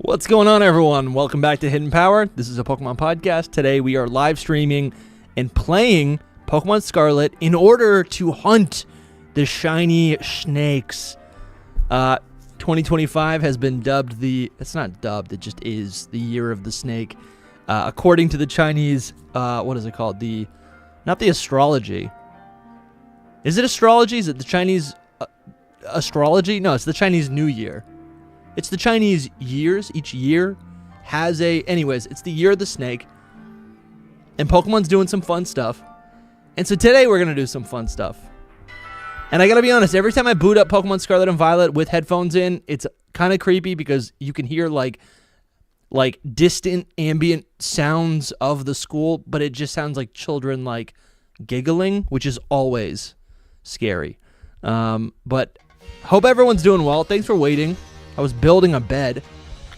What's going on, everyone? Welcome back to Hidden Power. This is a Pokemon podcast. Today we are live streaming and playing Pokemon Scarlet in order to hunt the shiny snakes. 2025 has been dubbed it's not dubbed, it just is the year of the snake. According to the Chinese, what is it called? Not the astrology. Is it astrology? Is it the Chinese astrology? No, it's the Chinese New Year. It's the Chinese years. Each year has anyways, it's the year of the snake. And Pokemon's doing some fun stuff. And so today we're going to do some fun stuff. And I got to be honest, every time I boot up Pokemon Scarlet and Violet with headphones in, it's kind of creepy because you can hear like distant ambient sounds of the school, but it just sounds like children like giggling, which is always scary. But hope everyone's doing well. Thanks for waiting. I was building a bed.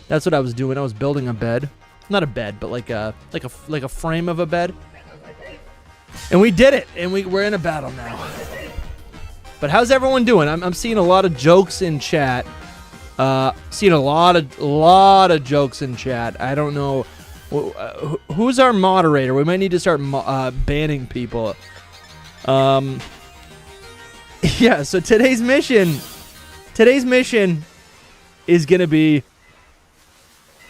That's what I was doing. I was building a bed. Not a bed, but like a frame of a bed. And we did it. And we're in a battle now. But how's everyone doing? I'm seeing a lot of jokes in chat. Seeing a lot of jokes in chat. I don't know who's our moderator. We might need to start banning people. Yeah. So today's mission is going to be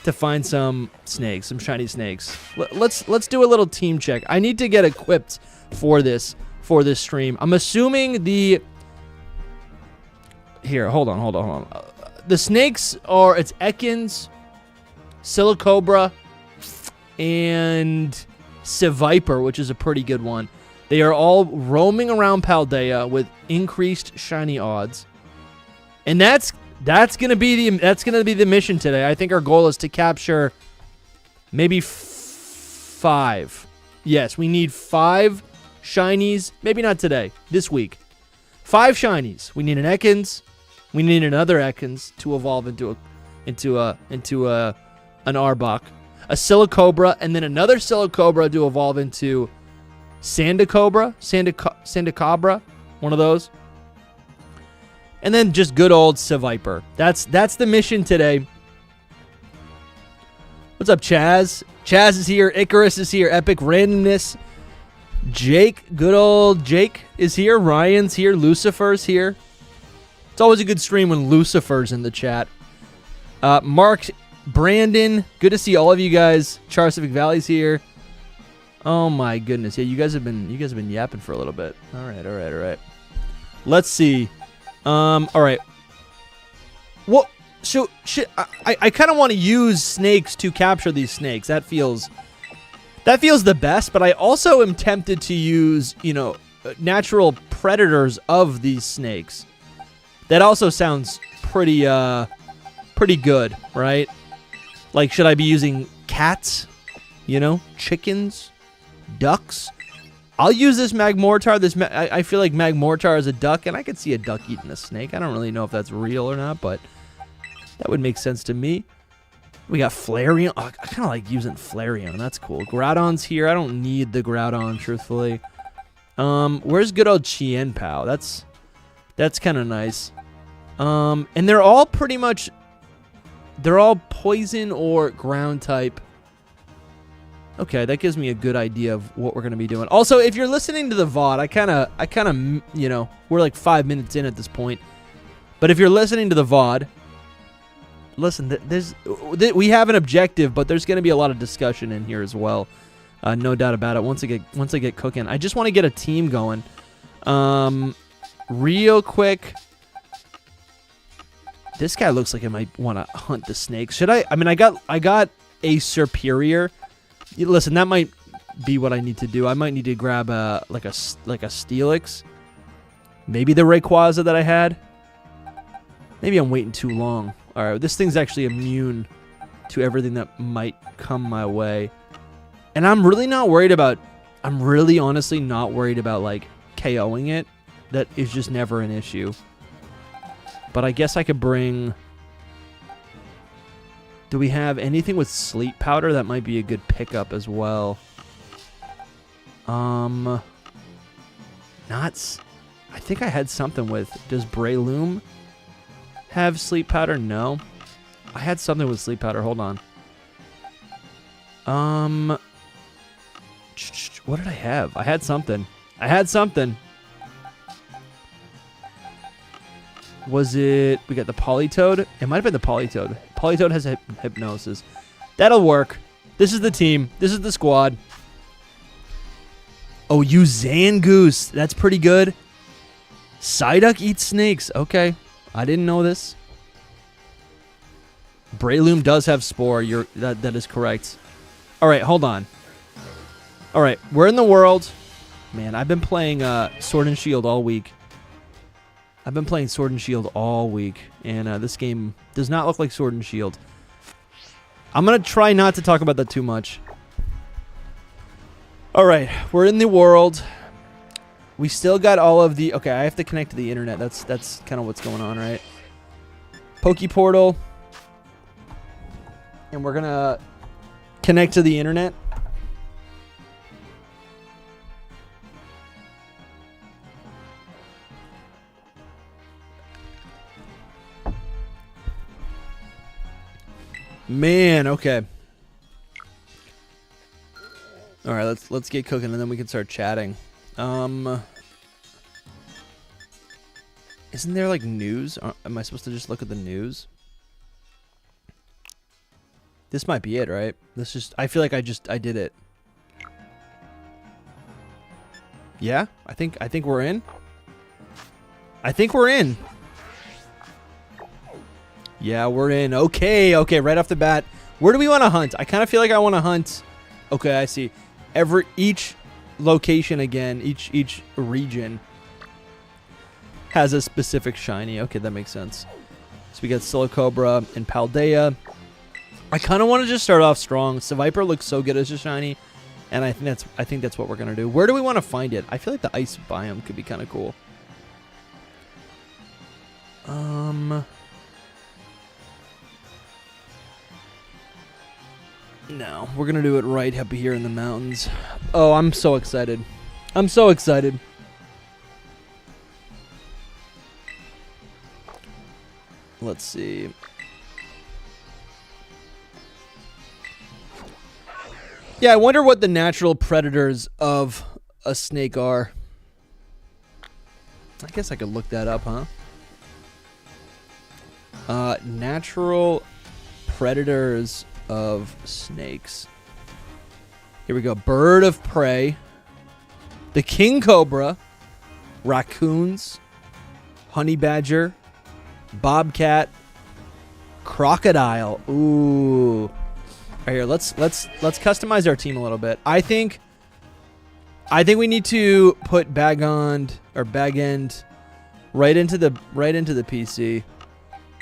to find some snakes, some shiny snakes. Let's do a little team check. I need to get equipped for this stream. I'm assuming Here, hold on. The snakes are, it's Ekans, Silicobra, and Seviper, which is a pretty good one. They are all roaming around Paldea with increased shiny odds. And that's gonna be the mission today. I think our goal is to capture maybe 5. Yes, we need 5 shinies. Maybe not today. This week, 5 shinies. We need an Ekans. We need another Ekans to evolve into an Arbok, a Silicobra, and then another Silicobra to evolve into Sandicobra, one of those. And then just good old Seviper. That's the mission today. What's up, Chaz? Chaz is here. Icarus is here. Epic Randomness. Jake, good old Jake is here. Ryan's here. Lucifer's here. It's always a good stream when Lucifer's in the chat. Mark, Brandon, good to see all of you guys. Charcific Valley's here. Oh my goodness. Yeah, you guys have been yapping for a little bit. All right. Let's see. All right. Well, so I kind of want to use snakes to capture these snakes. That feels the best, but I also am tempted to use, natural predators of these snakes. That also sounds pretty good, right? Like, should I be using cats? Chickens, ducks? I'll use this Magmortar. I feel like Magmortar is a duck, and I could see a duck eating a snake. I don't really know if that's real or not, but that would make sense to me. We got Flareon. Oh, I kind of like using Flareon. That's cool. Groudon's here. I don't need the Groudon, truthfully. Where's good old Chien-Pao? That's kind of nice. And they're all poison or ground type. Okay, that gives me a good idea of what we're going to be doing. Also, if you're listening to the VOD, I kind of, we're like 5 minutes in at this point. But if you're listening to the VOD, listen, we have an objective, but there's going to be a lot of discussion in here as well. No doubt about it. Once I get cooking, I just want to get a team going. Real quick. This guy looks like I might want to hunt the snakes. Should I? I mean, I got a Superior. Listen, that might be what I need to do. I might need to grab like a Steelix. Maybe the Rayquaza that I had. Maybe I'm waiting too long. All right, this thing's actually immune to everything that might come my way. And I'm really honestly not worried about like KOing it. That is just never an issue. But I guess I could bring... Do we have anything with sleep powder? That might be a good pickup as well. Not... I think I had something with... Does Breloom have sleep powder? No. I had something with sleep powder. Hold on. What did I have? I had something. Was it... We got the Polytoad? It might have been the Polytoad. Polytoad has hypnosis. That'll work. This is the team. This is the squad. Oh, you Zangoose. That's pretty good. Psyduck eats snakes. Okay. I didn't know this. Breloom does have Spore. That is correct. All right, hold on. All right, we're in the world. Man, I've been playing Sword and Shield all week. And this game does not look like Sword and Shield. I'm going to try not to talk about that too much. All right, we're in the world. We still got all of the... Okay, I have to connect to the internet. That's kind of what's going on, right? Pokeportal. And we're going to connect to the internet. Man, okay. All right, let's get cooking and then we can start chatting. Isn't there like news? Am I supposed to just look at the news? This might be it, right? I feel like I did it. Yeah, I think we're in. Yeah, we're in. Okay, right off the bat. Where do we want to hunt? I kind of feel like I want to hunt. Okay, I see. Each location again, each region has a specific shiny. Okay, that makes sense. So we got Silicobra and Paldea. I kind of want to just start off strong. Seviper looks so good as a shiny, and I think that's what we're gonna do. Where do we want to find it? I feel like the ice biome could be kind of cool. No, we're gonna do it right up here in the mountains. Oh, I'm so excited. Let's see. Yeah, I wonder what the natural predators of a snake are. I guess I could look that up, huh? Natural predators of snakes. Here we go. Bird of prey. The king cobra. Raccoons. Honey badger. Bobcat. Crocodile. Ooh. Right here, let's customize our team a little bit. I think we need to put bag end right into the PC,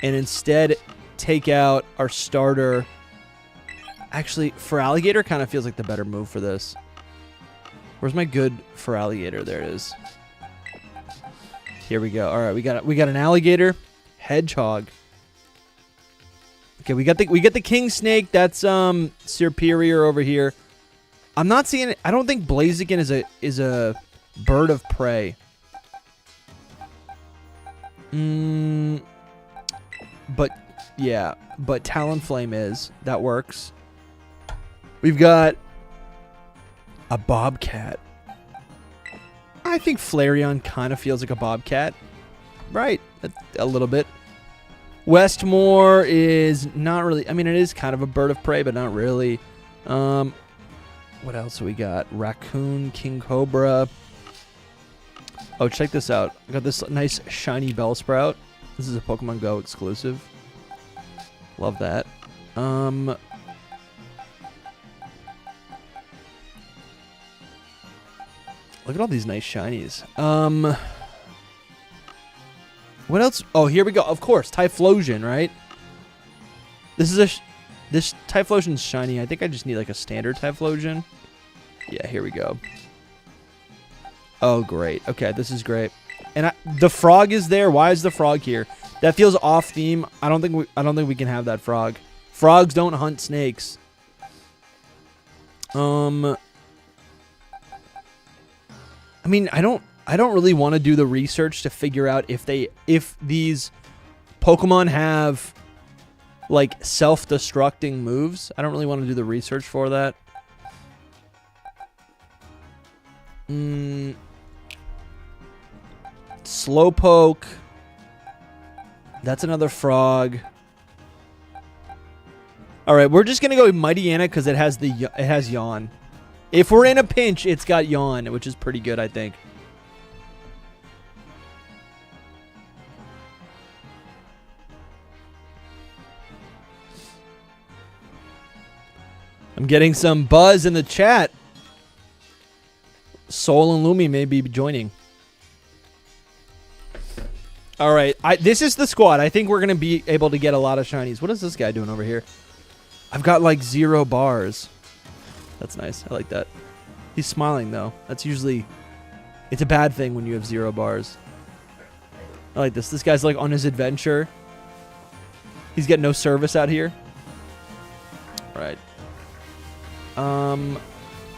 and instead take out our starter. Actually, for alligator kind of feels like the better move for this. Where's my good for alligator? There it is. Here we go. All right, we got an alligator, hedgehog. Okay, we get the king snake. That's superior over here. I'm not seeing it. I don't think Blaziken is a bird of prey. But yeah, but Talonflame is. That works. We've got a bobcat. I think Flareon kind of feels like a bobcat. Right, a little bit. Westmore is not really... I mean, it is kind of a bird of prey, but not really. What else we got? Raccoon, King Cobra. Oh, check this out. I got this nice shiny Bellsprout. This is a Pokemon Go exclusive. Love that. Look at all these nice shinies. What else? Oh, here we go. Of course, Typhlosion, right? This Typhlosion's shiny. I think I just need like a standard Typhlosion. Yeah, here we go. Oh, great. Okay, this is great. And the frog is there. Why is the frog here? That feels off theme. I don't think we can have that frog. Frogs don't hunt snakes. I mean, I don't really want to do the research to figure out if these Pokemon have like self-destructing moves. I don't really want to do the research for that. Slowpoke. That's another frog. All right, we're just gonna go with Mighty Anna because it has Yawn. If we're in a pinch, it's got Yawn, which is pretty good, I think. I'm getting some buzz in the chat. Soul and Lumi may be joining. All right, this is the squad. I think we're going to be able to get a lot of shinies. What is this guy doing over here? I've got like 0 bars. That's nice. I like that. He's smiling, though. That's usually... It's a bad thing when you have 0 bars. I like this. This guy's like on his adventure. He's getting no service out here. All right.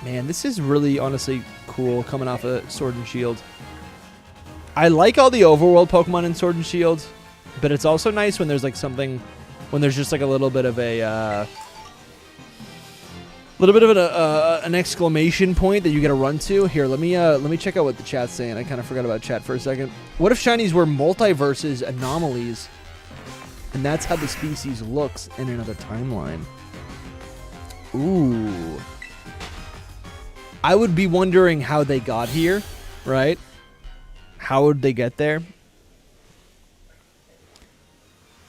Man, this is really honestly cool coming off of Sword and Shield. I like all the overworld Pokemon in Sword and Shield, but it's also nice when there's like something, when there's just like a little bit of an exclamation point that you get to run to. Here, let me check out what the chat's saying. I kind of forgot about chat for a second. What if shinies were multiverses anomalies, and that's how the species looks in another timeline? Ooh. I would be wondering how they got here, right? How would they get there?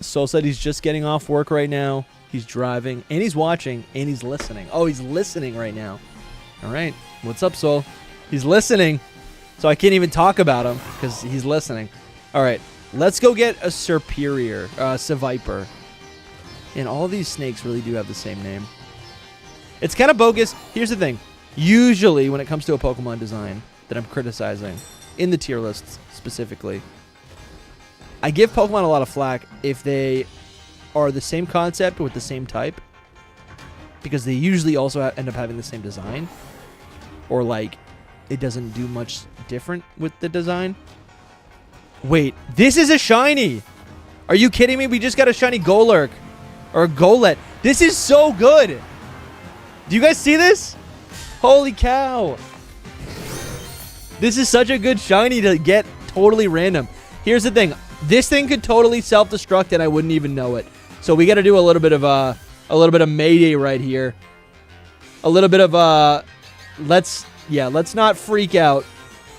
Soul said he's just getting off work right now. He's driving, and he's watching, and he's listening. Oh, he's listening right now. All right. What's up, Soul? He's listening, so I can't even talk about him because he's listening. All right. Let's go get a Seviper. And all these snakes really do have the same name. It's kind of bogus. Here's the thing. Usually, when it comes to a Pokemon design that I'm criticizing, in the tier lists specifically, I give Pokemon a lot of flack if they are the same concept with the same type, because they usually also end up having the same design, or like it doesn't do much different with the design. Wait, this is a shiny! Are you kidding me? We just got a shiny Golurk or Golett. This is so good! Do you guys see this? Holy cow! This is such a good shiny to get totally random. Here's the thing. This thing could totally self-destruct and I wouldn't even know it. So we got to do a little bit of Mayday right here. A little bit of let's not freak out.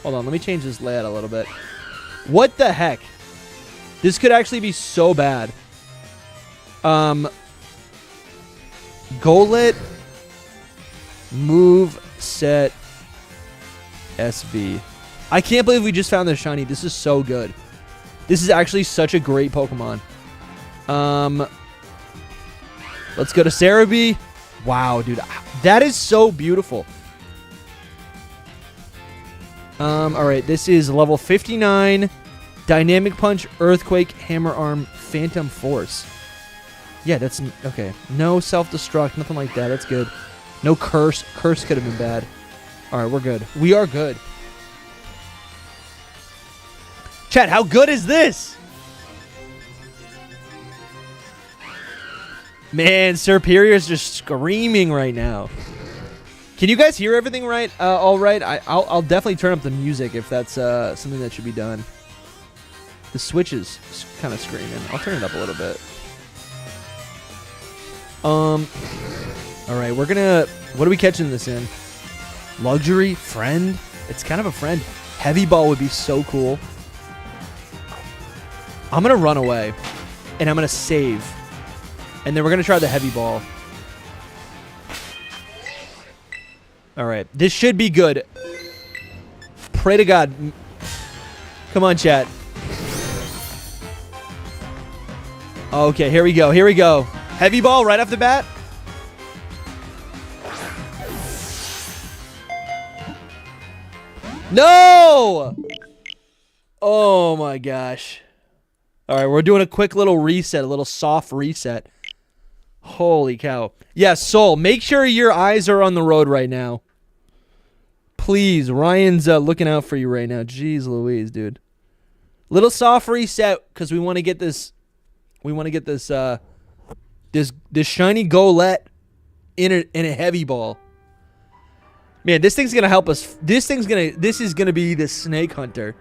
Hold on, let me change this layout a little bit. What the heck? This could actually be so bad. Golett move set SV. I can't believe we just found this shiny. This is so good. This is actually such a great Pokemon. Let's go to Cerebi. Wow, dude. That is so beautiful. All right, this is level 59. Dynamic Punch, Earthquake, Hammer Arm, Phantom Force. Yeah, that's... Okay. No self-destruct, nothing like that. That's good. No Curse. Curse could have been bad. All right, we're good. We are good. Chat, how good is this? Man, Serperior's just screaming right now. Can you guys hear everything right? All right. I'll definitely turn up the music if that's something that should be done. The Switch is kind of screaming. I'll turn it up a little bit. All right, we're gonna... What are we catching this in? Luxury? Friend? It's kind of a friend. Heavy Ball would be so cool. I'm gonna run away, and I'm gonna save. And then we're gonna try the Heavy Ball. All right, this should be good. Pray to God. Come on, chat. Okay, here we go. Here we go. Heavy Ball right off the bat. No! Oh my gosh. All right, we're doing a quick little reset, a little soft reset. Holy cow. Yeah, Soul, make sure your eyes are on the road right now. Please, Ryan's looking out for you right now. Jeez Louise, dude. Little soft reset because we want to get this This shiny Golett in a heavy ball. Man, this thing's gonna help us. This is gonna be the snake hunter.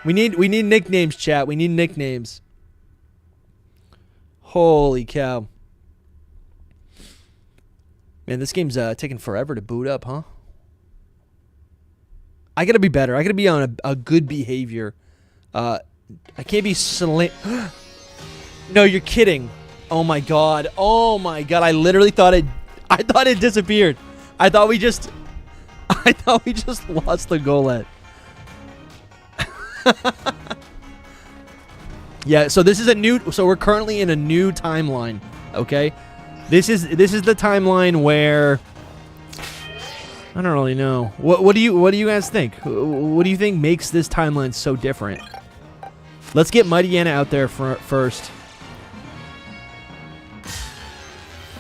We need nicknames, chat. We need nicknames. Holy cow. Man, this game's taking forever to boot up, huh? I gotta be better. I gotta be on a good behavior. I can't be No, you're kidding. Oh my god. Oh my god. I literally thought it disappeared. I thought we just lost the Golett. Yeah, so this is so we're currently in a new timeline, okay? This is the timeline where I don't really know. What do you guys think? What do you think makes this timeline so different? Let's get Mighty Anna out there first.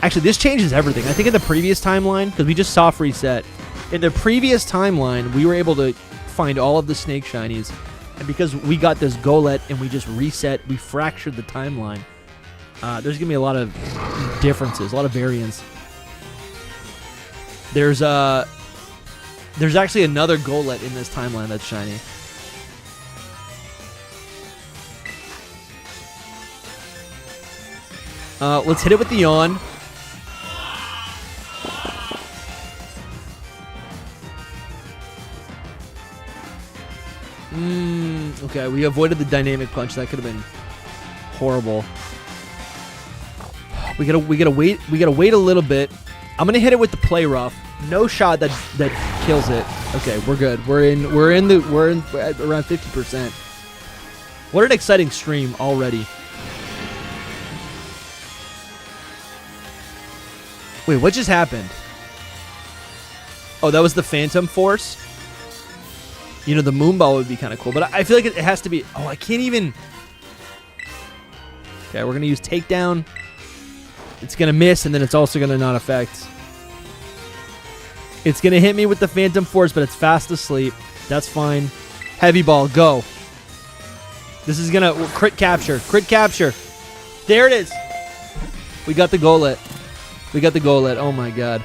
Actually, this changes everything. I think in the previous timeline, because we just soft reset, in the previous timeline, we were able to find all of the snake shinies. And because we got this Golett and we just reset, we fractured the timeline. There's going to be a lot of differences, a lot of variance. There's actually another Golett in this timeline that's shiny. Let's hit it with the yawn. Okay, we avoided the dynamic punch. That could have been horrible. We gotta wait. We gotta wait a little bit. I'm gonna hit it with the play rough. No shot that kills it. Okay, we're good. We're at around 50%. What an exciting stream already. Wait, what just happened? Oh, that was the Phantom Force. You know, the Moonball would be kind of cool, but I feel like it has to be... Oh, I can't even... Okay, we're going to use Takedown. It's going to miss, and then it's also going to not affect. It's going to hit me with the Phantom Force, but it's fast asleep. That's fine. Heavy Ball, go. This is going to... Crit capture. Crit capture. There it is. We got the Golett. We got the Golett. Oh, my God.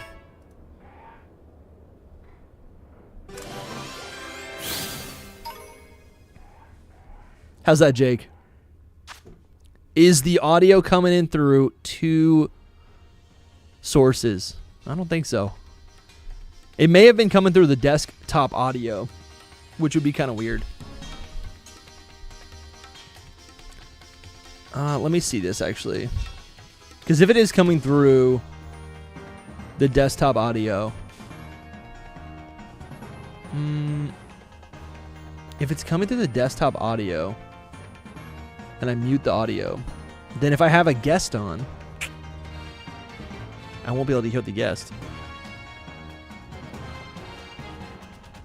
How's that, Jake? Is the audio coming in through two sources? I don't think so. It may have been coming through the desktop audio, which would be kind of weird. Let me see this, actually. Because if it is coming through the desktop audio... if it's coming through the desktop audio... and I mute the audio, then if I have a guest on, I won't be able to hear the guest.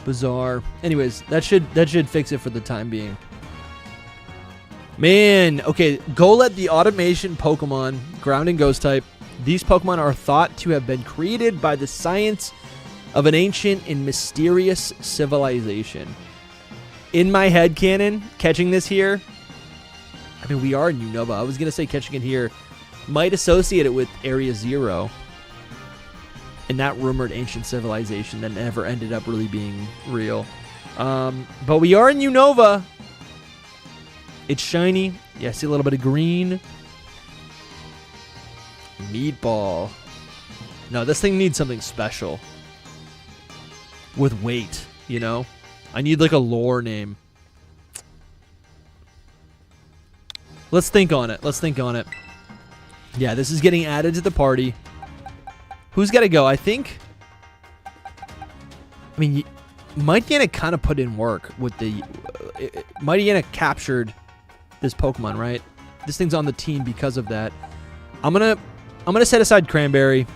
Bizarre. Anyways, that should fix it for the time being. Man, okay, Golett, the automation Pokemon, ground and ghost type. These Pokemon are thought to have been created by the science of an ancient and mysterious civilization. In my head canon, catching this here, I mean, we are in Unova. I was going to say catching it here might associate it with Area Zero and that rumored ancient civilization that never ended up really being real. But we are in Unova. It's shiny. Yeah, I see a little bit of green. Meatball. No, this thing needs something special. With weight, you know? I need like a lore name. Let's think on it. Let's think on it. Yeah, this is getting added to the party. Who's got to go? I think... I mean, Mighty Anna kind of put in work with the... Mighty Anna captured this Pokemon, right? This thing's on the team because of that. I'm gonna set aside Cranberry.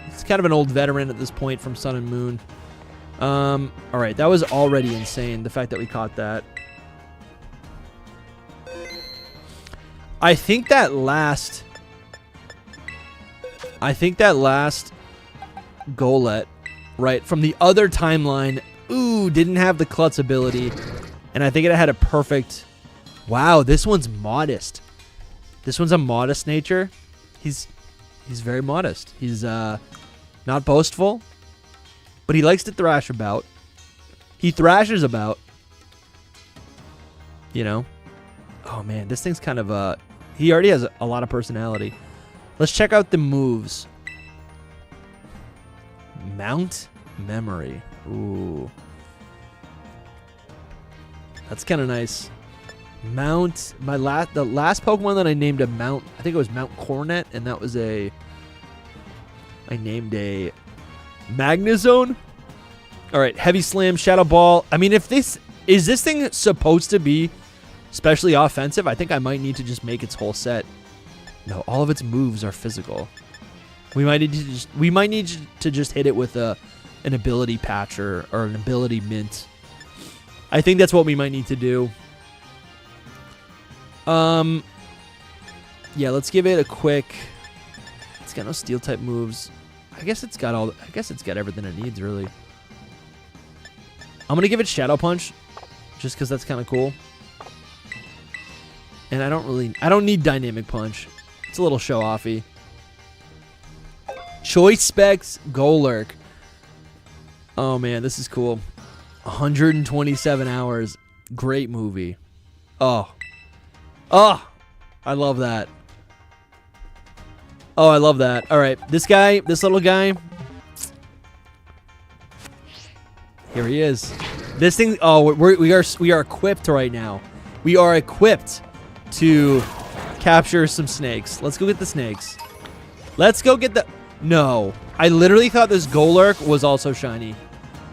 It's kind of an old veteran at this point from Sun and Moon. All right, that was already insane, the fact that we caught that. I think that last Golett, right, from the other timeline, didn't have the Klutz ability. And I think it had a perfect... Wow, this one's modest. This one's a modest nature. He's very modest. He's not boastful, but he likes to thrash about. He thrashes about. You know? Oh, man. This thing's kind of he already has a lot of personality. Let's check out the moves. Mount Memory. Ooh. That's kind of nice. Mount. The last Pokemon that I named a Mount, I think it was Mount Cornet, and that was I named a Magnezone. All right, Heavy Slam, Shadow Ball. I mean, if this thing supposed to be especially offensive, I think I might need to just make its whole set. No, all of its moves are physical. We might need to just hit it with an ability patch or an ability mint. I think that's what we might need to do. Yeah, let's give it a quick. It's got no steel type moves. I guess it's got everything it needs, really. I'm gonna give it Shadow Punch, just because that's kind of cool. And I don't need Dynamic Punch. It's a little show-offy. Choice Specs Golurk. Oh man, this is cool. 127 hours. Great movie. Oh, I love that. Oh, I love that. All right, this little guy. Here he is. This thing. Oh, we are equipped right now. We are equipped to capture some snakes. Let's go get the snakes. Let's go get the. No, I literally thought this Golurk was also shiny.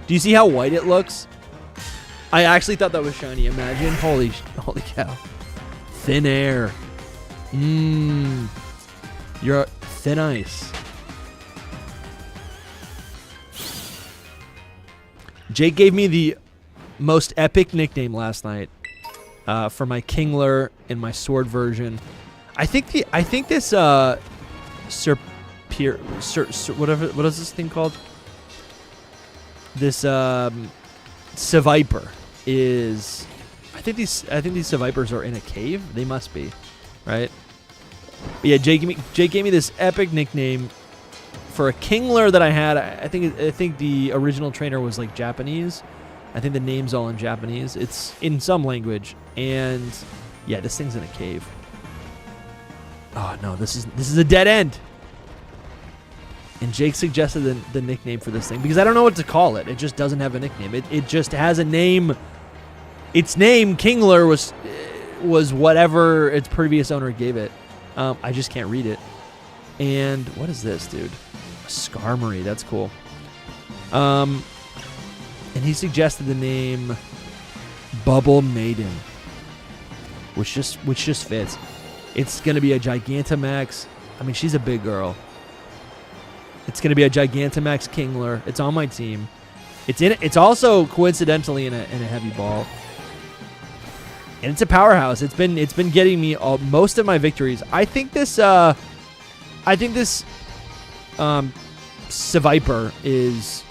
Do you see how white it looks? I actually thought that was shiny. Imagine. Holy cow. Thin air. You're thin ice. Jake gave me the most epic nickname last night for my Kingler and my sword version. I think this what is this thing called? This Seviper is. I think these Sevipers are in a cave. They must be, right? But yeah, Jake gave me this epic nickname for a Kingler that I had. I think the original trainer was like Japanese. I think the name's all in Japanese. It's in some language, and yeah, this thing's in a cave. Oh no, this is a dead end. And Jake suggested the nickname for this thing because I don't know what to call it. It just doesn't have a nickname. It just has a name. Its name, Kingler, was whatever its previous owner gave it. I just can't read it. And what is this, dude? Skarmory. That's cool. And he suggested the name Bubble Maiden, which just fits. It's gonna be a Gigantamax. I mean, she's a big girl. It's gonna be a Gigantamax Kingler. It's on my team. It's also coincidentally in a heavy ball. And it's a powerhouse. It's been getting me most of my victories. I think this Seviper is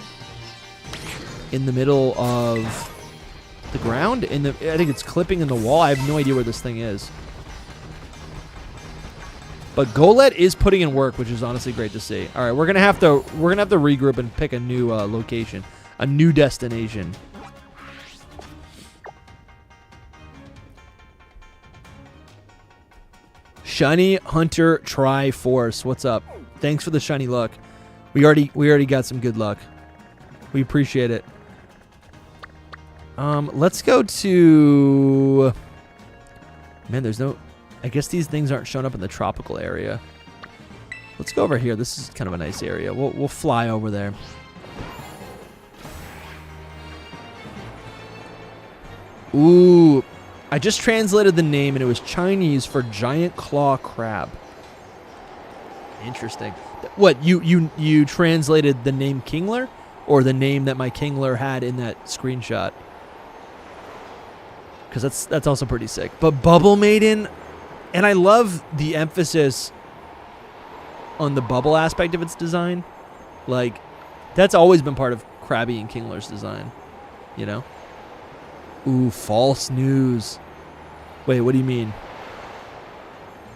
in the middle of the ground. I think it's clipping in the wall. I have no idea where this thing is. But Golett is putting in work, which is honestly great to see. All right, we're gonna have to regroup and pick a new location, a new destination. Shiny Hunter Triforce. What's up? Thanks for the shiny luck. We already got some good luck. We appreciate it. Let's go to. Man, there's no. I guess these things aren't showing up in the tropical area. Let's go over here. This is kind of a nice area. We'll fly over there. Ooh. I just translated the name, and it was Chinese for giant claw crab. Interesting. What, you translated the name Kingler, or the name that my Kingler had in that screenshot? Because that's also pretty sick. But Bubble Maiden, and I love the emphasis on the bubble aspect of its design. Like, that's always been part of Krabby and Kingler's design, you know? Ooh, false news. Wait, what do you mean?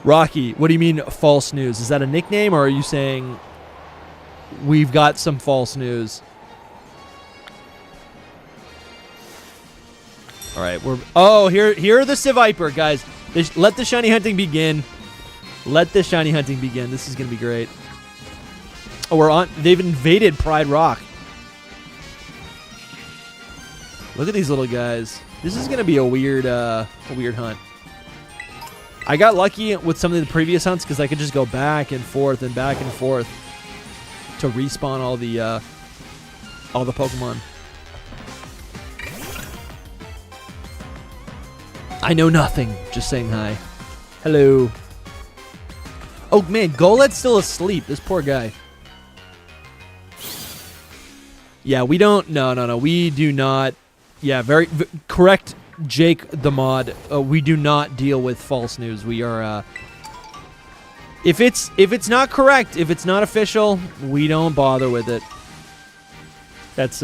Rocky, what do you mean false news? Is that a nickname, or are you saying we've got some false news? All right, here are the Seviper, guys. Let the shiny hunting begin. Let the shiny hunting begin. This is going to be great. Oh, they've invaded Pride Rock. Look at these little guys. This is going to be a weird hunt. I got lucky with some of the previous hunts because I could just go back and forth to respawn all the Pokemon. I know nothing. Just saying hi. Hello. Oh, man. Golett's still asleep. This poor guy. Yeah, we don't... No. We do not... Yeah, very correct, Jake the mod. We do not deal with false news. We are... If it's not correct, if it's not official, we don't bother with it. That's...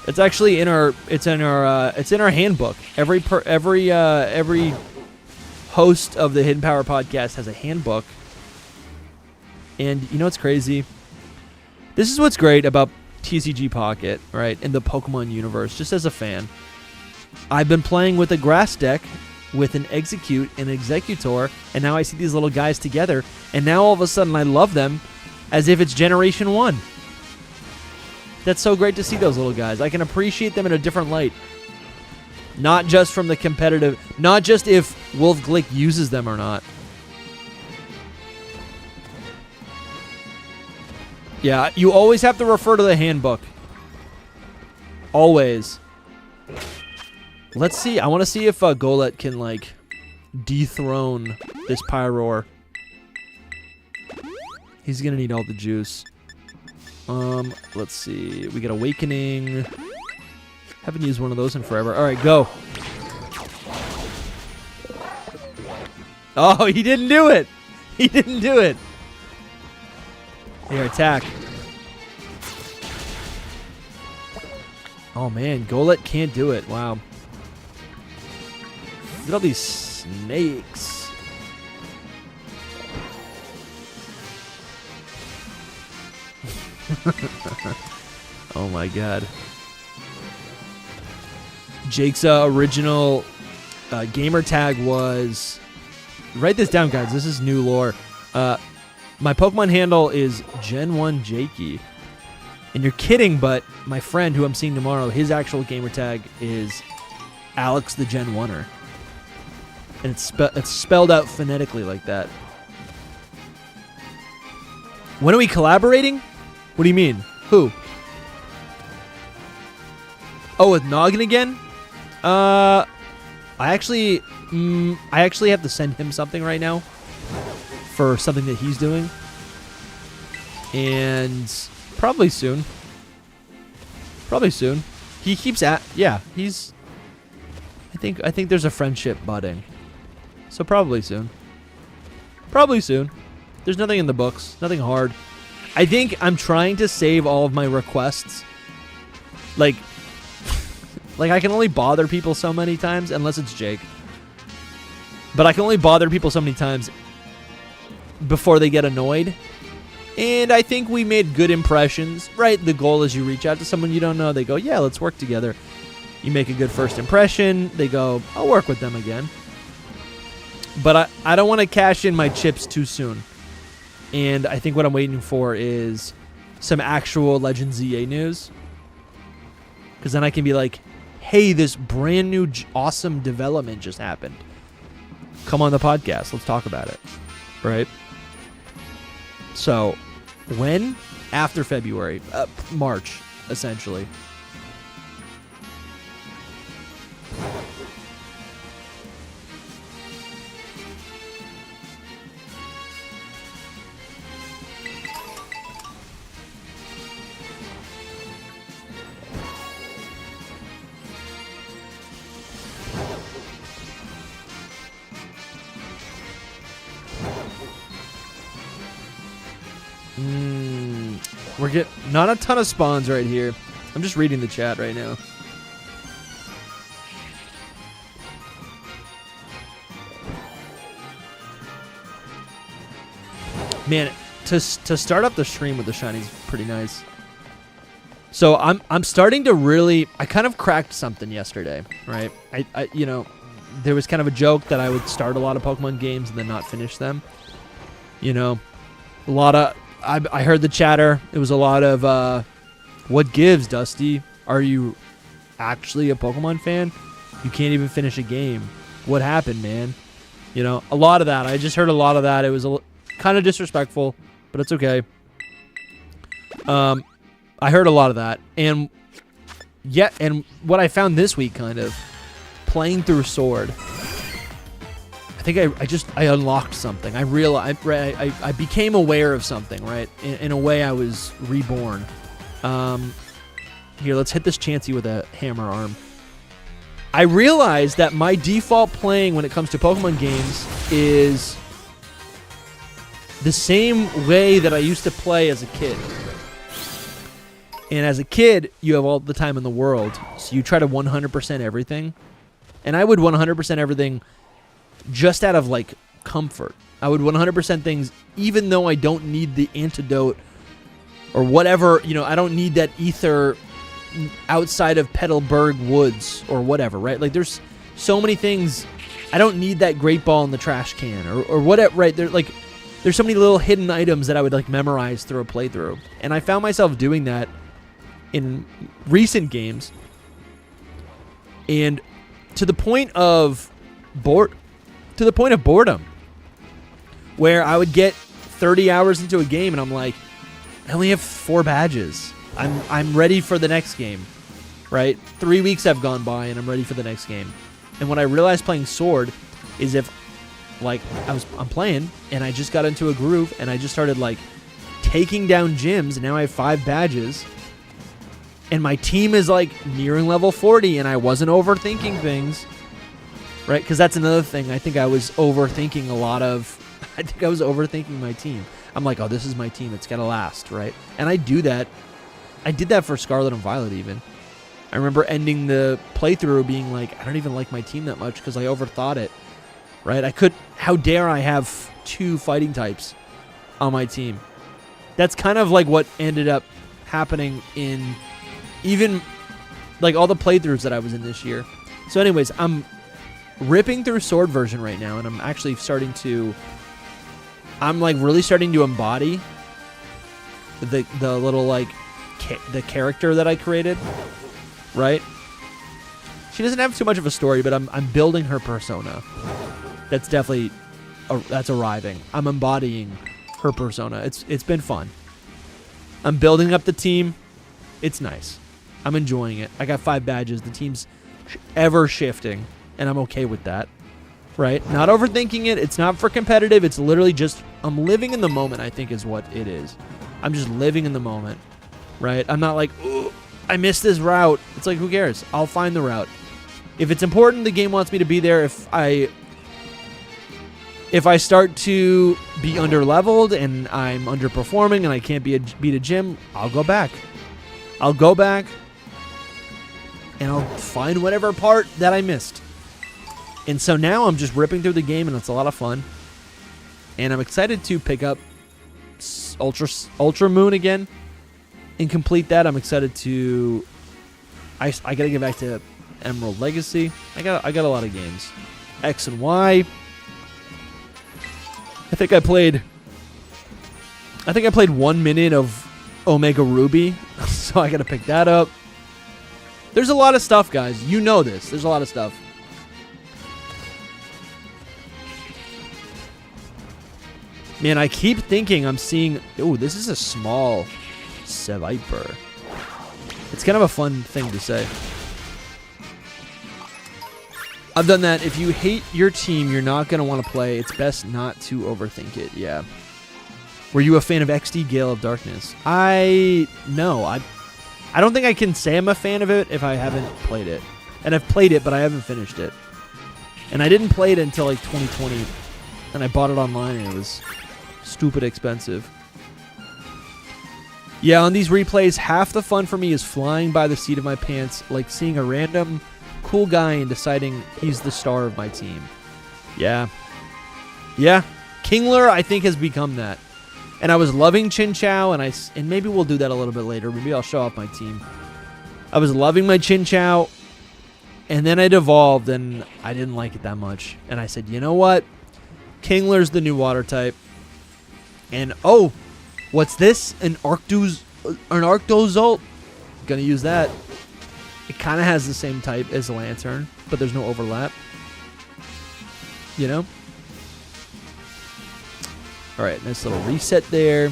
It's actually in our handbook. Every host of the Hidden Power podcast has a handbook. And you know what's crazy? This is what's great about TCG Pocket, right? In the Pokemon universe, just as a fan. I've been playing with a grass deck with an Execute and Executor, and now I see these little guys together, and now all of a sudden I love them as if it's Generation 1. That's so great to see those little guys. I can appreciate them in a different light. Not just from the competitive... Not just if Wolf Glick uses them or not. Yeah, you always have to refer to the handbook. Always. Let's see. I want to see if Golett can, like, dethrone this Pyroar. He's going to need all the juice. Let's see. We got Awakening. Haven't used one of those in forever. All right, go. Oh, he didn't do it. He didn't do it. Here, attack. Oh, man. Golett can't do it. Wow. Look at all these snakes. Oh my god. Jake's original gamer tag was... Write this down, guys. This is new lore. My Pokemon handle is Gen 1 Jakey. And you're kidding, but my friend who I'm seeing tomorrow, his actual gamer tag is Alex the Gen 1er. And it's spelled out phonetically like that. When are we collaborating? What do you mean? Who? Oh, with Noggin again? I actually have to send him something right now for something that he's doing, and probably soon. Probably soon. He keeps he's. I think there's a friendship budding, so probably soon. Probably soon. There's nothing in the books. Nothing hard. I think I'm trying to save all of my requests. Like I can only bother people so many times, unless it's Jake. But I can only bother people so many times before they get annoyed. And I think we made good impressions, right? The goal is you reach out to someone you don't know. They go, yeah, let's work together. You make a good first impression. They go, I'll work with them again. But I don't want to cash in my chips too soon. And I think what I'm waiting for is some actual Legends ZA news. Because then I can be like, hey, this brand new awesome development just happened. Come on the podcast. Let's talk about it. Right? So, when? After February. March, essentially. We're getting not a ton of spawns right here. I'm just reading the chat right now. Man, to start up the stream with the shiny is pretty nice. So I'm starting to really, I kind of cracked something yesterday, right? I you know, there was kind of a joke that I would start a lot of Pokemon games and then not finish them. You know, a lot of, I heard the chatter. It was a lot of, what gives, Dusty? Are you actually a Pokemon fan? You can't even finish a game. What happened, man? You know, a lot of that. I just heard a lot of that. It was kind of disrespectful, but it's okay. I heard a lot of that. And yeah, and what I found this week, kind of playing through Sword, I think I unlocked something. I realized, I became aware of something, right? In a way, I was reborn. Here, let's hit this Chansey with a hammer arm. I realized that my default playing when it comes to Pokemon games is the same way that I used to play as a kid. And as a kid, you have all the time in the world, so you try to 100% everything. And I would 100% everything just out of, like, comfort. I would 100% things even though I don't need the antidote or whatever. You know, I don't need that ether outside of Petalburg Woods or whatever, right? Like, there's so many things. I don't need that Great Ball in the trash can or whatever, right? There's so many little hidden items that I would, like, memorize through a playthrough. And I found myself doing that in recent games, and to the point of boredom, where I would get 30 hours into a game and I'm like, I only have 4 badges. I'm ready for the next game, right? 3 weeks have gone by and I'm ready for the next game. And what I realized playing Sword is if, like, I'm playing and I just got into a groove and I just started, like, taking down gyms, and now I have 5 badges. And my team is, like, nearing level 40, and I wasn't overthinking things, right? Because that's another thing. I think I was overthinking I think I was overthinking my team. I'm like, oh, this is my team. It's got to last, right? And I do that. I did that for Scarlet and Violet, even. I remember ending the playthrough being like, I don't even like my team that much because I overthought it, right? How dare I have 2 fighting types on my team? That's kind of like what ended up happening in even, like, all the playthroughs that I was in this year. So anyways, I'm ripping through Sword version right now, and I'm actually really starting to embody the little, like, the character that I created, right? She doesn't have too much of a story, but I'm building her persona. That's definitely, that's arriving. I'm embodying her persona. It's been fun. I'm building up the team. It's nice. I'm enjoying it. I got 5 badges. The team's ever shifting, and I'm okay with that, right? Not overthinking it. It's not for competitive. It's literally just, I'm living in the moment, I think is what it is. I'm just living in the moment, right? I'm not like, ooh, I missed this route. It's like, who cares? I'll find the route. If it's important, the game wants me to be there. If I start to be underleveled and I'm underperforming and I can't beat a gym, I'll go back. And I'll find whatever part that I missed. And so now I'm just ripping through the game, and it's a lot of fun. And I'm excited to pick up Ultra Moon again and complete that. I'm excited to... I gotta get back to Emerald Legacy. I got a lot of games. X and Y. I think I played 1 minute of Omega Ruby, so I gotta pick that up. There's a lot of stuff, guys. You know this. There's a lot of stuff. Man, I keep thinking I'm seeing... Ooh, this is a small Seviper. It's kind of a fun thing to say. I've done that. If you hate your team, you're not going to want to play. It's best not to overthink it. Yeah. Were you a fan of XD Gale of Darkness? No. I don't think I can say I'm a fan of it if I haven't played it. And I've played it, but I haven't finished it. And I didn't play it until, like, 2020. And I bought it online, and it was stupid expensive. Yeah, on these replays, half the fun for me is flying by the seat of my pants, like seeing a random cool guy and deciding he's the star of my team. Yeah. Yeah. Kingler, I think, has become that. And I was loving Chin Chow, and maybe we'll do that a little bit later. Maybe I'll show off my team. I was loving my Chin Chow, and then it evolved, and I didn't like it that much. And I said, you know what? Kingler's the new water type. And, oh, what's this? An Arctozolt. Gonna use that. It kind of has the same type as Lantern, but there's no overlap. You know? Alright, nice little reset there.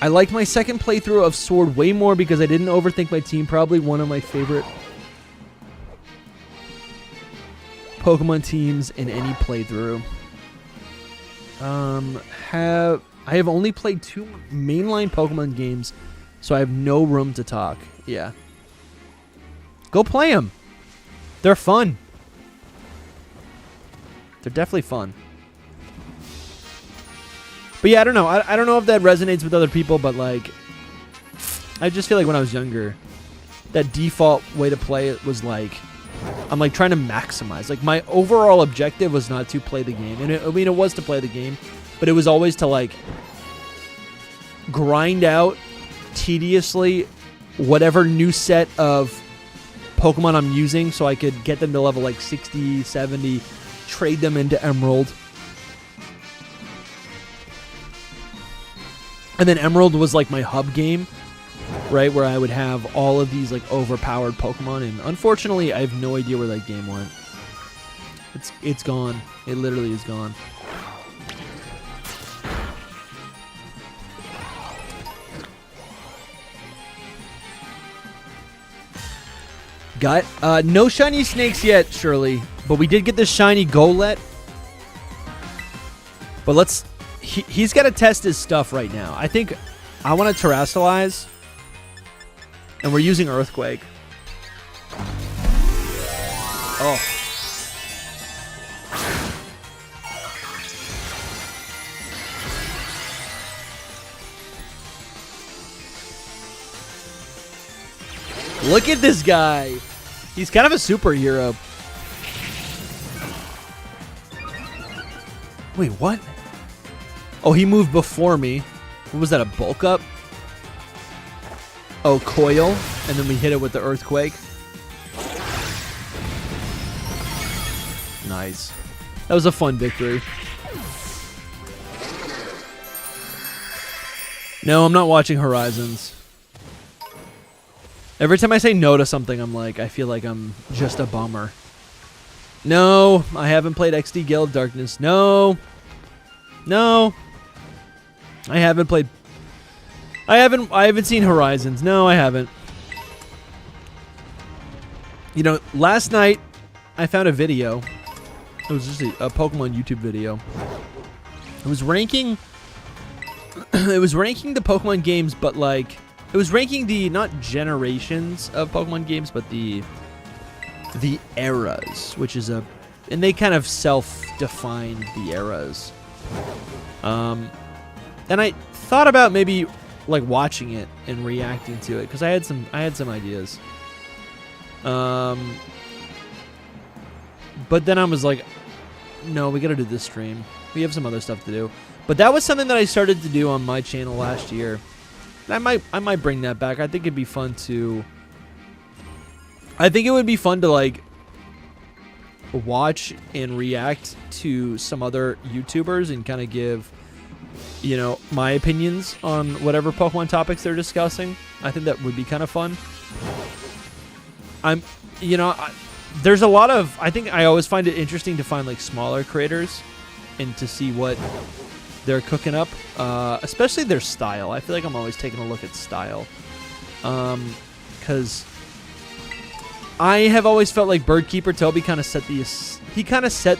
I liked my second playthrough of Sword way more because I didn't overthink my team. Probably one of my favorite Pokemon teams in any playthrough. I have only played 2 mainline Pokemon games, so I have no room to talk. Yeah. Go play them. They're fun. They're definitely fun. But yeah, I don't know. I don't know if that resonates with other people, but like, I just feel like when I was younger, that default way to play it was like, I'm like trying to maximize. Like my overall objective was not to play the game. And I mean, it was to play the game, but it was always to like grind out tediously whatever new set of Pokemon I'm using so I could get them to level like 60, 70, trade them into Emerald. And then Emerald was like my hub game, right, where I would have all of these like overpowered Pokemon, and unfortunately I have no idea where that game went. It's gone. It literally is gone. Got no shiny snakes yet, Shirley, but we did get this shiny Golett. But he's got to test his stuff right now. I think I want to terrestrialize, and we're using Earthquake. Oh. Look at this guy. He's kind of a superhero. Wait, what? Oh, he moved before me. What was that, a bulk up? Oh, coil. And then we hit it with the Earthquake. Nice. That was a fun victory. No, I'm not watching Horizons. Every time I say no to something, I'm like, I feel like I'm just a bummer. No, I haven't played XD Gale of Darkness. No. No. I haven't played... I haven't seen Horizons. No, I haven't. You know, last night, I found a video. It was just a Pokemon YouTube video. It was ranking... it was ranking the Pokemon games, but like... It was ranking the, not generations of Pokemon games, but the eras, which is a... And they kind of self-defined the eras. And I thought about maybe like watching it and reacting to it because I had some ideas. But then I was like, no, we got to do this stream. We have some other stuff to do. But that was something that I started to do on my channel last year. I might bring that back. I think it'd be fun to... I think it would be fun to, like, watch and react to some other YouTubers and kind of give, you know, my opinions on whatever Pokemon topics they're discussing. I think that would be kind of fun. There's a lot of... I think I always find it interesting to find, like, smaller creators and to see what... they're cooking up, especially their style. I feel like I'm always taking a look at style, because I have always felt like Birdkeeper Toby kind of set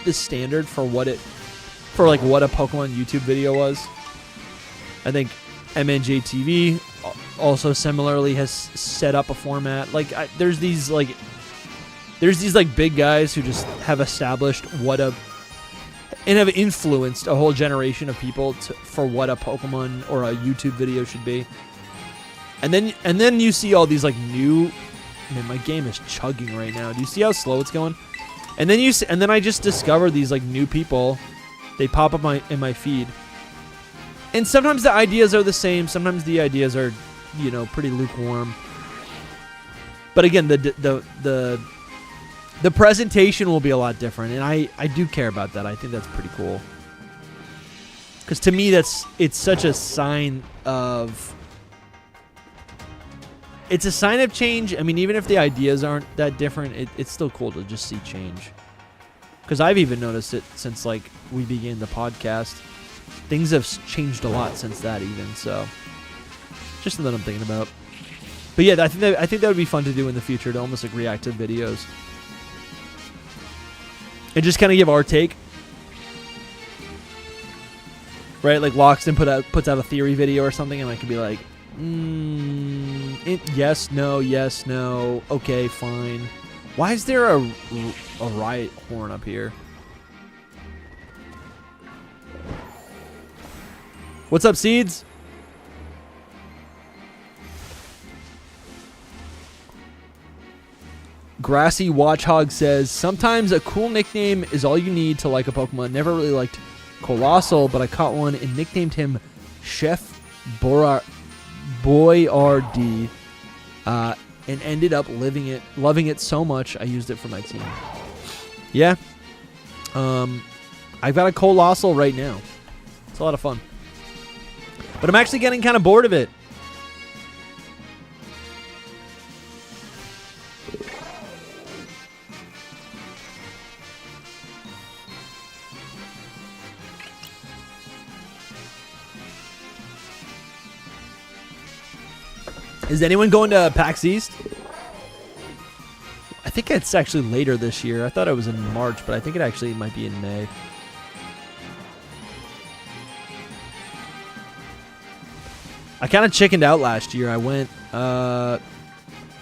the standard for what a Pokemon YouTube video was. I think MNJ TV also similarly has set up a format. Like there's these big guys who just have established and have influenced a whole generation of people for what a Pokemon or a YouTube video should be. And then you see all these like new... Man, my game is chugging right now. Do you see how slow it's going? And then I just discovered these like new people They pop up in my feed. And sometimes the ideas are the same. Sometimes the ideas are, you know, pretty lukewarm. But again, the presentation will be a lot different, and I do care about that. I think that's pretty cool. Because to me, it's such a sign of... It's a sign of change. I mean, even if the ideas aren't that different, it's still cool to just see change. Because I've even noticed it since, like, we began the podcast. Things have changed a lot since that even, so... Just something I'm thinking about. But yeah, I think that would be fun to do in the future, to almost, like, react to videos. And just kind of give our take. Right? Like, Loxton puts out a theory video or something, and I could be like, yes, no, okay, fine. Why is there a riot horn up here? What's up, Seeds? Grassy Watchhog says, sometimes a cool nickname is all you need to like a Pokemon. Never really liked Colossal, but I caught one and nicknamed him Chef Boyardee. And ended up loving it so much I used it for my team. Yeah. I've got a Colossal right now. It's a lot of fun. But I'm actually getting kind of bored of it. Is anyone going to PAX East? I think it's actually later this year. I thought it was in March, but I think it actually might be in May. I kind of chickened out last year. I went. I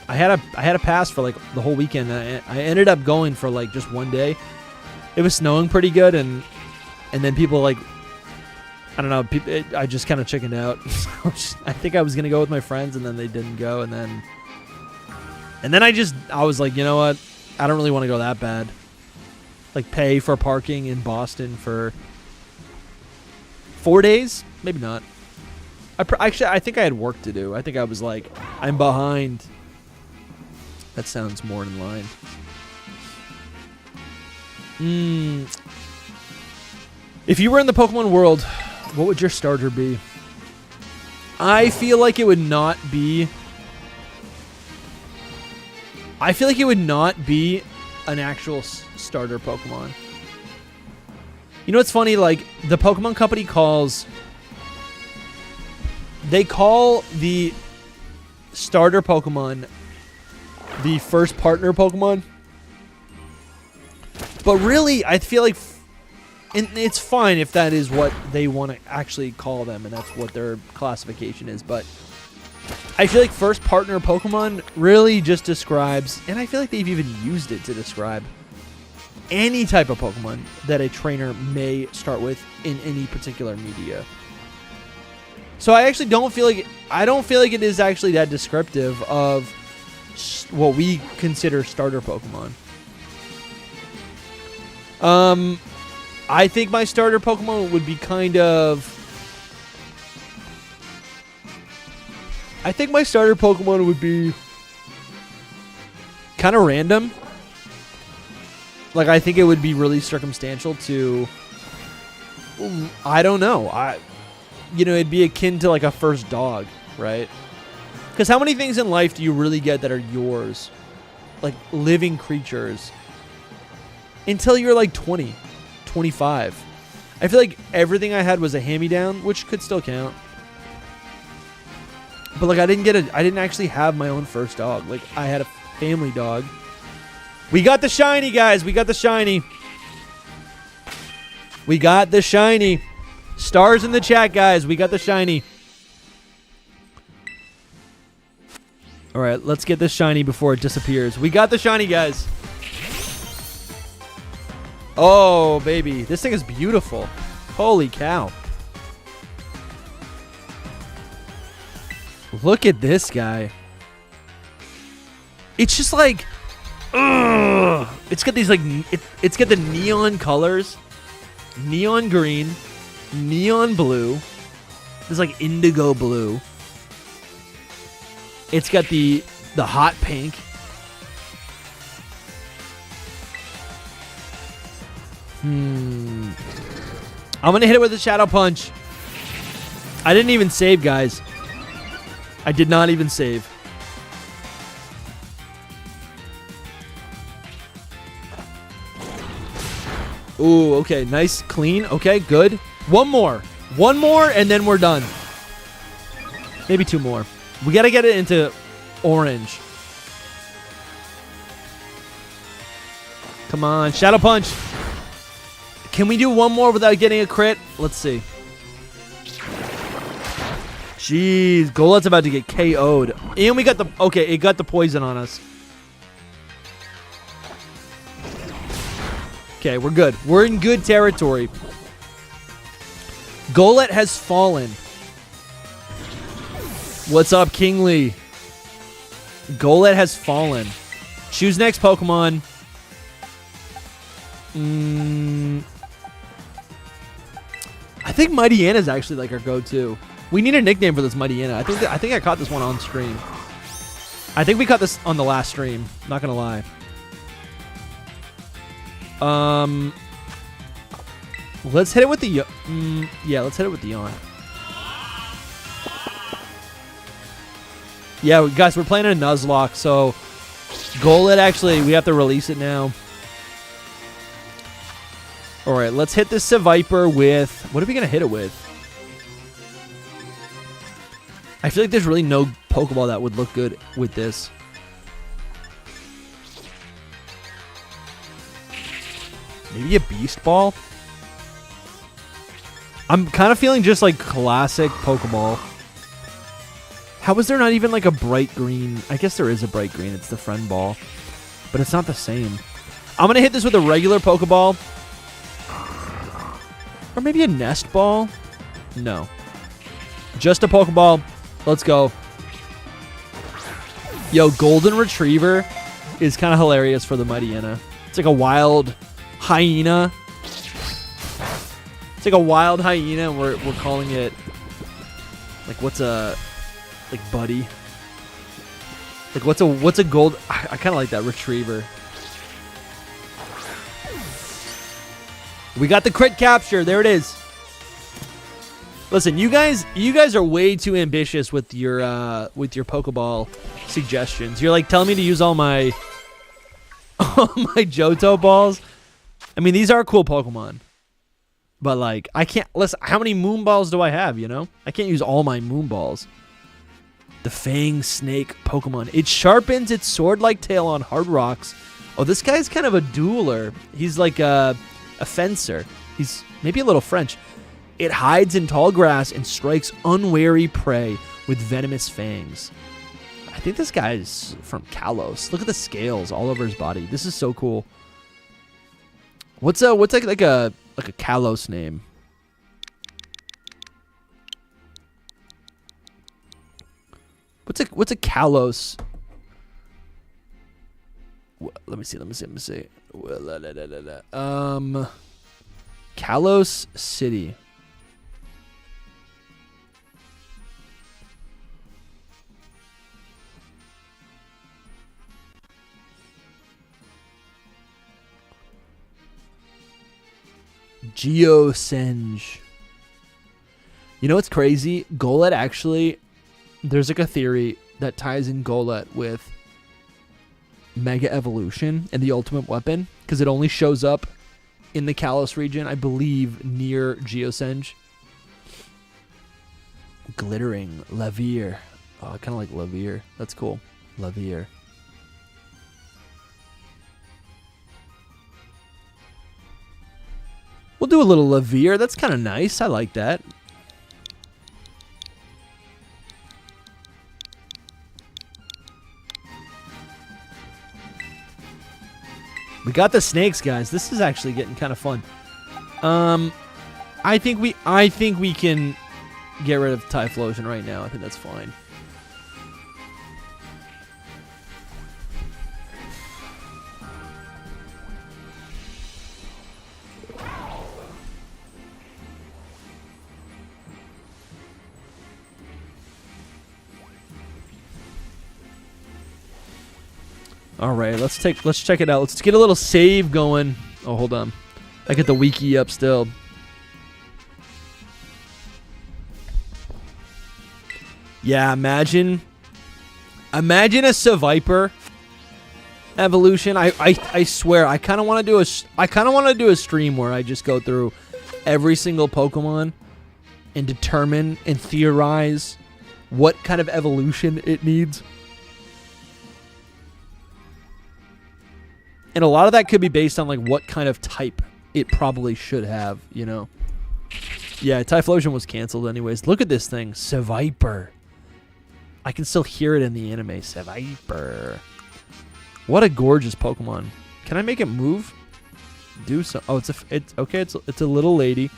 had a pass for like the whole weekend. I ended up going for like just one day. It was snowing pretty good, and then people like. I don't know. I just kind of chickened out. I think I was gonna go with my friends, and then they didn't go, and then I was like, you know what? I don't really want to go that bad. Like pay for parking in Boston for 4 days? Maybe not. I think I had work to do. I think I was like, I'm behind. That sounds more in line. If you were in the Pokemon world, what would your starter be? I feel like it would not be... I feel like it would not be an actual starter Pokemon. You know what's funny? Like, the Pokemon Company calls... They call the starter Pokemon the first partner Pokemon. But really, I feel like... And it's fine if that is what they want to actually call them, and that's what their classification is. But I feel like first partner Pokemon really just describes, and I feel like they've even used it to describe any type of Pokemon that a trainer may start with in any particular media. So I actually don't feel like it is actually that descriptive of what we consider starter Pokemon. I think my starter Pokemon would be kind of... I think my starter Pokemon would be kind of random. Like, I think it would be really circumstantial to... I don't know. It'd be akin to like a first dog, right? Because how many things in life do you really get that are yours? Like living creatures. Until you're like 20. 25. I feel like everything I had was a hand-me-down, which could still count. But like I didn't actually have my own first dog. Like I had a family dog. We got the shiny, guys. We got the shiny. We got the shiny. Stars in the chat, guys. We got the shiny. All right, let's get this shiny before it disappears. We got the shiny, guys. Oh, baby. This thing is beautiful. Holy cow. Look at this guy. It's just like... Ugh. It's got these like... It's got the neon colors. neon green, neon blue. There's like indigo blue. It's got the hot pink. I'm gonna hit it with a shadow punch. I didn't even save, guys. I did not even save. Ooh, okay. Nice, clean. Okay, good. One more, and then we're done. Maybe two more. We gotta get it into orange. Come on, shadow punch. Can we do one more without getting a crit? Let's see. Jeez, Golett's about to get KO'd. And we got the... Okay, it got the poison on us. Okay, we're good. We're in good territory. Golett has fallen. What's up, Kingly? Golett has fallen. Choose next Pokemon. I think Mightyena is actually like our go-to. We need a nickname for this Mightyena. I think I caught this one on stream. I think we caught this on the last stream. Not gonna lie. Let's hit it with the yeah, let's hit it with the yawn. Yeah, guys, we're playing a Nuzlocke, so Golett actually we have to release it now. All right, let's hit this Seviper with... What are we going to hit it with? I feel like there's really no Pokeball that would look good with this. Maybe a Beast Ball? I'm kind of feeling just like classic Pokeball. How is there not even like a bright green? I guess there is a bright green. It's the Friend Ball. But it's not the same. I'm going to hit this with a regular Pokeball. Or maybe a Nest Ball? No. Just a Pokeball. Let's go. Yo, Golden Retriever is kind of hilarious for the Mightyena. It's like a wild hyena. It's like a wild hyena, and we're calling it... Like, what's a... Like, Buddy. Like, what's a gold... I kind of like that Retriever. We got the crit capture. There it is. Listen, you guys are way too ambitious with your Pokeball suggestions. You're like telling me to use all my Johto balls. I mean, these are cool Pokemon. But like, I can't listen, how many moon balls do I have, you know? I can't use all my moon balls. The Fang Snake Pokemon. It sharpens its sword-like tail on hard rocks. Oh, this guy's kind of a dueler. He's like a fencer. He's maybe a little French. It hides in tall grass and strikes unwary prey with venomous fangs. I think this guy is from Kalos. Look at the scales all over his body. This is so cool. What's like a Kalos name? What's a Kalos? Let me see. Kalos City. Geosenge. You know what's crazy? Golett actually, there's like a theory that ties in Golett with Mega Evolution and the Ultimate Weapon, because it only shows up in the Kalos region, I believe, near Geosenge. Glittering Lavier. Oh, I kind of like Lavier. That's cool. Lavier. We'll do a little Lavier. That's kind of nice. I like that. We got the snakes, guys. This is actually getting kind of fun. I think we can get rid of Typhlosion right now. I think that's fine. All right, let's check it out. Let's get a little save going. Oh, hold on. I get the wiki up still. Yeah, imagine a Seviper evolution. I swear, I kind of want to do a stream where I just go through every single Pokemon and determine and theorize what kind of evolution it needs. And a lot of that could be based on like what kind of type it probably should have, you know. Yeah, Typhlosion was canceled anyways. Look at this thing, Seviper. I can still hear it in the anime, Seviper. What a gorgeous Pokemon. Can I make it move? Do so. Oh, it's okay. It's a little lady.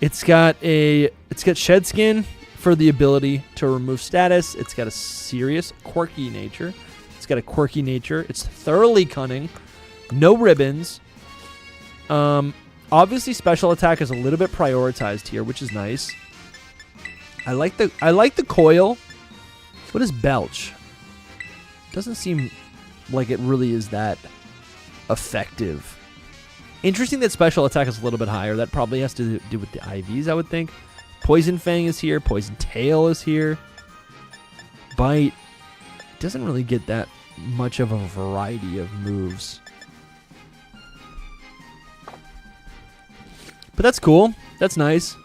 It's got shed skin for the ability to remove status. It's got a serious quirky nature. It's thoroughly cunning. No ribbons. Obviously special attack is a little bit prioritized here, which is nice. I like the coil. What is belch? Doesn't seem like it really is that effective. Interesting that special attack is a little bit higher. That probably has to do with the IVs, I would think. Poison Fang is here. Poison Tail is here. Bite. Doesn't really get that much of a variety of moves. But that's cool. That's nice.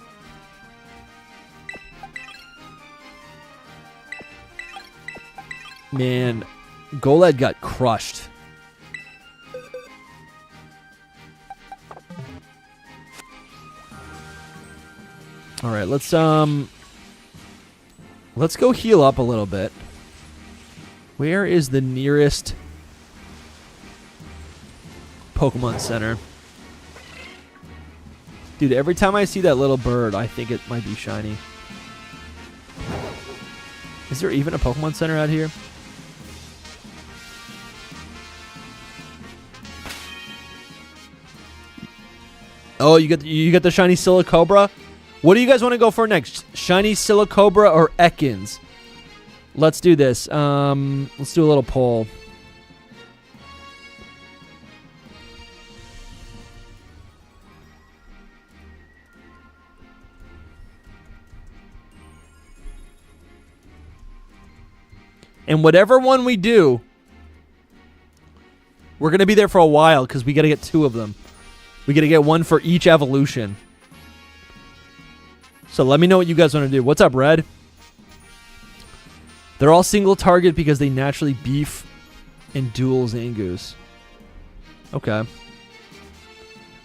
Man, Golett got crushed. All right, let's go heal up a little bit. Where is the nearest Pokemon Center? Dude, every time I see that little bird, I think it might be shiny. Is there even a Pokemon Center out here? Oh, you got the shiny Silicobra? What do you guys want to go for next? Shiny Silicobra or Ekans? Let's do this. Let's do a little poll. And whatever one we do, we're going to be there for a while because we got to get 2 of them. We got to get 1 for each evolution. So let me know what you guys want to do. What's up, Red? They're all single target because they naturally beef and duel Zangoose. Okay.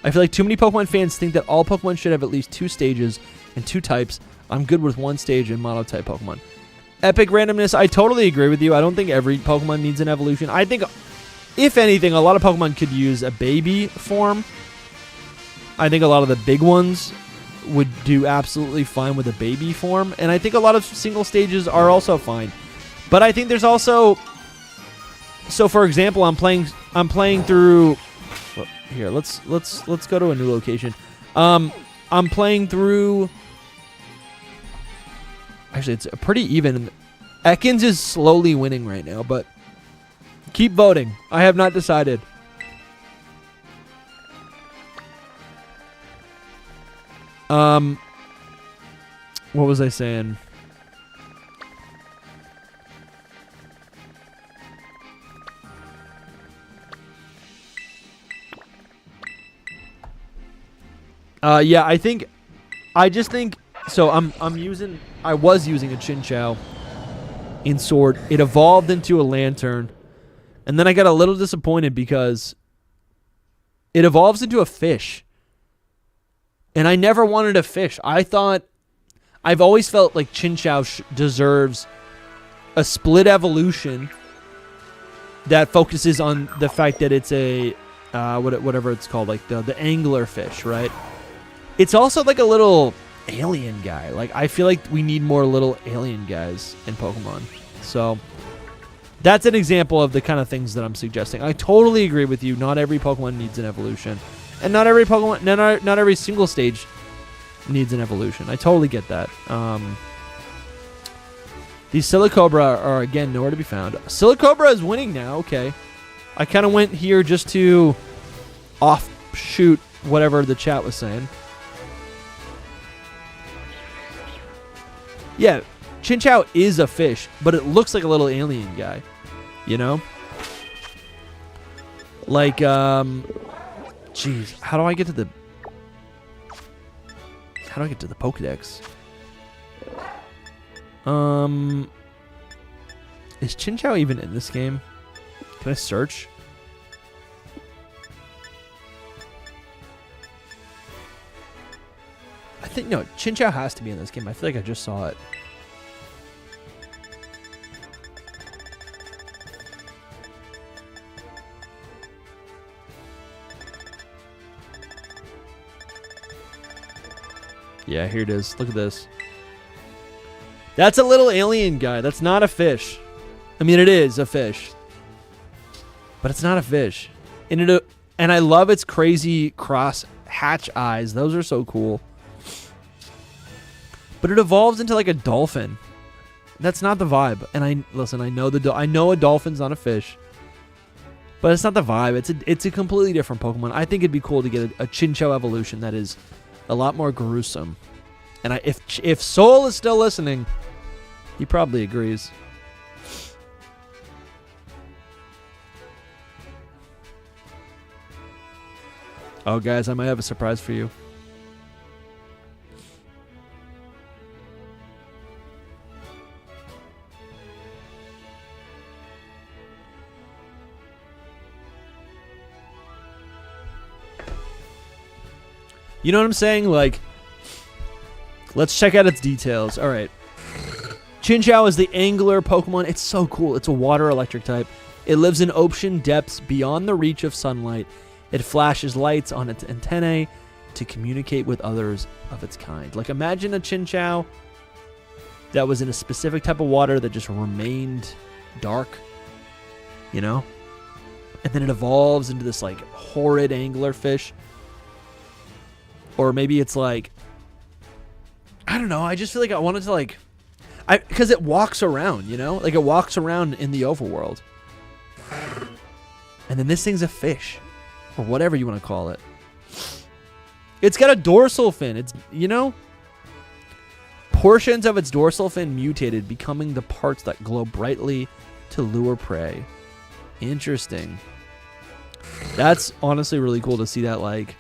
I feel like too many Pokemon fans think that all Pokemon should have at least 2 stages and 2 types. I'm good with 1 stage in mono-type Pokemon. Epic randomness, I totally agree with you. I don't think every Pokemon needs an evolution. I think, if anything, a lot of Pokemon could use a baby form. I think a lot of the big ones would do absolutely fine with a baby form. And I think a lot of single stages are also fine. But I think there's also... So, for example, I'm playing through... Here, let's go to a new location. I'm playing through... Actually, it's pretty even. Ekans is slowly winning right now, but keep voting. I have not decided. What was I saying? Yeah, I just think so. I was using a Chinchou in Sword. It evolved into a Lantern, and then I got a little disappointed because it evolves into a fish. And I never wanted a fish. I've always felt like Chinchou deserves a split evolution that focuses on the fact that it's a, whatever it's called, like the angler fish, right? It's also like a little alien guy. Like, I feel like we need more little alien guys in Pokemon. So, that's an example of the kind of things that I'm suggesting. I totally agree with you. Not every Pokemon needs an evolution. And not every Pokemon, not every single stage needs an evolution. I totally get that. These Silicobra are, again, nowhere to be found. Silicobra is winning now. Okay. I kind of went here just to offshoot whatever the chat was saying. Yeah, Chinchou is a fish, but it looks like a little alien guy. You know? Like, jeez, how do I get to the Pokedex? Is Chinchou even in this game? Can I search? I think, no, Chinchou has to be in this game. I feel like I just saw it. Yeah, here it is. Look at this. That's a little alien guy. That's not a fish. I mean, it is a fish. But it's not a fish. And I love its crazy cross hatch eyes. Those are so cool. But it evolves into like a dolphin. That's not the vibe. And I know a dolphin's not a fish. But it's not the vibe. It's a completely different Pokemon. I think it'd be cool to get a Chinchou evolution that is a lot more gruesome. And if Soul is still listening, he probably agrees. Oh, guys, I might have a surprise for you. You know what I'm saying? Like, let's check out its details. All right. Chinchou is the angler Pokemon. It's so cool. It's a water electric type. It lives in ocean depths beyond the reach of sunlight. It flashes lights on its antennae to communicate with others of its kind. Like, imagine a Chinchou that was in a specific type of water that just remained dark, you know? And then it evolves into this, like, horrid anglerfish. Or maybe it's like, I don't know. I just feel like I wanted to, like, because it walks around, you know? Like, it walks around in the overworld. And then this thing's a fish, or whatever you want to call it. It's got a dorsal fin. It's, you know, portions of its dorsal fin mutated, becoming the parts that glow brightly to lure prey. Interesting. That's honestly really cool to see that, like,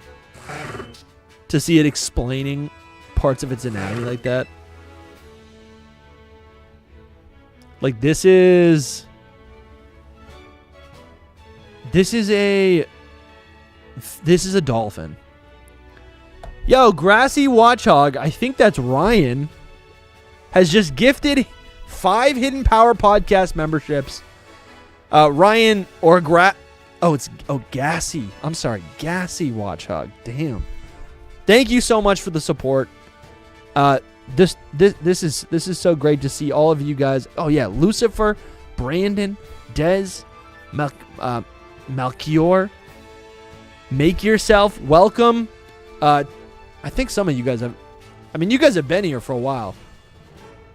to see it explaining parts of its anatomy like that. Like, this is a dolphin. Yo, Grassy Watchhog, I think that's Ryan, has just gifted 5 Hidden Power Podcast memberships. Ryan or Gassy. I'm sorry, Gassy Watchhog. Damn. Thank you so much for the support. This is so great to see all of you guys. Oh yeah, Lucifer, Brandon, Dez, Malchior. Make yourself welcome. I think some of you guys have. I mean, you guys have been here for a while.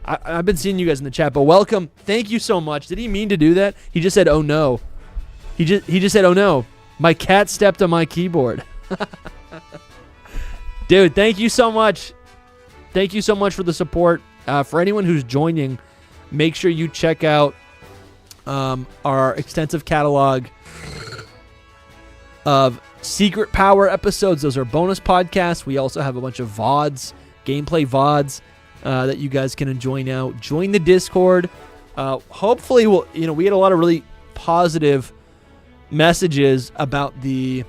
I've been seeing you guys in the chat, but welcome. Thank you so much. Did he mean to do that? He just said, "Oh no." He just said, "Oh no, my cat stepped on my keyboard." Dude, thank you so much. Thank you so much for the support. For anyone who's joining, make sure you check out our extensive catalog of Secret Power episodes. Those are bonus podcasts. We also have a bunch of VODs, gameplay VODs that you guys can enjoy now. Join the Discord. Hopefully, we had a lot of really positive messages about the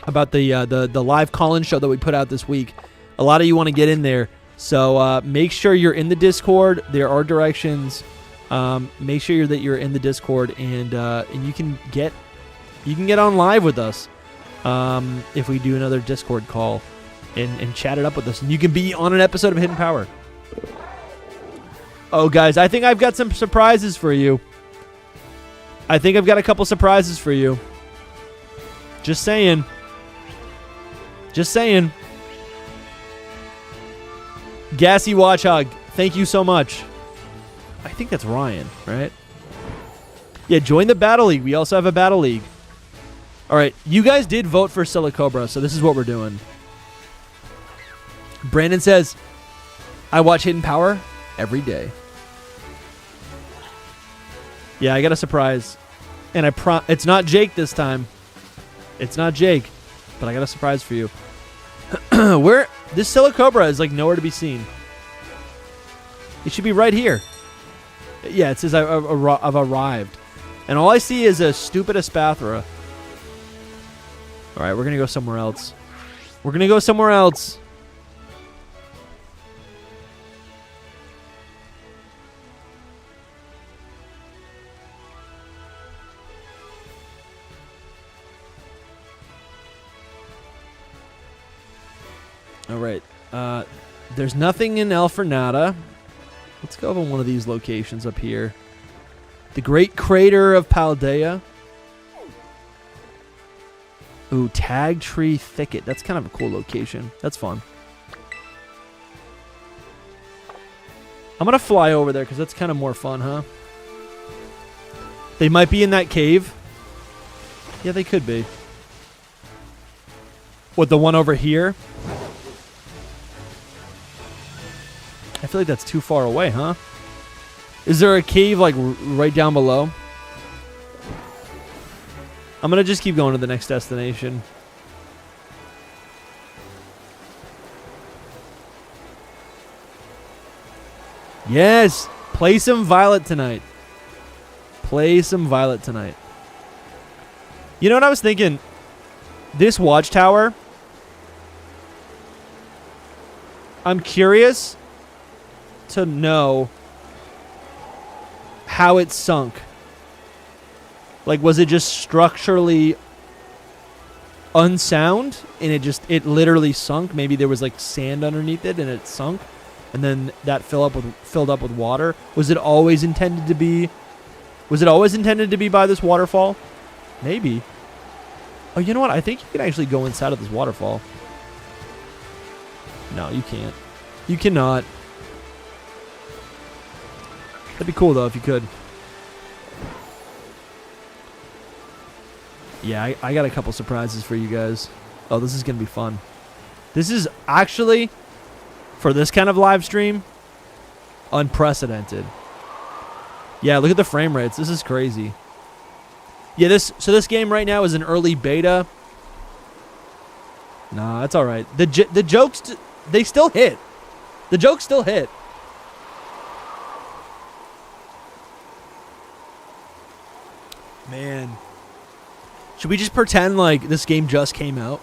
live call-in show that we put out this week. A lot of you want to get in there, so make sure you're in the Discord. There are directions. Make sure that you're in the Discord, and you can get on live with us if we do another Discord call and chat it up with us. And you can be on an episode of Hidden Power. Oh, guys, I think I've got some surprises for you. I think I've got a couple surprises for you. Just saying. Just saying. Gassy Watchhog, thank you so much. I think that's Ryan, right? Yeah, join the Battle League. We also have a Battle League. All right, you guys did vote for Silicobra, so this is what we're doing. Brandon says, I watch Hidden Power every day. Yeah, I got a surprise. And it's not Jake this time. It's not Jake, but I got a surprise for you. Where this Silicobra is like nowhere to be seen. It should be right here. Yeah, it says I've arrived. And all I see is a stupid Espathra. All right, we're going to go somewhere else. We're going to go somewhere else. All right. There's nothing in El Fernanda. Let's go over one of these locations up here. The Great Crater of Paldea. Ooh, Tag Tree Thicket. That's kind of a cool location. That's fun. I'm going to fly over there because that's kind of more fun, huh? They might be in that cave. Yeah, they could be. What, the one over here? I feel like that's too far away, huh? Is there a cave, like, right down below? I'm going to just keep going to the next destination. Yes! Play some Violet tonight. Play some Violet tonight. You know what I was thinking? This watchtower, I'm curious to know how it sunk. Like, was it just structurally unsound and it literally sunk? Maybe there was like sand underneath it and it sunk, and then that filled up with water. Was it always intended to be? Was it always intended to be by this waterfall? Maybe. Oh, you know what? I think you can actually go inside of this waterfall. No, you can't. You cannot. That'd be cool, though, if you could. Yeah, I got a couple surprises for you guys. Oh, this is going to be fun. This is actually, for this kind of live stream, unprecedented. Yeah, look at the frame rates. This is crazy. Yeah, this game right now is an early beta. Nah, that's all right. The jokes, they still hit. The jokes still hit. Man. Should we just pretend like this game just came out?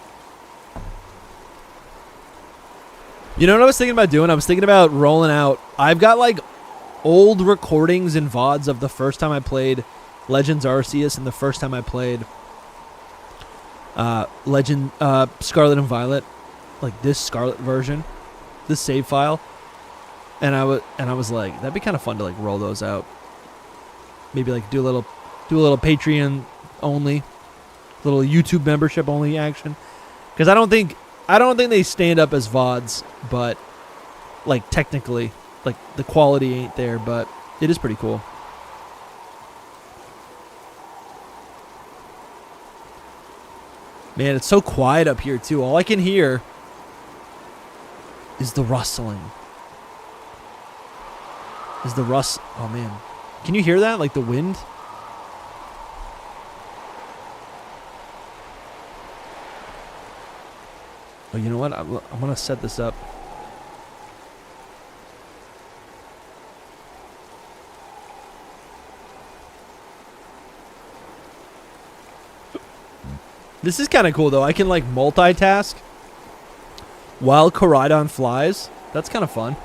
You know what I was thinking about doing? I was thinking about rolling out. I've got like old recordings and VODs of the first time I played Legends Arceus and the first time I played Scarlet and Violet, like this Scarlet version, this save file, and I was like, that'd be kind of fun to like roll those out. Maybe like do a little Patreon only, little YouTube membership only action, because I don't think they stand up as VODs, but like technically, like the quality ain't there, but it is pretty cool. Man, it's so quiet up here, too. All I can hear is the rustling. Oh, man. Can you hear that? Like the wind? Oh, you know what? I'm going to set this up. This is kind of cool, though. I can, like, multitask while Koraidon flies. That's kind of fun.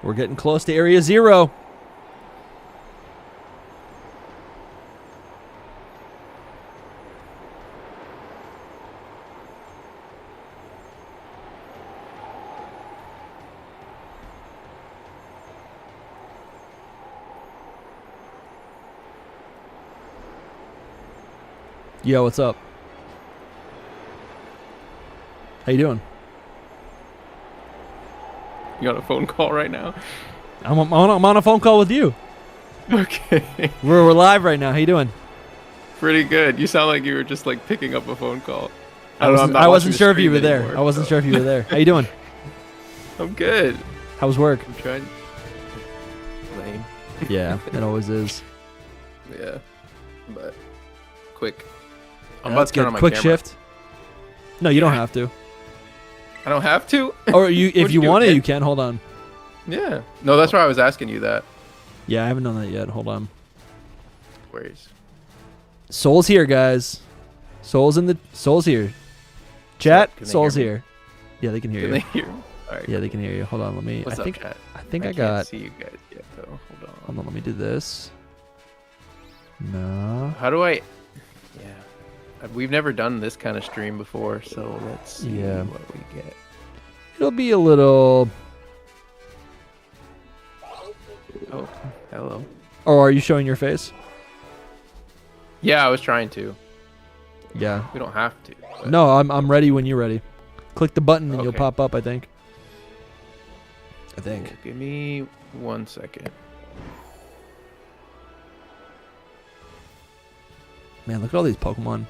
We're getting close to Area 0. Yo, what's up? How you doing? You got a phone call right now? I'm on a phone call with you. Okay. We're live right now. How you doing? Pretty good. You sound like you were just like picking up a phone call. I wasn't sure if you were there. I wasn't sure if you were there. How you doing? I'm good. How was work? I'm trying. Lame. Yeah, it always is. Yeah. But quick. I'm Yeah, about to turn on my quick camera. shift. No, you don't have to. I don't have to? Or if you do, want to, kid? you can. Hold on. Yeah. No, that's why I was asking you that. Yeah, I haven't done that yet. Hold on. Where's Soul's here, guys. Soul's here. Chat. Can they Soul's hear me? here. Yeah, they can hear Can you. they hear me? All right. Yeah, they can hear you. Hold on, let me. What's I up, think chat? I think I can't got. see you guys yet, though. Hold on. Hold on, let me do this. No. How do I? Yeah. We've never done this kind of stream before, so let's see what we get. It'll be a little. Oh, hello. Oh, are you showing your face? Yeah, I was trying to. Yeah. We don't have to. But No, I'm ready when you're ready. Click the button and you'll Okay. pop up. I think. Give me 1 second. Man, look at all these Pokemon.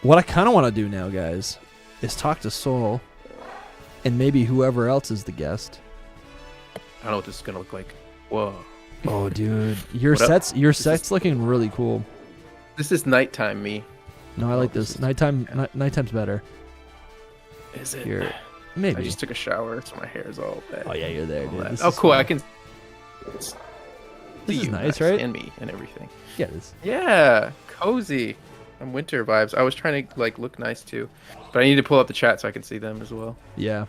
What I kind of want to do now, guys, is talk to Soul, and maybe whoever else is the guest. I don't know what this is gonna look like. Whoa. Oh, dude, your What up? set's looking really cool. This is nighttime me. No, I like this. Nighttime's better. Is it? Here, I maybe. just took a shower, so my hair is all bad. Oh yeah, you're there, dude. This Oh, is cool. fun. I can. This see is you nice, guys right? And me and everything. Yeah, it is. Yeah, cozy. I'm winter vibes. I was trying to like look nice too, but I need to pull up the chat so I can see them as well. Yeah.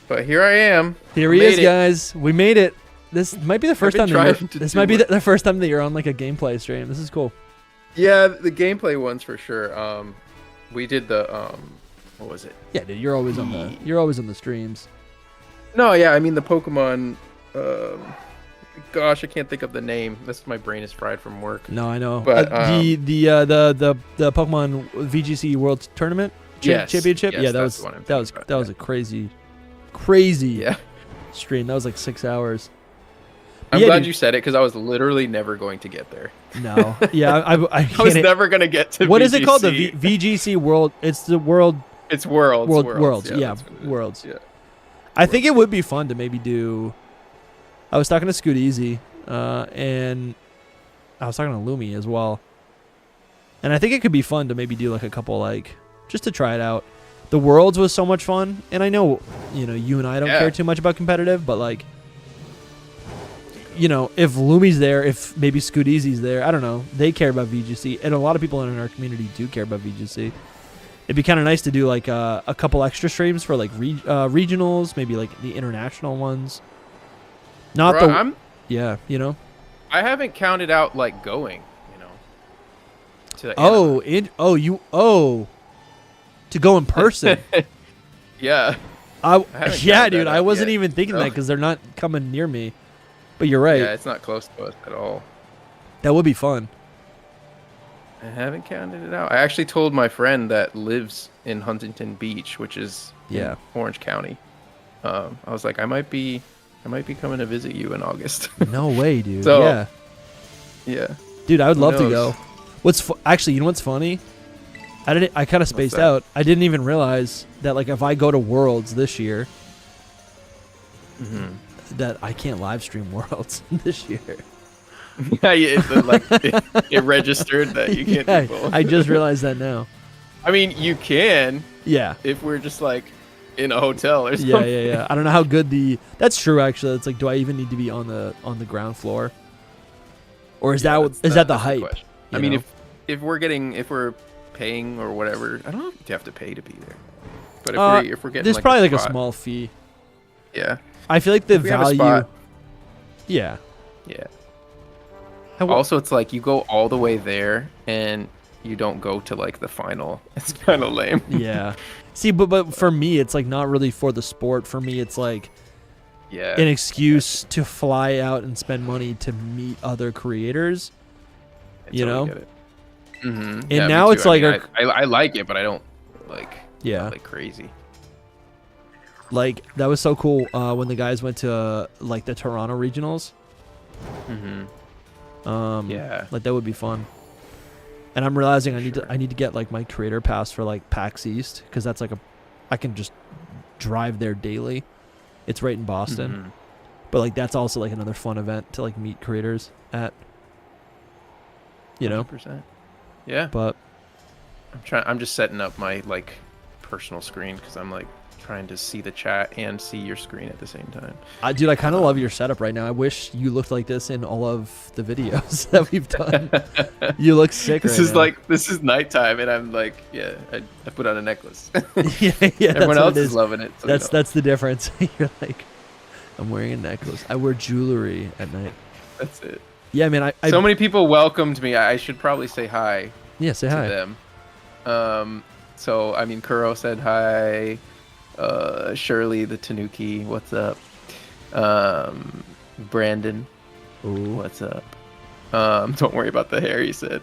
But here I am. Here he Made is, it. guys. We made it. This might be the first been time. trying to This do might be it. the first time that you're on like a gameplay stream. This is cool. Yeah, the gameplay ones for sure. We did the what was it? Yeah, dude, you're always on the streams. No, yeah, I mean the Pokemon. Gosh, I can't think of the name. My brain is fried from work. No, I know. But, the Pokemon VGC World Tournament Championship. Yes, Yeah, that's the one I'm that was thinking about, that was yeah. a crazy Yeah, stream. That was like 6 hours. I'm Yeah, glad dude. you said it because I was literally never going to get there. No, yeah, I I was can't. never gonna get to. What is it called? The VGC. VGC World. It's the World. It's Worlds. Worlds. Yeah, that's what it is. Worlds. Yeah. I think it would be fun to maybe do. I was talking to Scoot Easy, and I was talking to Lumi as well. And I think it could be fun to maybe do like a couple, like, just to try it out. The Worlds was so much fun, and I know, you and I don't care too much about competitive, but like, if Lumi's there, if maybe Scoot Easy's there, I don't know, they care about VGC, and a lot of people in our community do care about VGC. It'd be kind of nice to do like a couple extra streams for like regionals, maybe like the international ones. Not Bro, I haven't counted out like going, to to go in person. yeah. Yeah, haven't counted dude, that I out wasn't yet, even thinking so. that because they're not coming near me. But you're right. Yeah, it's not close to us at all. That would be fun. I haven't counted it out. I actually told my friend that lives in Huntington Beach, which is in Orange County. I was like, I might be coming to visit you in August. No way, dude. So, yeah. Yeah. Dude, I would love to knows? go. Actually, you know what's funny? I kind of spaced that? out. I didn't even realize that like if I go to Worlds this year, that I can't live stream Worlds this year. Yeah, it registered that you can't do both. I just realized that now. I mean, you can. Yeah. If we're just like in a hotel or something. Yeah. I don't know how good that's true. Actually, it's like, do I even need to be on the ground floor, or is that the hype? Question. I mean, if we're paying or whatever, I don't know if you have to pay to be there. But if we're getting there's like probably like a spot, small fee. Yeah. I feel like the If we have a value. spot. Yeah. Yeah. Also, it's like you go all the way there and you don't go to like the final. It's kind of lame. Yeah. See, but for me, it's like not really for the sport. For me, it's like an excuse to fly out and spend money to meet other creators. I totally get it. Mm-hmm. And now it's like I like it, but I don't like like crazy. Like that was so cool when the guys went to like the Toronto regionals. Yeah, like that would be fun. And I'm realizing I need to get like my creator pass for like PAX East, because that's like I can just drive there daily. It's right in Boston. But like that's also like another fun event to like meet creators at. You know. 100%. Yeah. But I'm just setting up my like personal screen, because I'm like trying to see the chat and see your screen at the same time. Dude, I kind of love your setup right now. I wish you looked like this in all of the videos that we've done. You look sick. This is nighttime, and I'm like, yeah, I put on a necklace. yeah. Everyone else is loving it. So that's the difference. You're like, I'm wearing a necklace. I wear jewelry at night. That's it. Yeah, man. So many people welcomed me. I should probably say hi. Yeah, say hi to them. So I mean, Kuro said hi. Shirley the Tanuki, what's up? Brandon, ooh, what's up? Don't worry about the hair, he said.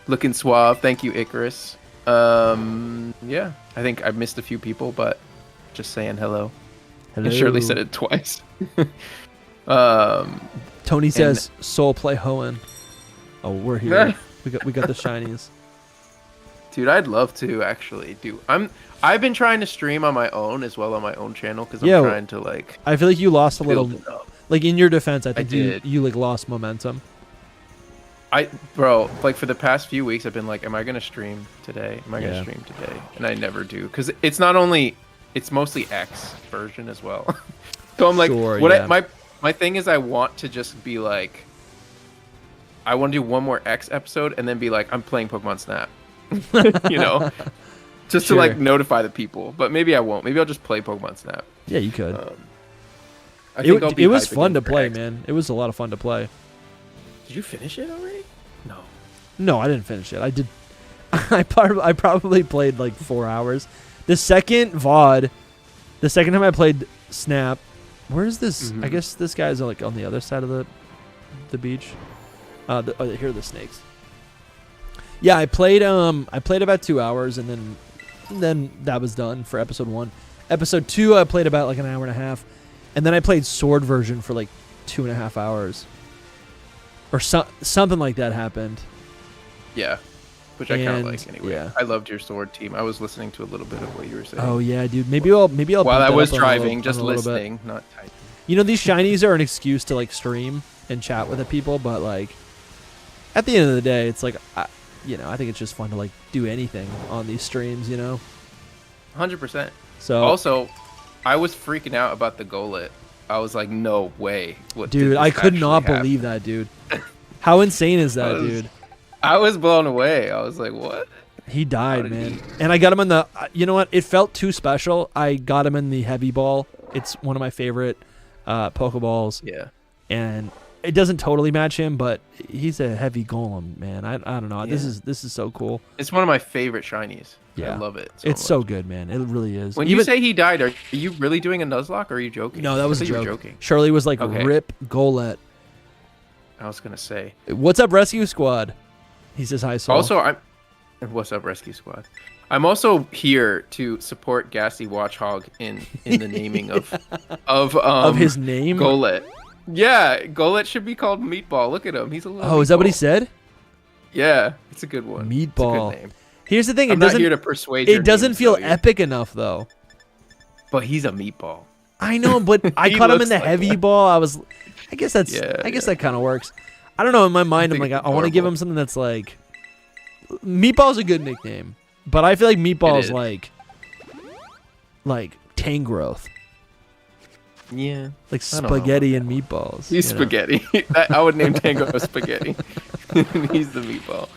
Looking suave. Thank you, Icarus. Yeah, I think I missed a few people, but just saying hello. And Shirley said it twice. Tony says Soul play Hoenn. Oh, we're here. we got the shinies. Dude, I'd love to actually do. I've been trying to stream on my own as well on my own channel, because I'm trying to like. I feel like you lost a little. Like in your defense, I think you like lost momentum. Bro, like for the past few weeks, I've been like, am I gonna stream today? Am I gonna stream today? And I never do, because it's not only, it's mostly X version as well. So I'm like, my thing is, I want to just be like, I want to do one more X episode and then be like, I'm playing Pokemon Snap. You know, just to like notify the people. But maybe I won't. Maybe I'll just play Pokemon Snap. Yeah, you could. It was fun to play, man. It was a lot of fun to play. Did you finish it already? No, I didn't finish it. I did. I probably played like 4 hours. The second VOD, the second time I played Snap. Where's this? I guess this guy's like on the other side of the beach. Here are the snakes. Yeah, I played about 2 hours, and then that was done for episode 1. Episode 2, I played about like an hour and a half, and then I played Sword version for like 2.5 hours, or something like that happened. Yeah, which I kind of like anyway. Yeah. I loved your Sword team. I was listening to a little bit of what you were saying. Oh yeah, dude. Maybe I'll. While I was driving, just listening, not typing. You know, these shinies are an excuse to like stream and chat with the people, but like at the end of the day, it's like. I think it's just fun to like do anything on these streams, 100%. So also, I was freaking out about the Golett. I was like, no way. Dude, I could not believe that, dude. How insane is that, dude? I was blown away. I was like, what? He died, man. And I got him in the, you know what? It felt too special. I got him in the heavy ball. It's one of my favorite Pokeballs. Yeah. And it doesn't totally match him, but he's a heavy golem, man. I don't know. Yeah. This is so cool. It's one of my favorite shinies. Yeah. I love it. It's so good, man. It really is. When you say he died, are you really doing a Nuzlocke, or are you joking? No, that was a joke. Shirley was like, rip Golett. I was gonna say, what's up, Rescue Squad? He says hi, Soul. Also, what's up, Rescue Squad? I'm also here to support Gassy Watchhog in the naming of his name, Golett. Yeah, Golett should be called Meatball. Look at him. He's a little. Oh, is that what he said? Yeah, it's a good one. Meatball. It's a good name. Here's the thing. I'm not here to persuade. It doesn't feel epic enough, though. But he's a meatball. I know, but I caught him in the heavy ball. I guess that's. I guess that kind of works. I don't know. In my mind, I'm like, I want to give him something that's like. Meatball's a good nickname, but I feel like Meatball is like Tangrowth. Yeah, like spaghetti and meatballs. He's spaghetti. I would name Tango spaghetti. He's the meatball.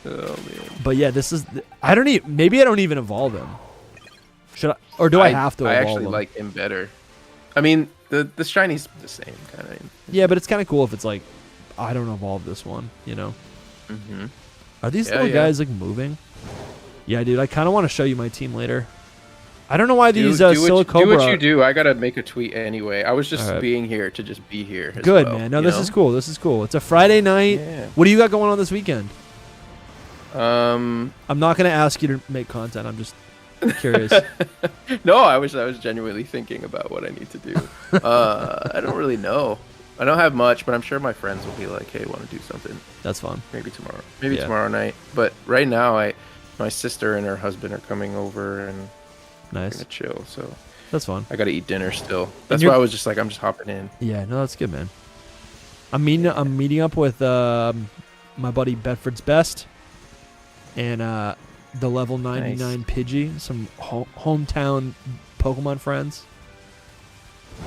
Oh man. But yeah, this is. I don't even. Maybe I don't even evolve him. Should I? Or do I have to? I evolve actually him? like him better. I mean, the shiny's the same kind of. Yeah, but it's kind of cool if it's like, I don't evolve this one. Mm-hmm. Are these little guys like moving? Yeah, dude. I kind of want to show you my team later. I don't know why these Silicobra... Do what you do. I got to make a tweet anyway. I was just being here to just be here. Good, man. No, this is cool. This is cool. It's a Friday night. Yeah. What do you got going on this weekend? Um, I'm not gonna ask you to make content. I'm just curious. No, I was genuinely thinking about what I need to do. I don't really know. I don't have much, but I'm sure my friends will be like, "Hey, want to do something?" That's fun. Maybe tomorrow. Maybe tomorrow night. But right now, my sister and her husband are coming over and Nice. gonna chill. So That's fun. I gotta eat dinner still. That's why I was just like, I'm just hopping in. Yeah, no, that's good, man. I'm meeting up with my buddy Bedford's Best and the level 99 Pidgey, some hometown Pokemon friends.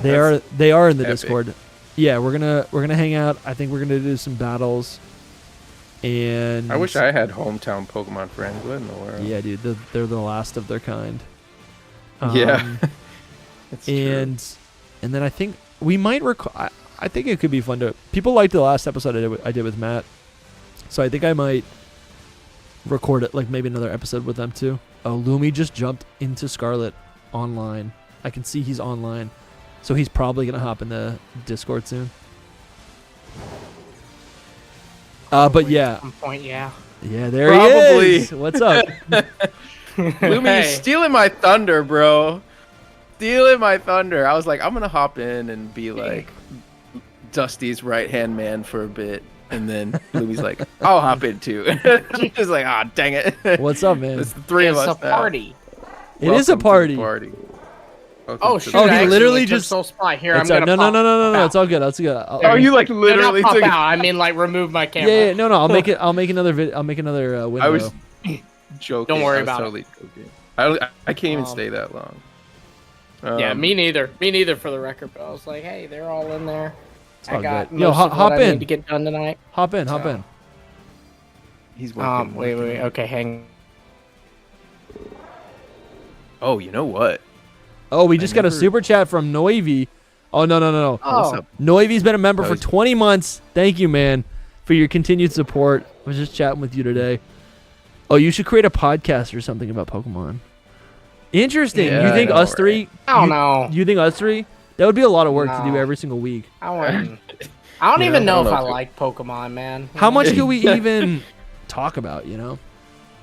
They are in the epic. Discord. Yeah, we're gonna hang out. I think we're gonna do some battles. And I wish I had hometown Pokemon friends. What in the world? Yeah, dude, they're the last of their kind. Yeah. It's and then I think we might record. I think it could be fun to. People liked the last episode I did with Matt, so I think I might record it, like maybe another episode with them too. Oh, Lumi just jumped into Scarlet online. I can see he's online, so he's probably gonna hop in the Discord soon. But yeah, At some point, yeah. there Probably. he is. What's up? Lumi, Hey. you're stealing my thunder, bro. Stealing my thunder. I was like, I'm gonna hop in and be like Dusty's right-hand man for a bit, and then Lumi's like, I'll hop in too. Just like, ah, dang it. What's up, man? It's the three of It's us a now. party. It is a Welcome to the party. Welcome Oh to shoot! the- Oh, he I literally accidentally took just- Soul Spy. Here, It's I'm all- gonna no, pop, no, pop It's out. all good. That's good. Oh, you like No, literally not pop took. out. I mean, like remove my camera. Yeah, no. I'll make it. I'll make another I'll make another window. I was joking. Don't worry I was about it. totally joking. I can't even stay that long. Yeah, me neither. Me neither, for the record. But I was like, hey, they're all in there. It's all I got good. Yo, most of hop what I in. need to get done tonight. Hop in. Hop in. He's working. Wait. working. Okay, hang. Oh, you know what? Oh, we just got a never- super chat from Noivy. Oh no. What's Oh, up? Noivy's been a member That for was- 20 months. Thank you, man, for your continued support. I was just chatting with you today. Oh, you should create a podcast or something about Pokemon. Interesting. Yeah, You think I know, us three? I don't know. You think us three? That would be a lot of work to do No. every single week. I wouldn't. I don't Yeah, even I know don't if know I if it- like Pokemon, man. How much could we even talk about? You know?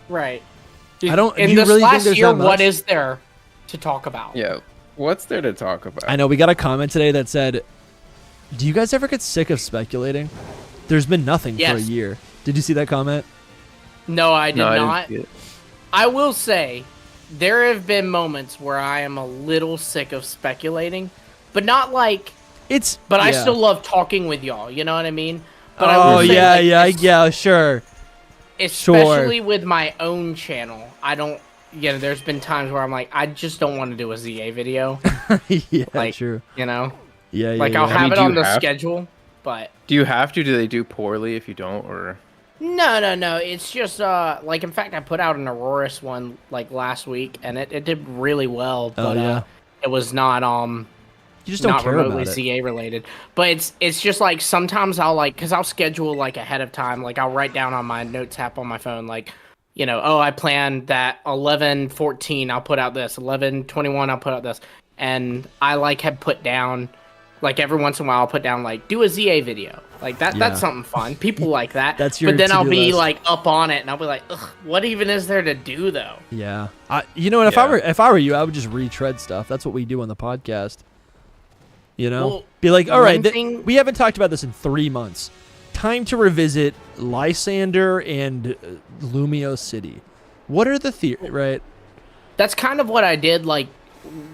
Right. I don't- In do you this really think last there's year, that much? what is there to talk about? Yeah. What's there to talk about? I know we got a comment today that said, "Do you guys ever get sick of speculating? There's been nothing for a Yes. year." Did you see that comment? No, I did No, I didn't not. see it. I will say, there have been moments where I am a little sick of speculating, but not like. It's. But I yeah. still love talking with y'all. You know what I mean? But I Oh will say, yeah, like, yeah, sure. Especially with my own channel, I don't. You know, there's been times where I'm like, I just don't want to do a ZA video. Yeah, Like, true. You know, Yeah, yeah. like yeah. I'll have it do on you the have- schedule, but Do you have to? Do they do poorly if you don't? Or no. It's just like, in fact, I put out an Aurorus one like last week, and it did really well. But yeah. it was not You just don't not care remotely about it. CA related. But it's just like sometimes I'll like, because I'll schedule like ahead of time. Like I'll write down on my notes app on my phone, like, you know, oh, I planned that 11:14 I'll put out this, 11:21 I'll put out this, and I like have put down, like every once in a while I'll put down like do a ZA video, like that. Yeah. That's something fun. People like that. That's your But then I'll to-do be list. like up on it, and I'll be like, ugh, what even is there to do though? Yeah. You know what? Yeah. If I were you, I would just retread stuff. That's what we do on the podcast. You know, Well, be like, all right, one thing- we haven't talked about this in 3 months. Time to revisit Lysander and Lumio City. What are the theories, right? That's kind of what I did, like,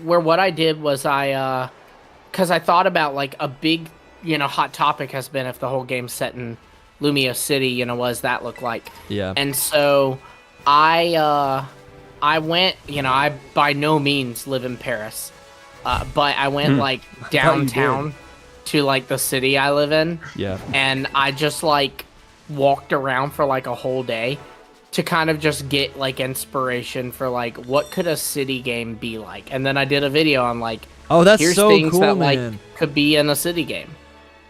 where what I did was because I thought about, like, a big, you know, hot topic has been if the whole game's set in Lumio City, you know, what does that look like? Yeah. And so I went, you know, I by no means live in Paris, but I went, like, thought you downtown to, like, the city I live in, Yeah. and I just, like, walked around for, like, a whole day to kind of just get like inspiration for like what could a city game be like, and then I did a video on like, Oh, that's here's so things cool, that man. like could be in a city game.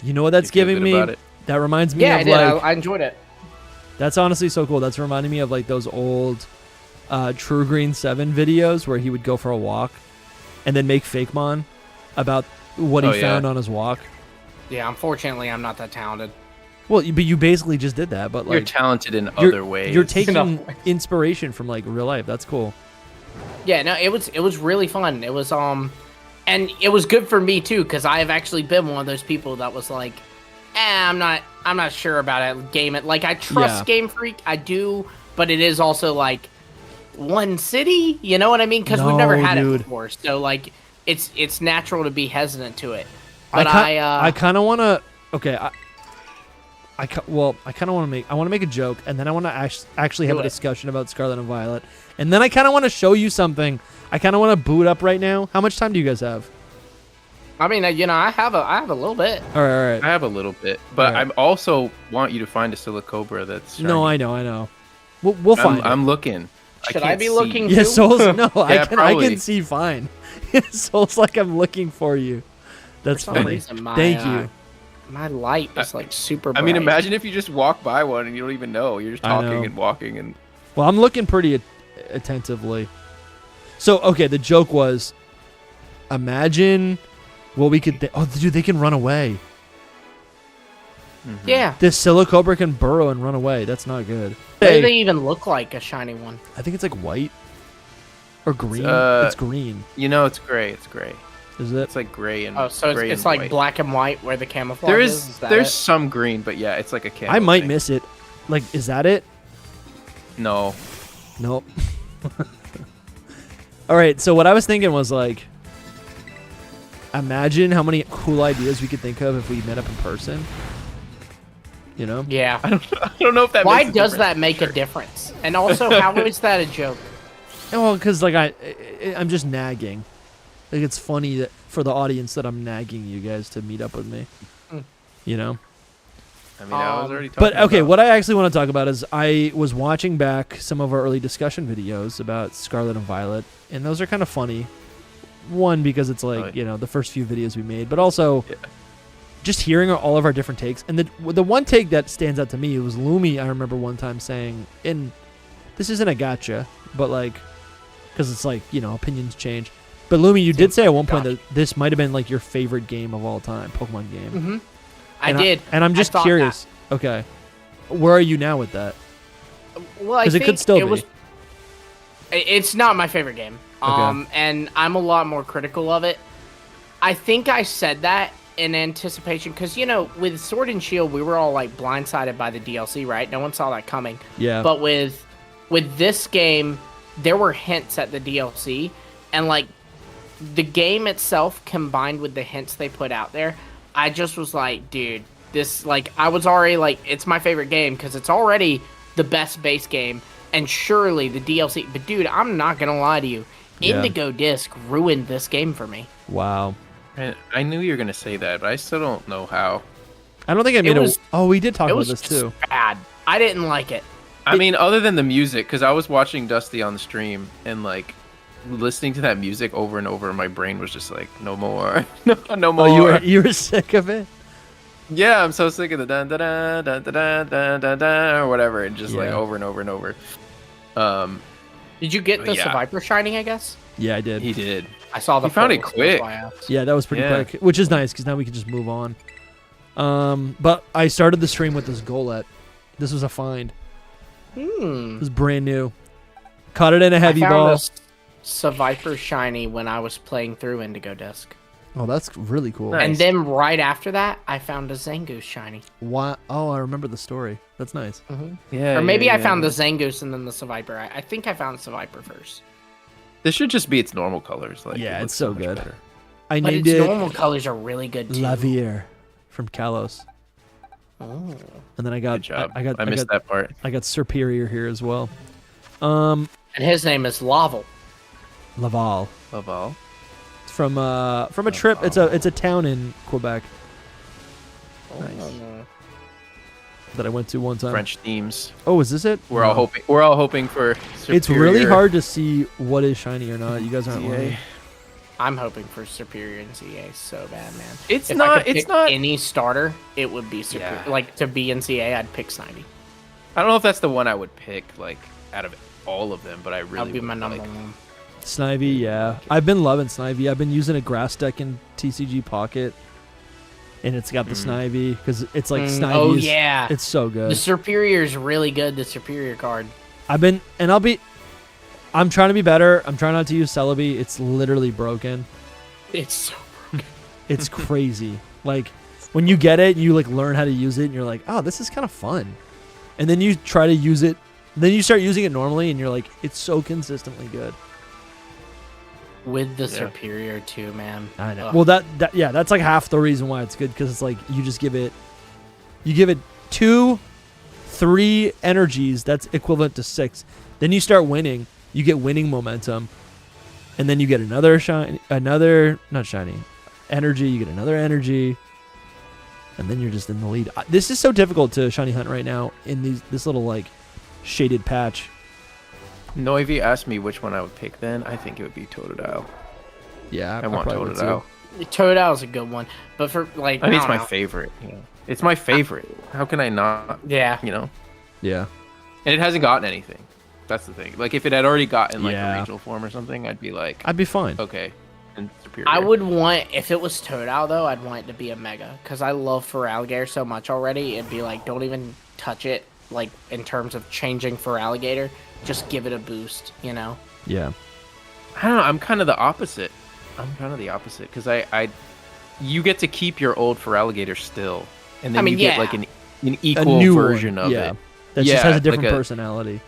You know what that's You feel giving good me? about it? That reminds me Yeah, I of did. like I enjoyed it. that's honestly so cool. That's reminding me of like those old True Green 7 videos where he would go for a walk and then make fake mon about what he Oh, yeah. found on his walk. Yeah, unfortunately, I'm not that talented. Well, but you basically just did that. But like, you're talented in other ways. You're taking inspiration from like real life. That's cool. Yeah, no, it was really fun. It was and it was good for me too, because I have actually been one of those people that was like, I'm not sure about it. Game it. Like I trust Game Freak, I do, but it is also like one city. You know what I mean? Because we've never had it before, so like it's natural to be hesitant to it. But I kind of want to. Okay, I kind of want to make a joke, and then I want to actually have a discussion about Scarlet and Violet, and then I kind of want to show you something. I kind of want to boot up right now. How much time do you guys have? I mean, I have a little bit. All right. I have a little bit, but I also want you to find a Silicobra that's shiny. No, I know. We'll find it. I'm looking. Should I be looking too? Yeah, Soul's no. Yeah, I can see fine. Soul's like I'm looking for you. That's funny. Thank you. My light is like super bright. I mean, imagine if you just walk by one and you don't even know. You're just talking and walking and. Well, I'm looking pretty attentively. So, okay, the joke was, imagine what we could. Oh, dude, they can run away. Mm-hmm. Yeah. This Silicobra can burrow and run away. That's not good. What do they even look like, a shiny one? I think it's like white or green. It's green. You know, it's gray. It's gray. Is it? It's like gray and. Oh, so it's like white. black and white where the camouflage is? There's some green, but yeah, it's like a camo I might thing. miss it. Like, is that it? No. Nope. All right. So what I was thinking was like, imagine how many cool ideas we could think of if we met up in person. You know? Yeah. I don't know if that. Why makes does that make a difference? And also, how is that a joke? Well, because like I'm just nagging. Like it's funny that for the audience that I'm nagging you guys to meet up with me. You know? I mean, I was already talking But okay, about... what I actually want to talk about is I was watching back some of our early discussion videos about Scarlet and Violet, and those are kind of funny. One, because it's like, you know, the first few videos we made, but also just hearing all of our different takes. And the one take that stands out to me was Lumi, I remember one time saying, and this isn't a gotcha, but like, because it's like, you know, opinions change. But Lumi, you did say at one point that this might have been like your favorite game of all time, Pokemon game. Mm-hmm. I did. And I'm just curious. That. Okay. Where are you now with that? Well, I think it could still be. It's not my favorite game. Okay. And I'm a lot more critical of it. I think I said that in anticipation because, you know, with Sword and Shield, we were all like blindsided by the DLC, right? No one saw that coming. Yeah. But with this game, there were hints at the DLC, and like the game itself combined with the hints they put out there, I just was like, dude, this, like, I was already like, it's my favorite game because it's already the best base game, and surely the DLC. But dude, I'm not gonna lie to you, Indigo Disc ruined this game for me. Wow. And I knew you were gonna say that, but I still don't know how. I don't think I made it. Oh, we did talk about this too. Bad. I didn't like it. I mean, other than the music, because I was watching Dusty on the stream and like listening to that music over and over, my brain was just like, no more, no more. Oh, you were sick of it? Yeah, I'm so sick of the dun da da da da da da da or whatever, and just like over and over and over. Did you get the Seviper shiny? I guess. Yeah, I did. He did. I saw the. He found it quick. Yeah, that was pretty quick, which is nice because now we can just move on. But I started the stream with this Golett. This was a find. It was brand new. Caught it in a heavy ball. Seviper shiny when I was playing through Indigo Disc. Oh, that's really cool. Nice. And then right after that, I found a Zangoose shiny. What? Oh, I remember the story. That's nice. Mm-hmm. Yeah. Or maybe I found the Zangoose and then the Seviper. I think I found Seviper first. This should just be its normal colors. Like, yeah, it's so good. Better. I but named its it normal colors are really good too. Lavier from Kalos. Oh. And then I got. I missed that part. I got Superior here as well. And his name is Laval. Laval. It's from a trip. It's a town in Quebec. Nice. That I went to one time. French themes. Oh, is this it? We're all hoping for Superior. It's really hard to see what is shiny or not. You guys aren't lying. I'm hoping for Superior in CA so bad, man. If I could pick any starter, it would be Superior. Yeah. Like to be in CA, I'd pick Snivy. I don't know if that's the one I would pick, like out of all of them, but I really that'd be my number one. Snivy, yeah. I've been loving Snivy. I've been using a grass deck in TCG Pocket. and it's got the Snivy because it's like Snivy. Oh yeah, it's so good. The Superior is really good. The Superior card. I'm trying to be better. I'm trying not to use Celebi. It's literally broken. It's so broken. It's crazy. Like when you get it, you like learn how to use it, and you're like, oh, this is kind of fun. And then you try to use it. Then you start using it normally, and you're like, it's so consistently good. With the Superior too, man. I know. Ugh. Well, that's like half the reason why it's good, because it's like you give it 2, 3 energies. That's equivalent to 6. Then you start winning. You get winning momentum, and then you get another energy. You get another energy, and then you're just in the lead. This is so difficult to shiny hunt right now in this little like shaded patch. Noivy asked me which one I would pick then. I think it would be Totodile. Yeah, I want Totodile. Totodile's a good one, but for like, I mean, it's my favorite. Yeah. It's my favorite. How can I not? Yeah. You know? Yeah. And it hasn't gotten anything. That's the thing. Like, if it had already gotten like a regional form or something, I'd be like, I'd be fine. Okay. And Superior. I would want, if it was Totodile though, I'd want it to be a Mega, because I love Feraligatr so much already. It'd be like, don't even touch it. Like in terms of changing Feraligatr, just give it a boost, you know? Yeah. I don't know. I'm kind of the opposite. Because you get to keep your old Feraligatr still, and then you get like an equal version of it. That just has a different personality.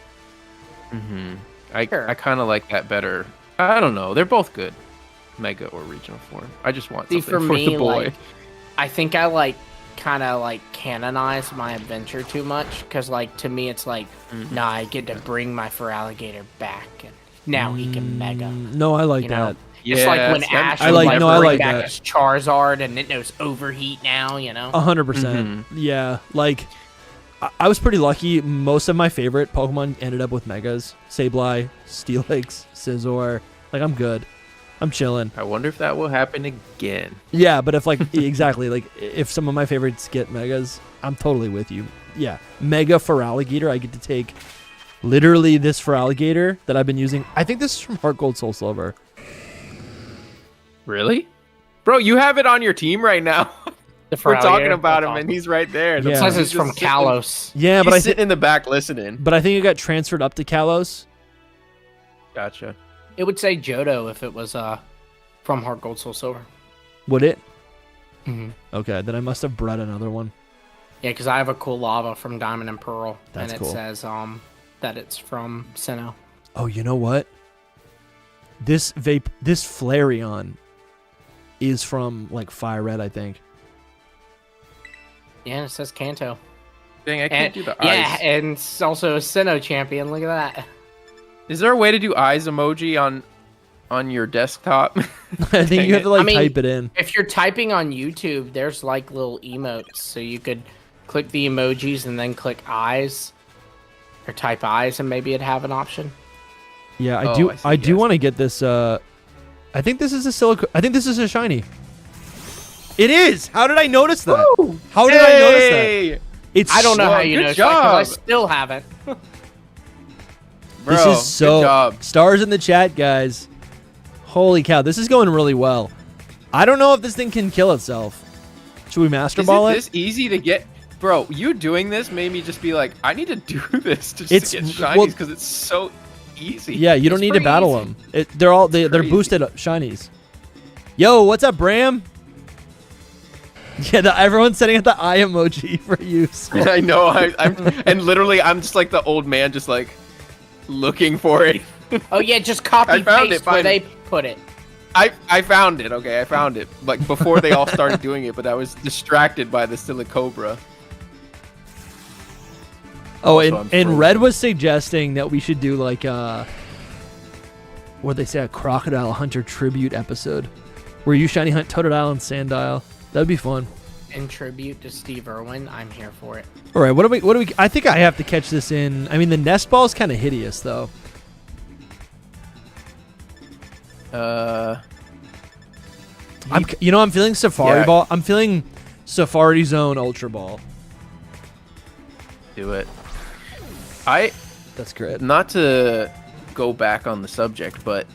Mm-hmm. I kind of like that better. I don't know. They're both good, Mega or regional form. I just want something for the boy. Like, I think I like kind of like canonize my adventure too much, because like to me it's like, nah, I get to bring my Feraligatr back, and now he can Mega. No, I like that. It's like when Ash I like back that. his Charizard and it knows Overheat now, you know? 100%. Yeah, like I was pretty lucky. Most of my favorite Pokemon ended up with Megas. Sableye, Steelix, Scizor. Like, I'm good. I'm chilling. I wonder if that will happen again. Yeah, but if like exactly like if some of my favorites get Megas, I'm totally with you. Yeah, Mega Feraligatr. I get to take literally this Feraligatr that I've been using. I think this is from Heart Gold Soul Silver. Really? Bro, you have it on your team right now. We're talking about him, and he's right there. It says it's from Kalos. Yeah, but he's sitting in the back listening. But I think it got transferred up to Kalos. Gotcha. It would say Johto if it was from Heart Gold Soul Silver. Would it? Mm-hmm. Okay, then I must have bred another one. Yeah, because I have a cool lava from Diamond and Pearl, That's and cool. it says that it's from Sinnoh. Oh, you know what? This Flareon is from like Fire Red, I think. Yeah, it says Kanto. Dang, I can't do the eyes. Yeah, and it's also a Sinnoh champion. Look at that. Is there a way to do eyes emoji on your desktop? I think you have to like type it in. If you're typing on YouTube, there's like little emotes, so you could click the emojis and then click eyes, or type eyes, and maybe it'd have an option. Yeah, I do want to get this. I think this is a shiny. It is. How did I notice that? Woo! How did I notice that? I don't know how you noticed that, 'cause I still haven't. Bro, this is so good job. Stars in the chat, guys. Holy cow, this is going really well. I don't know if this thing can kill itself. Should we Master Ball it? Is this easy to get? Bro, you doing this made me just be like, I need to do this to get shinies, because it's so easy. Yeah, you don't need to battle them. They're boosted up shinies. Yo, what's up, Bram? Yeah, everyone's setting up the eye emoji for use. I know. I'm literally I'm just like the old man, just like looking for it. Oh yeah, just copy paste where they put it. I found it. Okay, I found it. Like before they all started doing it, but I was distracted by the Silicobra. Oh, and Red was suggesting that we should do like what they say, a Crocodile Hunter tribute episode, where you shiny hunt Totodile and Sandile. That'd be fun. In tribute to Steve Irwin, I'm here for it. All right, what do we? I think I have to catch this in. I mean, the nest ball is kind of hideous, though. I'm feeling Safari Ball. I'm feeling Safari Zone Ultra Ball. Do it. That's great. Not to go back on the subject, but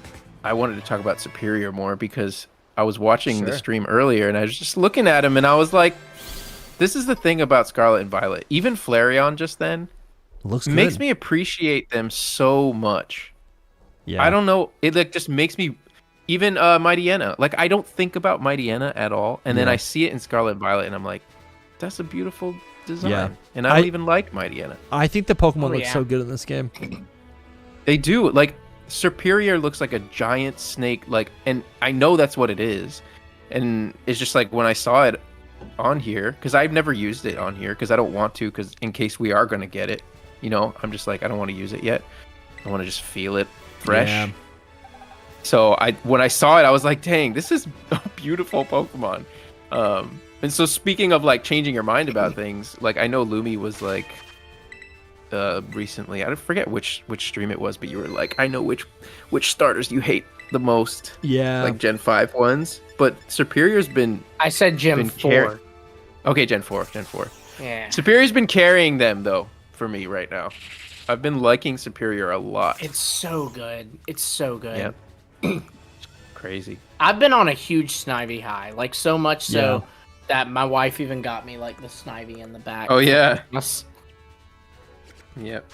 I wanted to talk about Superior more, because I was watching the stream earlier, and I was just looking at him, and I was like, "This is the thing about Scarlet and Violet. Even Flareon just then makes me appreciate them so much. Yeah, I don't know. It like just makes me even Mightyena. Like I don't think about Mightyena at all, and then I see it in Scarlet and Violet, and I'm like, that's a beautiful design. Yeah. And I don't even like Mightyena. I think the Pokemon look so good in this game. They do. Like Serperior looks like a giant snake, like, and I know that's what it is. And it's just like when I saw it on here, because I've never used it on here because I don't want to, because in case we are going to get it, you know, I'm just like, I don't want to use it yet. I want to just feel it fresh. Yeah. So when I saw it, I was like, dang, this is a beautiful Pokemon. And so speaking of like changing your mind about things, like I know Lumi was like recently, I forget which stream it was, but you were like, I know which starters you hate the most. Yeah. Like Gen 5 ones. But Superior's been... I said Gen 4. Okay, Gen 4. Yeah. Superior's been carrying them, though, for me right now. I've been liking Superior a lot. It's so good. It's so good. Yeah. Crazy. I've been on a huge Snivy high. Like, so much so that my wife even got me, like, the Snivy in the back. Oh, yeah. Yep.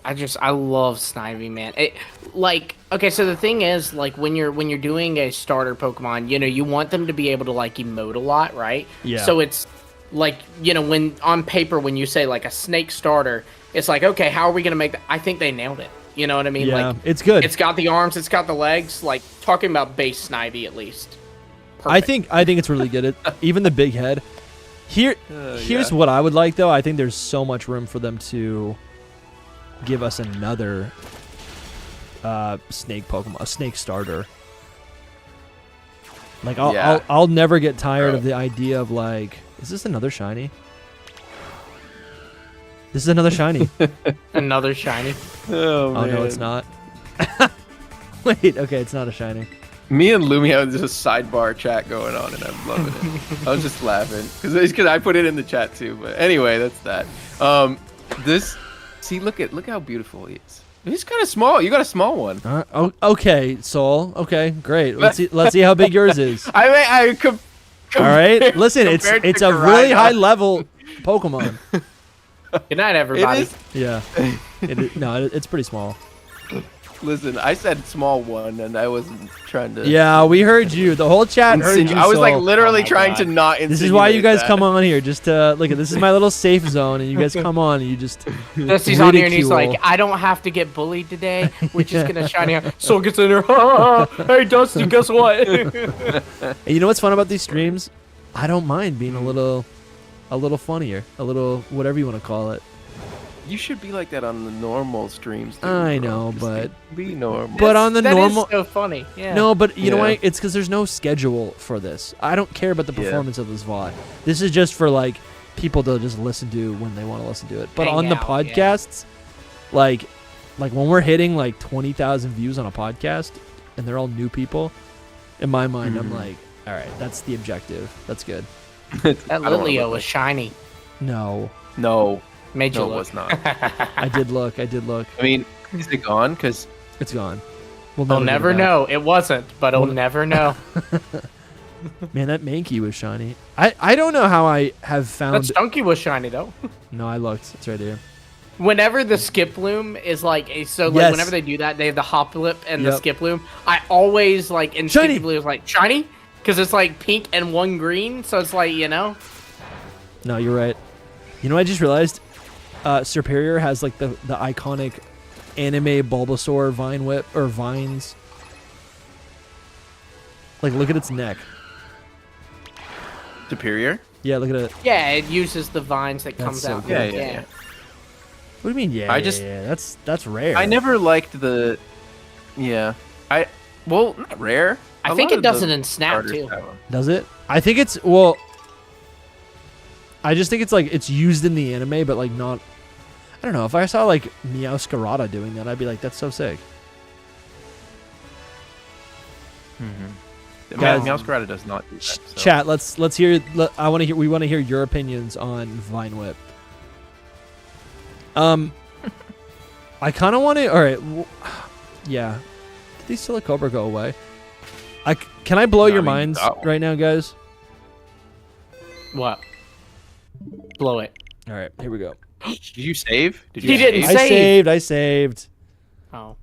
I love Snivy, man. It, like, okay, so the thing is, like, when you're doing a starter Pokemon, you know, you want them to be able to like emote a lot, right? Yeah. So it's like, you know, when on paper when you say like a snake starter, it's like, okay, how are we gonna make that? I think they nailed it. You know what I mean? Yeah, like, it's good. It's got the arms, it's got the legs. Like talking about base Snivy at least. Perfect. I think it's really good. Even the big head. Here's what I would like though. I think there's so much room for them to give us another snake Pokemon, a snake starter. Like I'll never get tired of the idea of like, is this another shiny? This is another shiny. Another shiny. Oh man. No, it's not. Wait, okay, it's not a shiny. Me and Lumi have this sidebar chat going on, and I'm loving it. I was just laughing because I put it in the chat too. But anyway, that's that. See, look how beautiful he is. He's kind of small. You got a small one. Okay, Soul. Okay, great. Let's see how big yours is. All right, listen, it's a really high level Pokemon. Good night, everybody. Yeah. It's pretty small. Listen, I said small one, and I wasn't trying to... Yeah, we heard you. The whole chat heard you, I was like Soul. literally trying to not insinuate. This is why you guys come on here. Just look at this is my little safe zone, and you guys come on and you just Dusty's on here and he's like, I don't have to get bullied today. We're just gonna shine here. Soul gets in there. Hey Dusty, guess what? And you know what's fun about these streams? I don't mind being a little funnier, a little whatever you want to call it. You should be like that on the normal streams. Dude, I know, but be normal. But on the normal, that is so funny. Yeah. No, but you know why? It's because there's no schedule for this. I don't care about the performance of this VOD. This is just for like people to just listen to when they want to listen to it. But on the podcasts, like when we're hitting like 20,000 views on a podcast, and they're all new people, in my mind, I'm like, all right, that's the objective. That's good. That Lilio was shiny. No. Made you look. It was not. I did look. I mean, is it gone? Because it's gone. We'll never know. It wasn't, but we'll never know. Man, that Mankey was shiny. I don't know how I have found... That Stunky was shiny, though. No, I looked. It's right here. Whenever the Skip Loom is like... whenever they do that, they have the Hop Lip and the Skip Loom. I always, like, instinctively was like, shiny? Because it's, like, pink and one green, so it's like, you know? No, you're right. You know what I just realized? Superior has like the iconic anime Bulbasaur vine whip or vines. Like look at its neck. Superior? Yeah, look at it. Yeah, it uses the vines that comes out. Yeah. What do you mean? Yeah, that's rare. I never liked the. Yeah, not rare. I think it does it in Snap too. Does it? I think it's I just think it's like it's used in the anime, but like not. I don't know. If I saw like Meowscarada doing that, I'd be like, "That's so sick." Guys, Meowscarada does not do that. So. Chat. Let's hear. We want to hear your opinions on Vine Whip. I kind of want to. All right. Yeah. Did these Silicobra go away? Can I blow your I mean, minds right now, guys? What? Blow it. All right, here we go. Did you save? Did He you didn't save? save. I saved. Oh.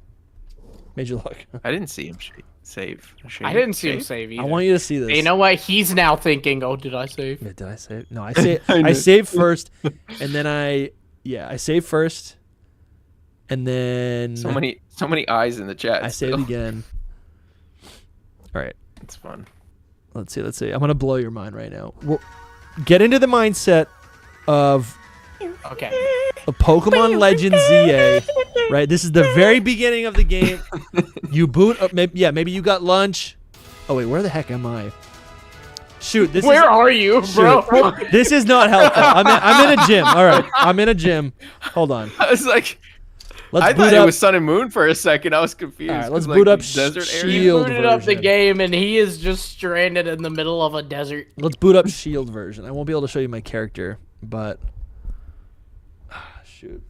Made you look. I didn't see him save. I didn't see him save either. I want you to see this. You know what? He's now thinking, oh, did I save? Yeah, did I save? No, I saved. I saved first, and then I saved first, and then So many eyes in the chat. I saved again. All right, It's fun. let's see. I'm gonna blow your mind right now. Get into the mindset of Okay. a Pokemon Legends ZA, right? This is the very beginning of the game. You boot up, maybe you got lunch. Oh wait, where the heck am I? Shoot, Where are you, bro? Shoot. This is not helpful. I'm in a gym. All right, I'm in a gym. Hold on. I was like, Let's I boot thought up. it was Sun and Moon for a second. I was confused. All right, let's 'cause, boot up desert area. He Shield booted up the version. game, and he is just stranded in the middle of a desert. Let's boot up Shield version. I won't be able to show you my character, but shoot.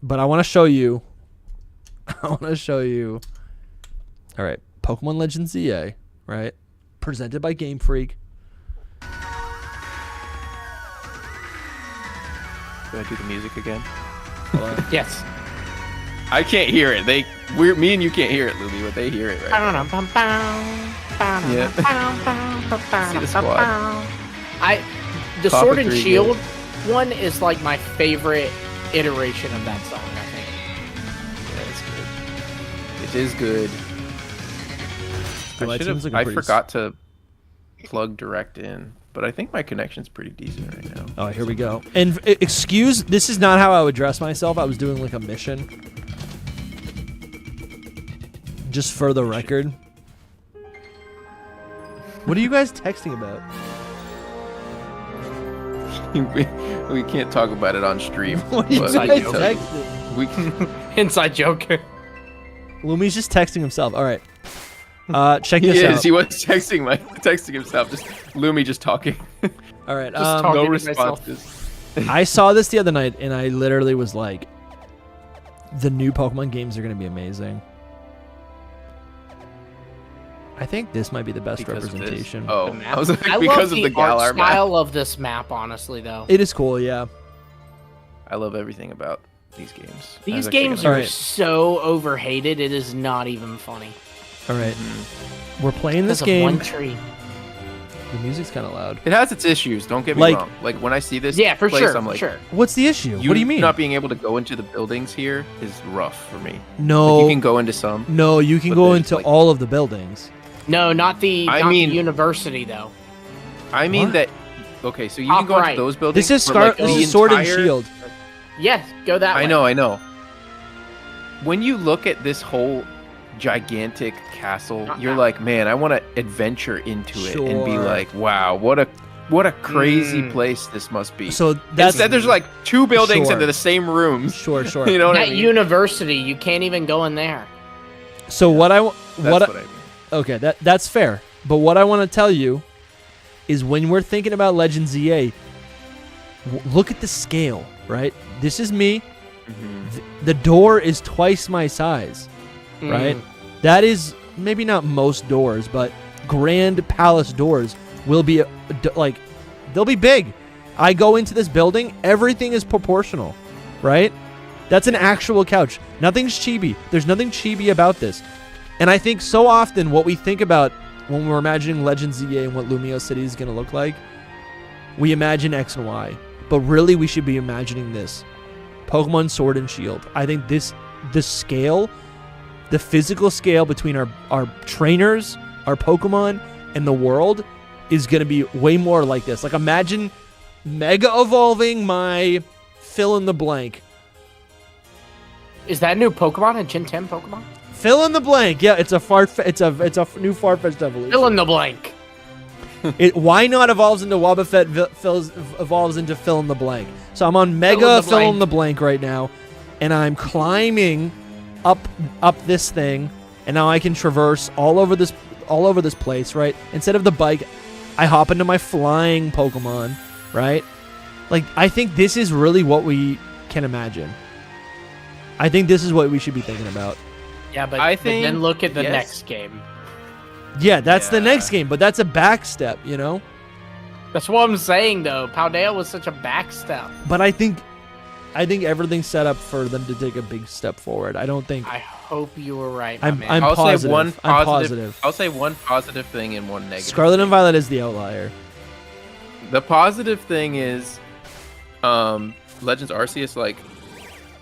But I want to show you. All right, Pokemon Legends ZA, right? Presented by Game Freak. Do I do the music again? Yes. I can't hear it. Me and you can't hear it, Lumi, but they hear it right now. See the squad. The Top Sword of and 3 Shield one is like my favorite iteration of that song, I think. Yeah, it's good. It is good. I forgot to plug direct in, but I think my connection's pretty decent right now. Oh, here we go. And excuse, this is not how I would dress myself. I was doing like a mission. Just for the record. What are you guys texting about? we can't talk about it on stream. What are you but guys we can tell you. texting? We can. Inside joke. Lumi's just texting himself. All right. Check He this is. out. He was texting himself. Just Lumi just talking. All right. Just talking No to myself. responses. I saw this the other night, and I literally was like, the new Pokemon games are going to be amazing. I think this might be the best Because of this. representation. Oh, The map. I was like, I because love of the art Galar map. style of this map, honestly, though. It is cool, yeah. I love everything about these games. I These was actually games gonna- are Alright. so overhated, it is not even funny. All right. Mm-hmm. We're playing this Because of one game. tree. The music's kind of loud. It has its issues. Don't get me Like- wrong. Like when I see this Yeah, for place, sure. I'm like, sure. What's the issue? What do you mean? Not being able to go into the buildings here is rough for me. No. Like, you can go into some. No, you can but go there's, into like- all of the buildings. No, not the, I not mean- the university, though. I mean What? that. Okay, so you Top can go right. into those buildings. This is but, like, This the is Sword and entire- Shield. Yes, go that way. I know. When you look at this whole gigantic castle, you're like, man, I want to adventure into it and be Sure. like, wow, what a crazy place this must be. So that's Instead, there's like two buildings Sure. into the same rooms. sure. You know what I That mean? university, you can't even go in there. So what I That's what I mean. okay, that's fair. But what I want to tell you is when we're thinking about Legends ZA, look at the scale, right? This is me. The door is twice my size, right? That is maybe not most doors, but grand palace doors will be like they'll be big. I go into this building, everything is proportional, right? That's an actual couch. Nothing's chibi. There's nothing chibi about this. And I think so often what we think about when we're imagining Legends ZA and what Lumio City is going to look like, we imagine X and Y. But really, we should be imagining this. Pokemon Sword and Shield. I think the scale, the physical scale between our trainers, our Pokemon, and the world is going to be way more like this. Like, imagine Mega Evolving my fill in the blank. Is that new Pokemon, a Gen 10 Pokemon? Fill in the blank. Yeah, it's a new Farfetch'd evolution. Fill in the blank. Why not evolves into Wobbuffet evolves into fill in the blank. So I'm on Mega fill in the blank right now, and I'm climbing up this thing, and now I can traverse all over this place, right? Instead of the bike, I hop into my flying Pokemon, right? Like, I think this is really what we can imagine. I think this is what we should be thinking about. Yeah, but, I but think- then look at the yes. next game. Yeah, that's the Yeah. next game, but that's a back step, you know? That's what I'm saying, though. Paldea was such a backstep. But I think everything's set up for them to take a big step forward. I don't think... I hope you were right, my man. I'm I'll positive. say one I'm positive. positive. I'll say one positive thing and one negative. Scarlet and thing. Violet is the outlier. The positive thing is, Legends Arceus, like,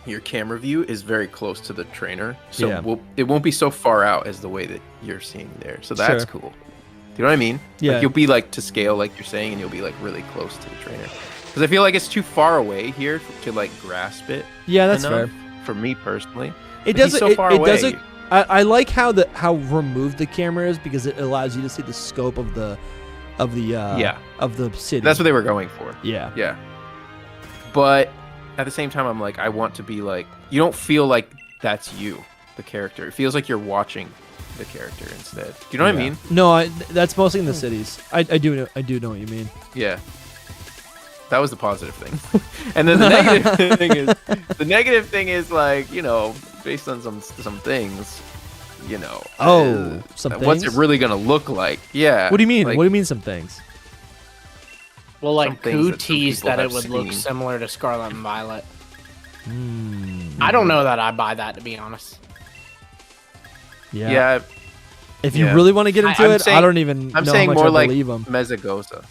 your camera view is very close to the trainer, so Yeah. it won't be so far out as the way that you're seeing there. So that's Sure. cool. Do you know what I mean? Yeah. Like, you'll be like to scale, like you're saying, and you'll be like really close to the trainer. Because I feel like it's too far away here to like grasp it. Yeah, that's enough, fair. For me personally, It Like, he's doesn't. so It, far it away. doesn't. I like how removed the camera is because it allows you to see the scope of the Yeah. of the city. That's what they were going for. Yeah. Yeah. But at the same time, I'm like, I want to be like, you don't feel like that's you, the character. It feels like you're watching the character instead. Do you know what I mean? No, that's mostly in the cities. I do know what you mean. Yeah. That was the positive thing. And then the negative thing is like, you know, based on some things, you know. Some What's things? it really gonna look like? Yeah. What do you mean? Like, What do you mean some things? Well, some like, things who that some teased people that it have would look seen. similar to Scarlet and Violet? I don't know that I buy that, to be honest. Yeah. Yeah. If you yeah. really want to get into I'm it, I saying- don't even I'm know saying how much more I like believe them. Mezagosa.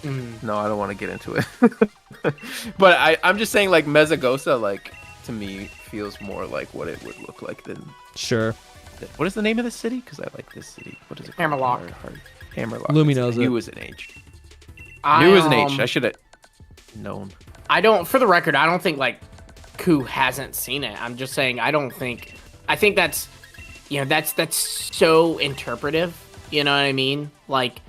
Mm. No, I don't want to get into it. But I'm just saying, like, Mezagosa, like, to me, feels more like what it would look like than... Sure. What is the name of the city? Because I like this city. What is it called? Hammerlock. Hammerlock. Lumi That's knows I knew it. it was an H. Knew it was an H. I should have known. I don't, for the record, I don't think, like, Ku hasn't seen it. I'm just saying, I think that's, you know, that's so interpretive. You know what I mean? Like,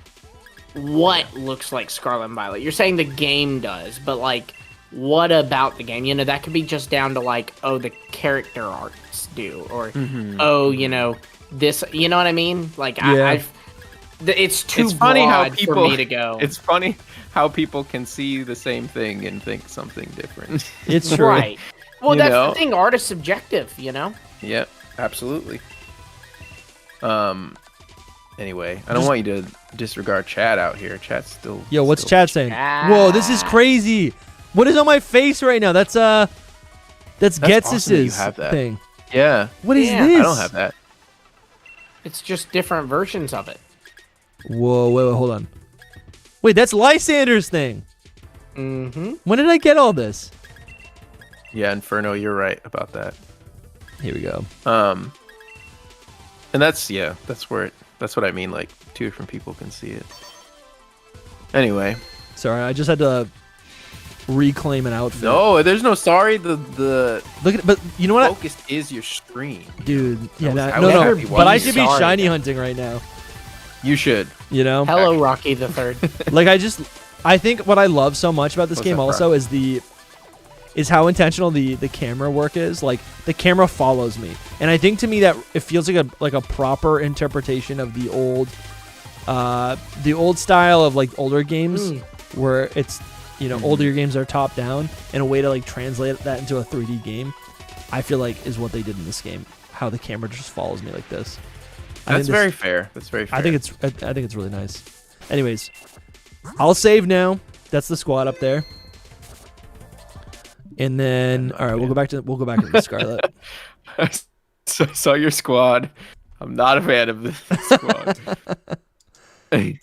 what looks like Scarlet and Violet? You're saying the game does, but, like, what about the game? You know, that could be just down to, like, oh, the character arts do, or, oh, you know, this, you know what I mean? Like, Yeah. it's too It's funny how broad people- for me to go. It's funny how people can see the same thing and think something different. It's true. Right. Well, You that's know? the thing. Art is subjective, you know? Yeah, absolutely. Anyway, I don't want you to disregard chat out here. Chat's still... Yo, what's still- chat saying? Whoa, this is crazy. What is on my face right now? That's awesome that you Getsis's have that. thing. Yeah. What is Yeah. this? I don't have that. It's just different versions of it. Whoa, wait, hold on. Wait, that's Lysander's thing. Mm-hmm. When did I get all this? Yeah, Inferno, you're right about that. Here we go. And that's what I mean, like, two different people can see it. Anyway. Sorry, I just had to reclaim an outfit. No, there's no sorry. The Look at, but you know what, focus is your screen. dude? Yeah, I no, was no. happy But I watching should be Sorry. shiny hunting right now. You should. You know, Hello, Rocky the Third. like I think what I love so much about this What's game that, also is how intentional the camera work is. Like the camera follows me, and I think to me that it feels like a proper interpretation of the old style of like older games where it's, you know, older games are top down, and a way to like translate that into a 3D game, I feel like is what they did in this game. How the camera just follows me like this. That's very fair. That's very fair. I think it's really nice. Anyways, I'll save now. That's the squad up there. And then, all right, we'll go back to the Scarlet. saw your squad. I'm not a fan of this squad. I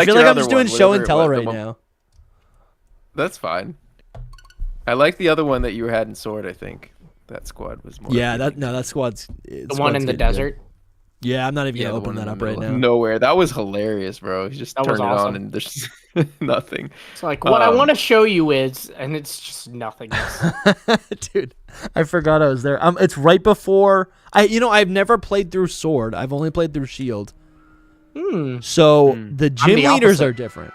feel like I'm just doing show and tell right now. That's fine. I like the other one that you had in Sword. I think that squad was more. Yeah, that squad's The one in the desert. Yeah, I'm not even Yeah, gonna the open one that in up the right middle now. of nowhere. That was hilarious, bro. You just That was turn it on awesome. and there's nothing. It's like, what I want to show you is, and it's just nothingness. Dude, I forgot I was there. It's right before I've never played through Sword. I've only played through Shield. So the gym the leaders opposite. are different.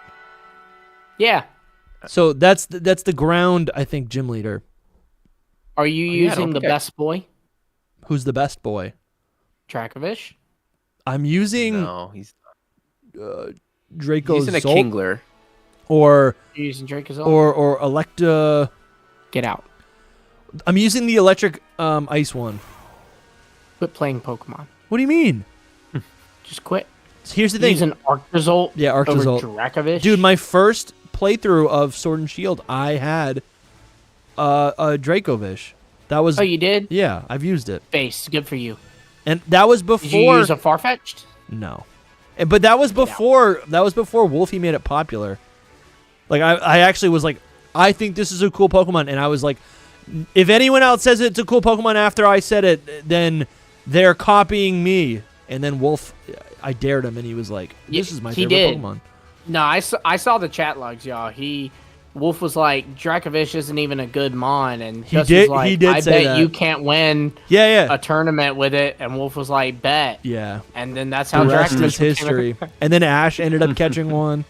Yeah. So that's the ground, I think, gym leader. Are you yeah, I using don't the think I- best boy? Who's the best boy? Trakovish? I'm using No, he's Draco using a Zolt Kingler. or You're using Drake as well? or Electa. Get out. I'm using the electric ice one. Quit playing Pokemon. What do you mean? Just quit. Here's the thing. Use an Arc Result. Yeah, Arc over Result. Dracovish. Dude, my first playthrough of Sword and Shield, I had a Dracovish. That was. Oh, you did? Yeah, I've used it. Base, good for you. And that was before. Did you use a Farfetch'd? No, but that was before. That was before Wolfie made it popular. Like I actually was like, I think this is a cool Pokemon, and I was like, if anyone else says it's a cool Pokemon after I said it, then they're copying me. And then Wolf, I dared him, and he was like, "This is my favorite Pokemon." No, I saw the chat logs, y'all. Wolf was like, Dracovish isn't even a good mon, and he Justin did. was like, He did I say bet that. you can't win. Yeah. A tournament with it, and Wolf was like, bet. Yeah. And then that's how The rest Dracovish is history. And then Ash ended up catching one.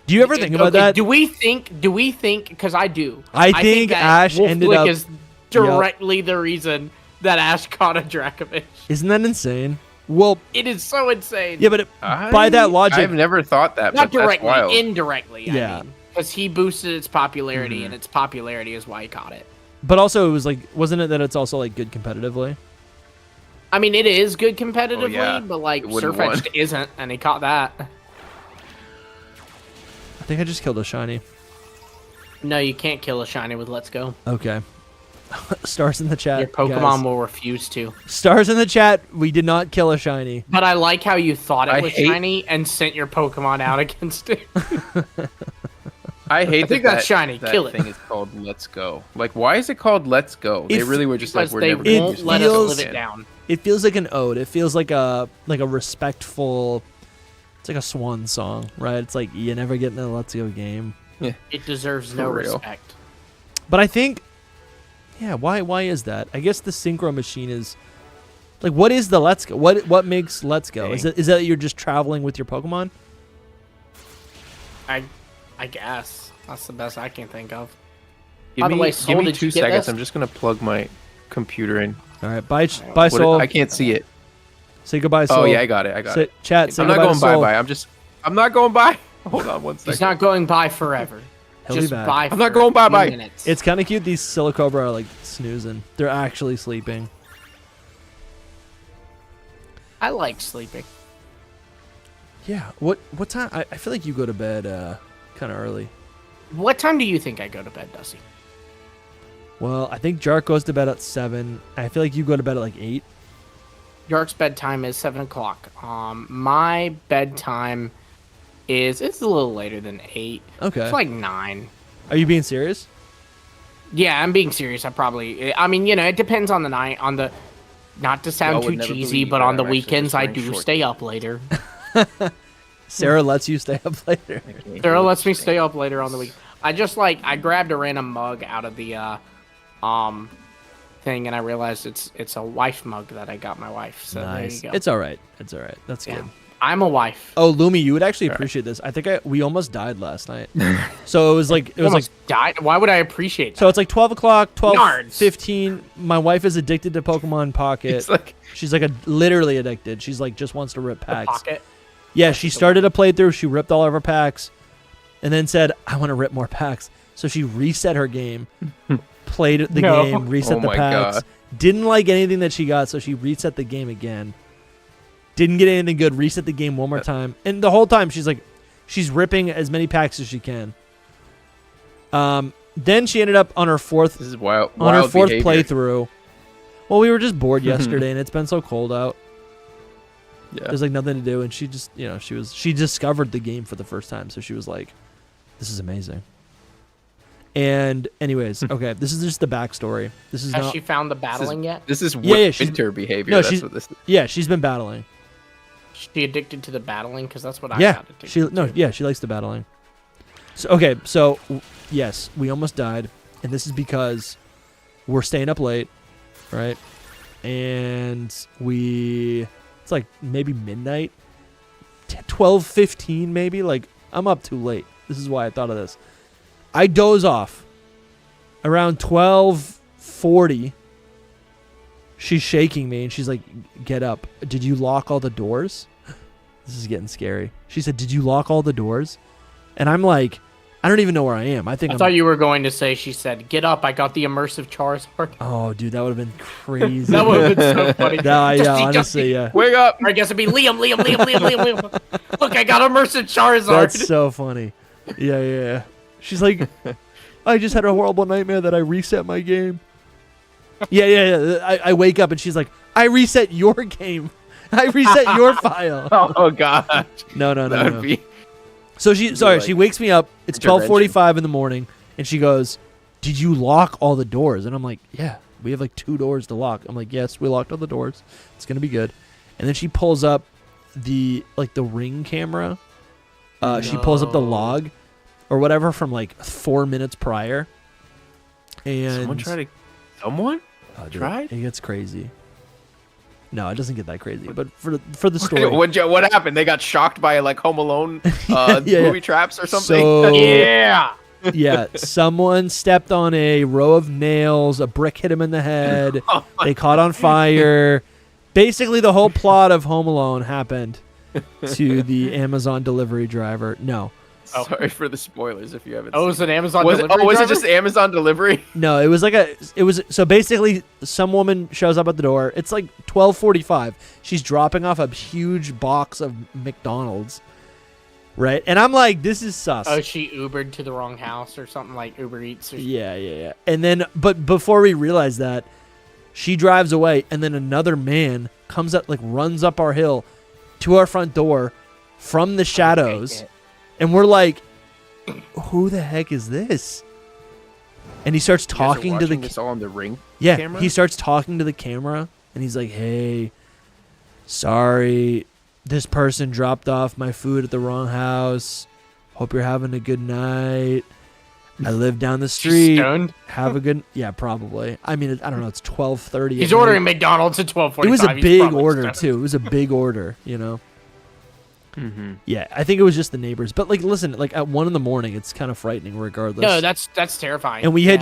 Do you ever think about that? Do we think? Because I do. I think that Ash Wolf ended Lick up. is directly the reason that Ash caught a Dracovish. Isn't that insane? Well, It is so insane. yeah, but by that logic, I've never thought that. Not but that's directly, wild. indirectly. Yeah. I mean, because he boosted its popularity, and its popularity is why he caught it. but also it was like, wasn't it that it's also like good competitively? I mean, it is good competitively, yeah. but like It wouldn't won. Surfetched isn't, and he caught that. I think I just killed a shiny. No, you can't kill a shiny with Let's Go. Okay. Stars in the chat. Your Pokemon guys. will refuse to. Stars in the chat. We did not kill a shiny. But I like how you thought it I was hate- shiny and sent your Pokemon out against it. I hate I think that that's shiny. That Kill it. thing is called Let's Go. Like, why is it called Let's Go? They If- really were just like, Because we're they never gonna won't use let this us feels- live it again. down. It feels like an ode. It feels like a respectful. It's like a swan song, right? It's like you never get in a Let's Go game. It deserves no For real. respect. But I think, yeah, why is that? I guess the synchro machine is like, what is the Let's Go? What makes Let's Go? Is that you're just traveling with your Pokemon? I guess. That's the best I can think of. Give By the me, way, give Soul, me did 2 you get seconds. this? I'm just gonna plug my computer in. All right, bye, What- Soul. I can't see it. Say goodbye, Soul. Oh yeah, I got it. I got it. Chat. Say I'm not goodbye going to Soul. bye. I'm not going bye. Hold on one second. He's not going by forever. He'll be Just back. by I'm not for going a few bye-bye. minutes. It's kind of cute. These Silicobra are like snoozing. They're actually sleeping. I like sleeping. Yeah. What time? I feel like you go to bed kind of early. What time do you think I go to bed, Dusty? Well, I think Jark goes to bed at 7. I feel like you go to bed at like 8. York's bedtime is 7 o'clock. My bedtime it's a little later than 8. Okay. It's like 9. Are you being serious? Yeah, I'm being serious. I mean, it depends on the night. Not to sound Y'all too would never cheesy, believe but that on the I'm actually weekends just I wearing do shorts. stay up later. Sarah lets you stay up later. Sarah lets me stay up later on the week. I grabbed a random mug out of the thing, and I realized it's a wife mug that I got my wife. So Nice. there you go. It's all right. That's Yeah. good. I'm a wife. Oh, Lumi, you would actually appreciate this. I think we almost died last night. So it was like Almost died. Why would I appreciate that? so it's like 12 o'clock, Nards. 12:15. My wife is addicted to Pokemon Pocket. It's like She's like literally addicted. She's like just wants to rip The packs. pocket. Yeah, she started a playthrough. She ripped all of her packs, and then said, "I want to rip more packs." So she reset her game, played the No. game, reset Oh the my packs. God. Didn't like anything that she got, so she reset the game again. Didn't get anything good. Reset the game one more time, and the whole time she's ripping as many packs as she can. Then she ended up on her fourth this is wild. on her wild fourth behavior. playthrough. Well, we were just bored yesterday, and it's been so cold out. Yeah. There's like nothing to do, and she just, she discovered the game for the first time, so she was like, "This is amazing." And anyways, okay, this is just the backstory. This is Has not. she found the battling yet? This is Yeah, she's- winter behavior. no, That's she's- what this is. Yeah, she's been battling. She addicted to the battling because that's what I Yeah, got addicted to. she likes the battling. So okay, so yes, we almost died, and this is because we're staying up late, right? And it's like maybe midnight, 12:15 maybe. Like I'm up too late. This is why I thought of this. I doze off around 12:40. She's shaking me and she's like, "Get up. Did you lock all the doors?" This is getting scary. She said, "Did you lock all the doors?" And I'm like, I don't even know where I am. I thought you were going to say she said, "Get up! I got the immersive Charizard." Oh, dude, that would have been crazy. That would have been so funny. Honestly, yeah. Wake up! Or I guess it'd be Liam. Look, I got immersive Charizard. That's so funny. Yeah. She's like, I just had a horrible nightmare that I reset my game. Yeah. I wake up and she's like, I reset your game. I reset your file. Oh gosh. No. That'd be- So she wakes me up. It's Intervention. 12:45 in the morning, and she goes, "Did you lock all the doors?" And I'm like, "Yeah, we have like 2 doors to lock." I'm like, "Yes, we locked all the doors. It's gonna be good." And then she pulls up the ring camera. She pulls up the log, or whatever, from like 4 minutes prior. And Someone oh, dude, tried? It gets crazy. No, it doesn't get that crazy. But for the story, What happened? They got shocked by like Home Alone movie traps or something? So, Yeah. Someone stepped on a row of nails, a brick hit him in the head, they caught on fire. Basically, the whole plot of Home Alone happened to the Amazon delivery driver. No. Sorry for the spoilers if you haven't Oh, it was an Amazon delivery was driver? it just Amazon delivery? No, so basically some woman shows up at the door. It's like 12:45. She's dropping off a huge box of McDonald's. Right? And I'm like, this is sus. Oh, she Ubered to the wrong house or something, like Uber Eats or something. Yeah. And then, but before we realize that, she drives away, and then another man comes up, like runs up our hill to our front door from the shadows. And we're like, who the heck is this? And he starts talking to the this all on the Ring camera? He starts talking to the camera, and he's like, hey, sorry, this person dropped off my food at the wrong house. Hope you're having a good night. I live down the street. Stoned? Have a good... Yeah, probably. I mean, I don't know. It's 12:30. He's ordering McDonald's at 12:45. It was a big order, too. It was a big order, you know? Mm-hmm. Yeah, I think it was just the neighbors. But, like, listen, like, at 1 in the morning, it's kind of frightening regardless. No, that's terrifying. And we had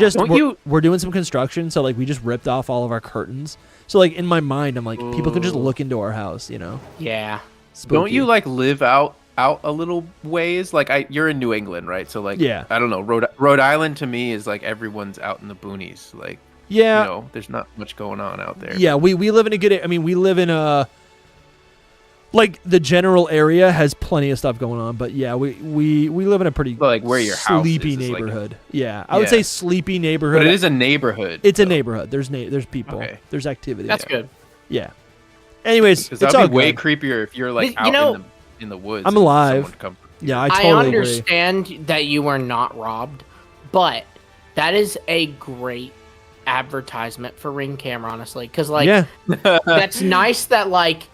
we're doing some construction, so, like, we just ripped off all of our curtains. So, like, in my mind, I'm like, people can just look into our house, you know? Yeah. Spooky. Don't you, like, live out a little ways? Like, you're in New England, right? So, like, yeah. I don't know. Rhode Island, to me, is, like, everyone's out in the boonies. Like, yeah. You know, there's not much going on out there. Yeah, we live in a good... I mean, we live in a... Like, the general area has plenty of stuff going on, but yeah, we live in a pretty like where your house sleepy is neighborhood. Like I would say sleepy neighborhood. But it is a neighborhood. It's a neighborhood. There's people. Okay. There's activity. That's good. Yeah. Anyways, because it's that'd all be way good. creepier if you're like out in the woods. I'm alive. Yeah, I totally understand that you are not robbed, but that is a great advertisement for Ring Camera, honestly, because like that's nice that like.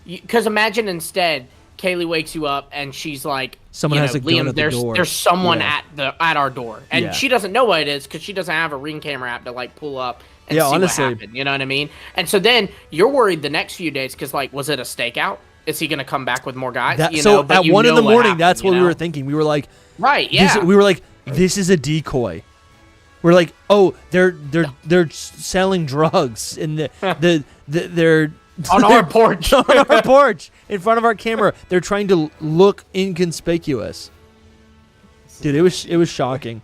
Because imagine instead, Kaylee wakes you up and she's like, someone has a gun Liam, at the door. There's someone at our door, and she doesn't know what it is because she doesn't have a Ring Camera app to like pull up and see honestly, what happened. You know what I mean? And so then you're worried the next few days because like, was it a stakeout? Is he gonna come back with more guys? At 1 in the morning, that's what we were thinking. We were like, we were like, this is a decoy. We're like, oh, they're selling drugs and they're on our porch. On our porch, in front of our camera. They're trying to look inconspicuous. Dude, it was shocking.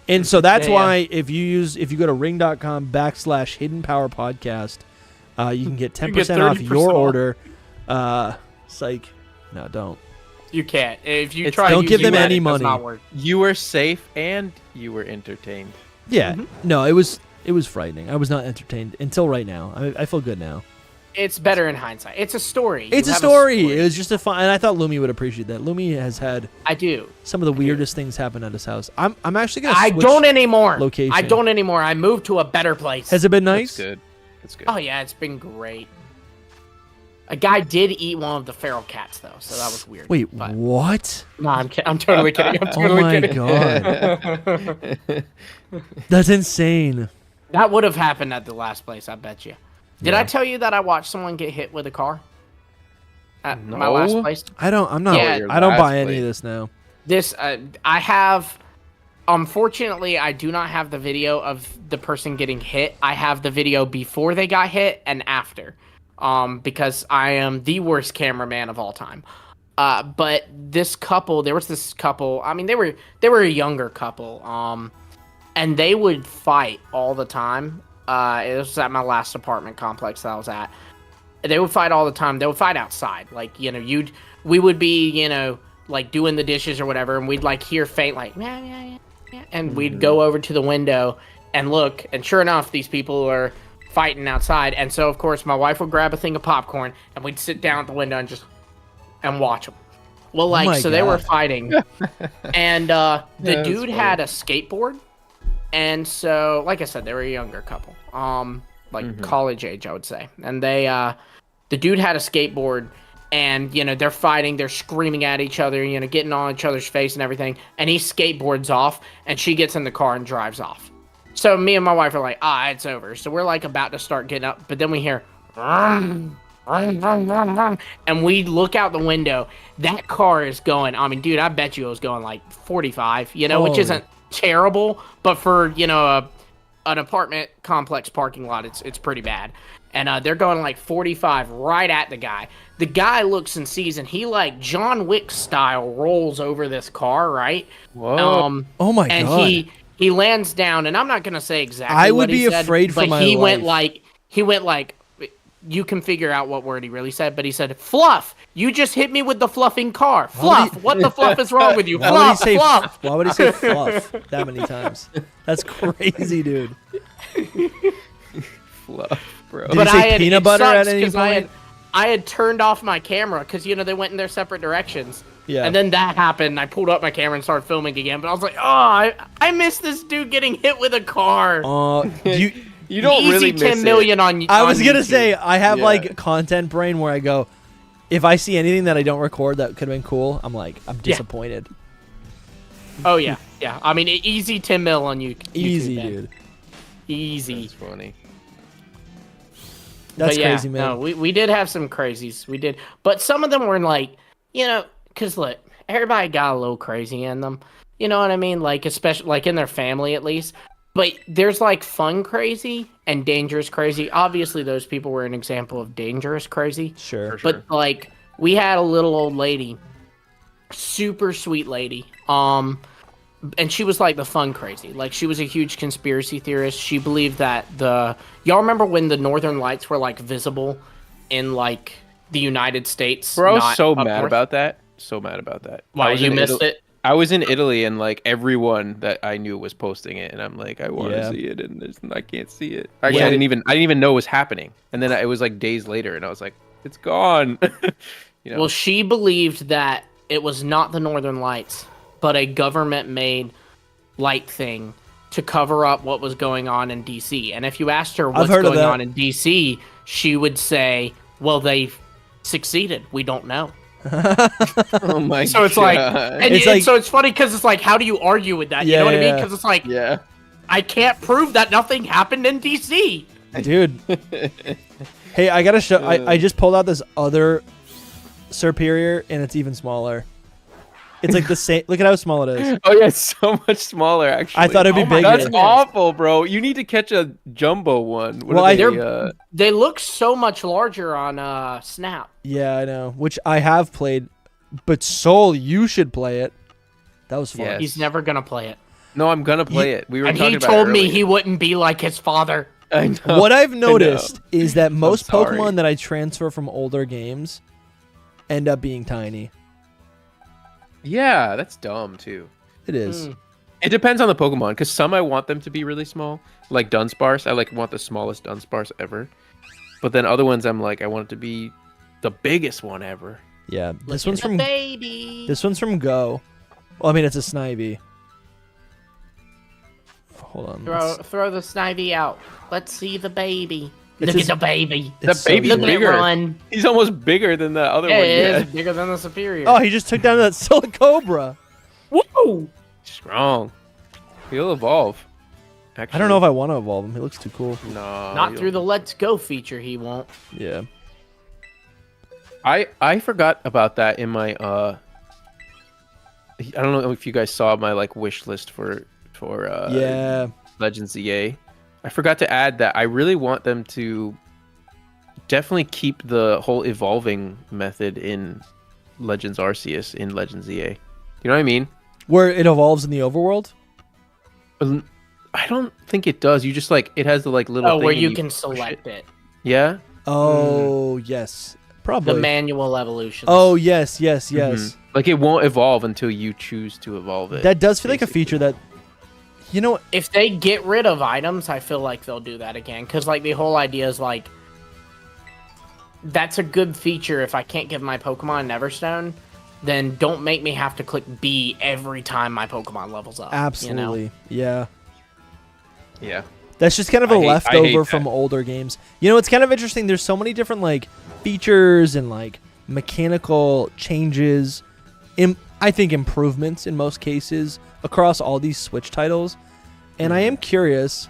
And so that's why if you go to ring.com/hidden power podcast, you can get 10% off your order. Psych. No, don't. You can't. If you try, don't give them any money. You were safe and you were entertained. Yeah. Mm-hmm. No, it was frightening. I was not entertained until right now. I feel good now. It's better in hindsight. It's a story. It's a story. It was just a fun, and I thought Lumi would appreciate that. Lumi has had some of the weirdest things happen at his house. I'm actually gonna. I don't anymore. Location. I don't anymore. I moved to a better place. Has it been nice? That's good. Oh yeah, it's been great. A guy did eat one of the feral cats though, so that was weird. Wait, what? No, I'm totally kidding. I'm totally kidding. God. That's insane. That would have happened at the last place, I bet you. Did I tell you that I watched someone get hit with a car at my last place? I don't buy any of this now. This I have. Unfortunately, I do not have the video of the person getting hit. I have the video before they got hit and after, because I am the worst cameraman of all time. But this couple, there was this couple. I mean, they were a younger couple. And they would fight all the time. It was at my last apartment complex that I was at. They would fight all the time. They would fight outside. Like, we would be, like doing the dishes or whatever, and we'd like hear faint like, yeah, and we'd go over to the window and look, and sure enough, these people are fighting outside. And so, of course, my wife would grab a thing of popcorn, and we'd sit down at the window and watch them. Well, like, so they were fighting, and the dude had a skateboard, and so, like I said, they were a younger couple, college age, I would say, and the dude had a skateboard. And, they're fighting, they're screaming at each other, getting on each other's face and everything. And he skateboards off, and she gets in the car and drives off. So me and my wife are like, it's over. So we're like about to start getting up, but then we hear, and we look out the window. That car is going, I mean, dude, I bet you it was going like 45, which isn't terrible. But for, an apartment complex parking lot, it's pretty bad. And they're going like 45 right at the guy. The guy looks and sees, and he like John Wick style rolls over this car, right? Whoa! Oh my god! And he lands down, and I'm not gonna say exactly. I what would be he said, afraid for but my he life. went like. You can figure out what word he really said, but he said, "Fluff, you just hit me with the fluffing car. Fluff, what the fluff is wrong with you? Fluff, fluff." Why would he say fluff that many times? That's crazy, dude. Fluff, bro. Did he say peanut butter at any point? I had turned off my camera because, they went in their separate directions. Yeah. And then that happened. I pulled up my camera and started filming again. But I was like, I missed this dude getting hit with a car. You don't easy really miss 10 million on I was going to YouTube. say, I have like content brain where I go, if I see anything that I don't record that could have been cool, I'm disappointed. Oh, yeah. Yeah. I mean, easy 10 mil on YouTube. Easy, man. dude. Easy. That's funny. That's but crazy, man. No, we did have some crazies. We did. But some of them were like, because look, everybody got a little crazy in them. You know what I mean? Like, especially like in their family at least. But there's like fun crazy and dangerous crazy. Obviously, those people were an example of dangerous crazy. Sure. But like, we had a little old lady, super sweet lady. And she was like the fun crazy. Like, she was a huge conspiracy theorist. She believed that y'all remember when the Northern Lights were like visible in like the United States? Bro, so mad about that. So mad about that. Why, you missed it? I was in Italy, and like everyone that I knew was posting it, and I'm like, I want to see it, and I can't see it. Actually, I didn't even know it was happening, and then it was like days later, and I was like, it's gone. Well, she believed that it was not the Northern Lights, but a government-made light thing to cover up what was going on in DC. And if you asked her what's going on in DC, she would say, "Well, they succeeded. We don't know." Oh my god! So it's like, so it's funny because it's like, how do you argue with that? You know what I mean? Because it's like, I can't prove that nothing happened in DC, dude. Hey, I gotta show. I just pulled out this other Superior, and it's even smaller. It's like the same. Look at how small it is. Oh yeah, it's so much smaller. Actually, I thought it'd be bigger. That's awful, bro. You need to catch a jumbo one. They look so much larger on Snap. Yeah, I know. Which I have played, but Soul, you should play it. That was fun. Yes. He's never gonna play it. No, I'm gonna play it. We were talking about it. And he told me he wouldn't be like his father. I know. What I've noticed is that most Pokemon that I transfer from older games end up being tiny. Yeah, that's dumb too. It is. It depends on the Pokemon, because some I want them to be really small, like Dunsparce. I want the smallest Dunsparce ever. But then other ones, I'm like, I want it to be the biggest one ever. Yeah, this one's from baby. This one's from Go. Well, I mean, it's a Snivy. Hold on. Throw the Snivy out. Let's see the baby. Look at the baby. The baby's bigger. He's almost bigger than the other one. Yeah, it is bigger than the Superior. Oh, he just took down that Silicobra. Whoa! Strong. He'll evolve. Actually, I don't know if I want to evolve him. He looks too cool. No. Not through the Let's Go feature, he won't. Yeah. I forgot about that in my I don't know if you guys saw my wish list for Legends EA. I forgot to add that I really want them to definitely keep the whole evolving method in Legends Arceus in Legends EA. You know what I mean? Where it evolves in the overworld? I don't think it does. You just like it has the like little thing where and you can select it. Yeah. Oh, yes. Probably. The manual evolutions. Oh, yes. Like it won't evolve until you choose to evolve it. That does feel like a feature that, you know, If they get rid of items, I feel like they'll do that again. Because, like, the whole idea is, like, that's a good feature. If I can't give my Pokemon Neverstone, then don't make me have to click B every time my Pokemon levels up. absolutely. Yeah. Yeah. That's just kind of a I hate leftover that. from older games. You know, it's kind of interesting. There's so many different, like, features and, like, mechanical changes, I think improvements in most cases across all these Switch titles. And I am curious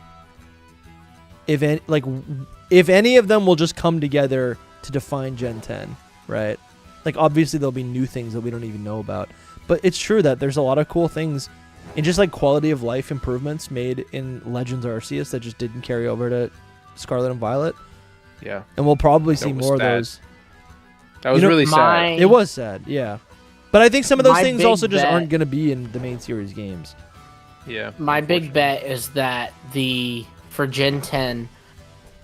if any of them will just come together to define Gen 10, right? Like, obviously there'll be new things that we don't even know about. But it's true that there's a lot of cool things and just, like, quality of life improvements made in Legends Arceus that just didn't carry over to Scarlet and Violet. Yeah. And we'll probably see was more of sad. those. That was really sad. It was sad, yeah. But I think some of those My things big also just bet- aren't going to be in the main series games. Yeah. My big bet is that for Gen 10,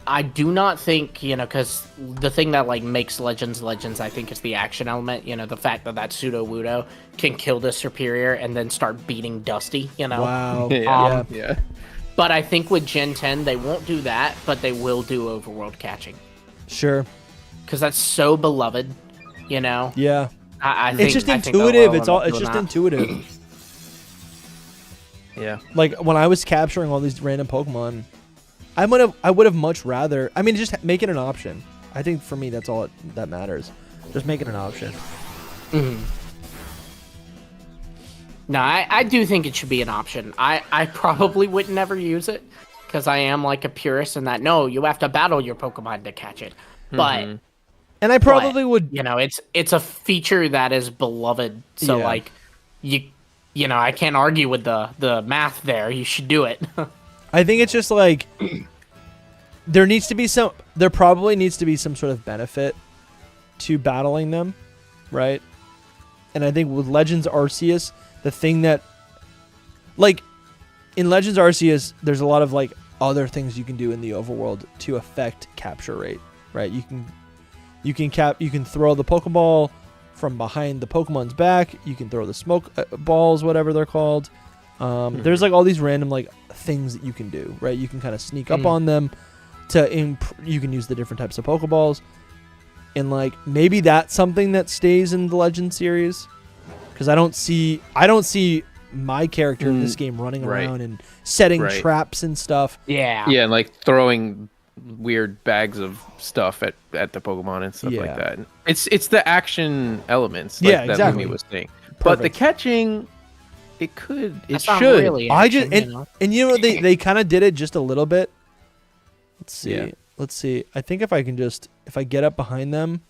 I do not think, because the thing that, like, makes Legends, I think, is the action element. The fact that Pseudo-Wudo can kill the Superior and then start beating Dusty, Wow. Yeah. But I think with Gen 10, they won't do that, but they will do overworld catching. Sure. Because that's so beloved, Yeah. I think It's just I think intuitive. overall It's I'm just doing intuitive. Yeah. Like, when I was capturing all these random Pokemon, I would have much rather. I mean, just make it an option. I think for me, that's all that matters. Just make it an option. No, I do think it should be an option. I probably would never use it because I am like a purist in that, no, you have to battle your Pokemon to catch it. But And I probably would. it's a feature that is beloved. So Yeah. like I can't argue with the math there. You should do it. I think it's just like there probably needs to be some sort of benefit to battling them, right? And I think with Legends Arceus, the thing that, like, in Legends Arceus, there's a lot of, like, other things you can do in the overworld to affect capture rate, right? You can throw the Pokeball from behind the Pokemon's back. You can throw the smoke balls, whatever they're called. There's, like, all these random, like, things that you can do, right? You can kind of sneak up on them you can use the different types of Pokeballs. And, like, maybe that's something that stays in the Legend series. Because I don't see my character in this game running around and setting traps and stuff. Yeah. Yeah, and like throwing weird bags of stuff at the Pokemon and stuff like that. It's the action elements that exactly. Lumi was saying. Perfect. But the catching, it That's not should. really I action, just they kind of did it just a little bit. Let's see. Yeah. Let's see. I think if I get up behind them.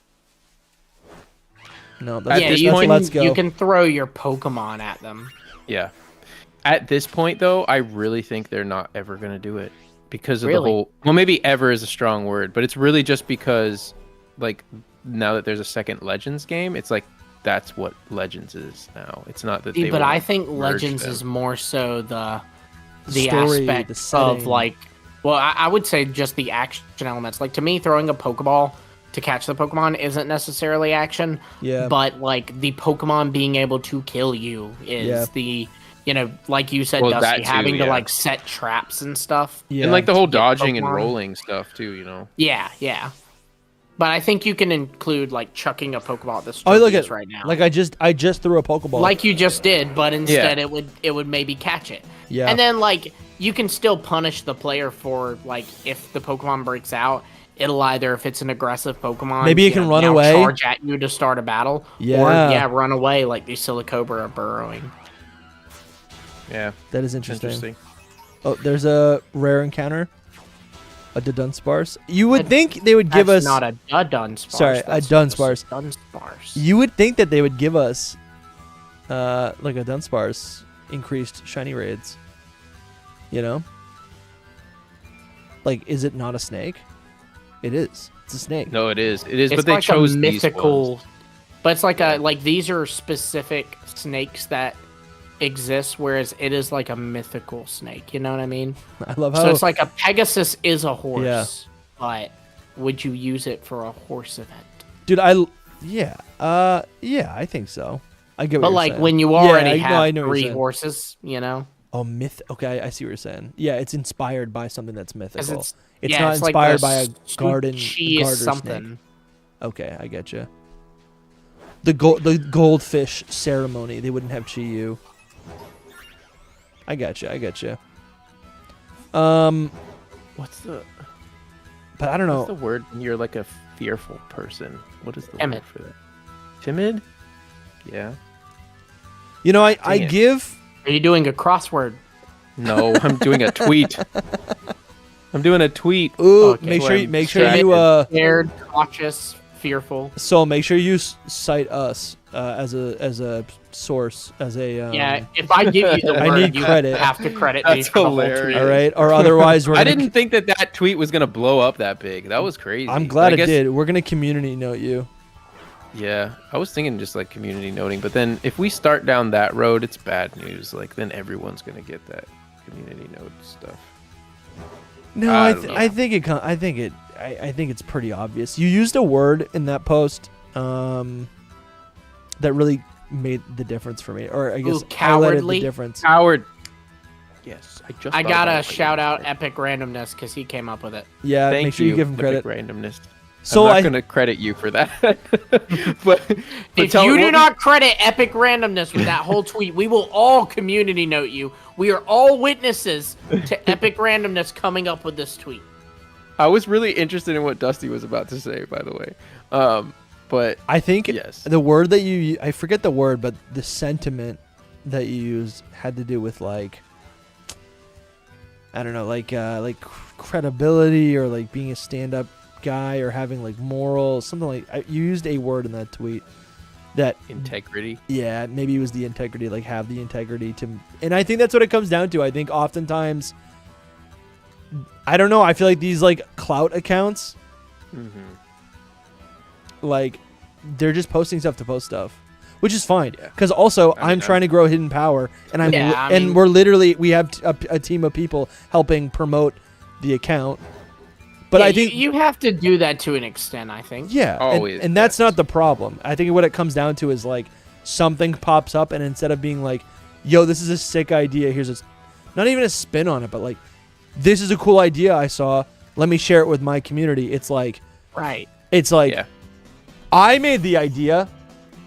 No, that's let's go. You can throw your Pokemon at them. Yeah. At this point, though, I really think they're not ever going to do it because of the whole. Well, maybe ever is a strong word, but it's really just because, like, now that there's a second Legends game, it's like that's what Legends is now. It's not that they. But I think Legends is more so the story, aspect of, like, well, I would say just the action elements. Like, to me, throwing a Pokeball to catch the Pokemon isn't necessarily action. Yeah. But, like, the Pokemon being able to kill you is the, like you said, Dusty, having to, like, set traps and stuff. Yeah. And, like, the whole dodging and rolling stuff, too, Yeah, yeah. But I think you can include, like, chucking a Pokeball at the look Starfield at right now. Like, I just threw a Pokeball. Like you just did, but instead it would maybe catch it. Yeah. And then, like, you can still punish the player for, like, if the Pokemon breaks out, it'll either, if it's an aggressive Pokemon, maybe it can run away, charge at you to start a battle, or run away like the Silicobra are burrowing. Yeah, that is interesting. Oh, there's a rare encounter, a Dunsparce. You would think they would give us not a Dunsparce. Sorry, a Dunsparce. Dunsparce. You would think that they would give us, like a Dunsparce increased shiny raids. Like, is it not a snake? It is. It's a snake. No, it is. It is. It's but they like chose a mythical. But it's like these are specific snakes that exist, whereas it is like a mythical snake. You know what I mean? I love how. So it's like a Pegasus is a horse, but would you use it for a horse event? Dude, yeah, I think so. I get what But you're like saying. when you already I have know what you're 3 saying. horses, you know? Oh, okay, I see what you're saying. Yeah, it's inspired by something that's mythical. It's not like inspired the by a garter something. snake. Okay, I get you. The goldfish ceremony, they wouldn't have Chi-Yu. I got you. What's the? But I don't know. What's the word when you're like a fearful person? What is the Timid. word for that? Timid? Yeah. You know, I it. give. Are you doing a crossword? No, I'm doing a tweet. I'm doing a tweet. Ooh, Okay. make sure you Scared, cautious, fearful. So make sure you cite us as a source, as a Yeah, if I give you the I word, need you credit. have to credit me That's for the whole hilarious. tweet. all right, or otherwise we're. I gonna didn't think that tweet was gonna blow up that big. That was crazy. I'm glad I it guess- did. We're gonna community note you. Yeah, I was thinking just like community noting, but then if we start down that road, it's bad news. Like then everyone's gonna get that community note stuff. No, I think it's pretty obvious. You used a word in that post that really made the difference for me, or I guess highlighted cowardly? the difference. Howard. Yes, I thought gotta about it. shout out Epic Randomness because he came up with it. Yeah, Thank make sure you give him Epic credit. Randomness. So I'm not gonna credit you for that. but If you do not credit Epic Randomness with that whole tweet, we will all community note you. We are all witnesses to Epic Randomness coming up with this tweet. I was really interested in what Dusty was about to say, by the way. But I think yes. the word that I forget the word, but the sentiment that you used had to do with like, I don't know, like credibility or like being a stand-up guy or having like morals, something like. You used a word in that tweet that integrity. Yeah, maybe it was the integrity, like have the integrity to, and I think that's what it comes down to. I think oftentimes, I don't know, I feel like these like clout accounts, like they're just posting stuff to post stuff, which is fine. Because also I'm trying to grow Hidden Power, and we're literally, we have a team of people helping promote the account. But I think you have to do that to an extent, I think. Yeah, always, and that's not the problem. I think what it comes down to is like something pops up, and instead of being like, yo, this is a sick idea, here's a, not even a spin on it, but like, this is a cool idea I saw, let me share it with my community. It's like, right. It's like, I made the idea,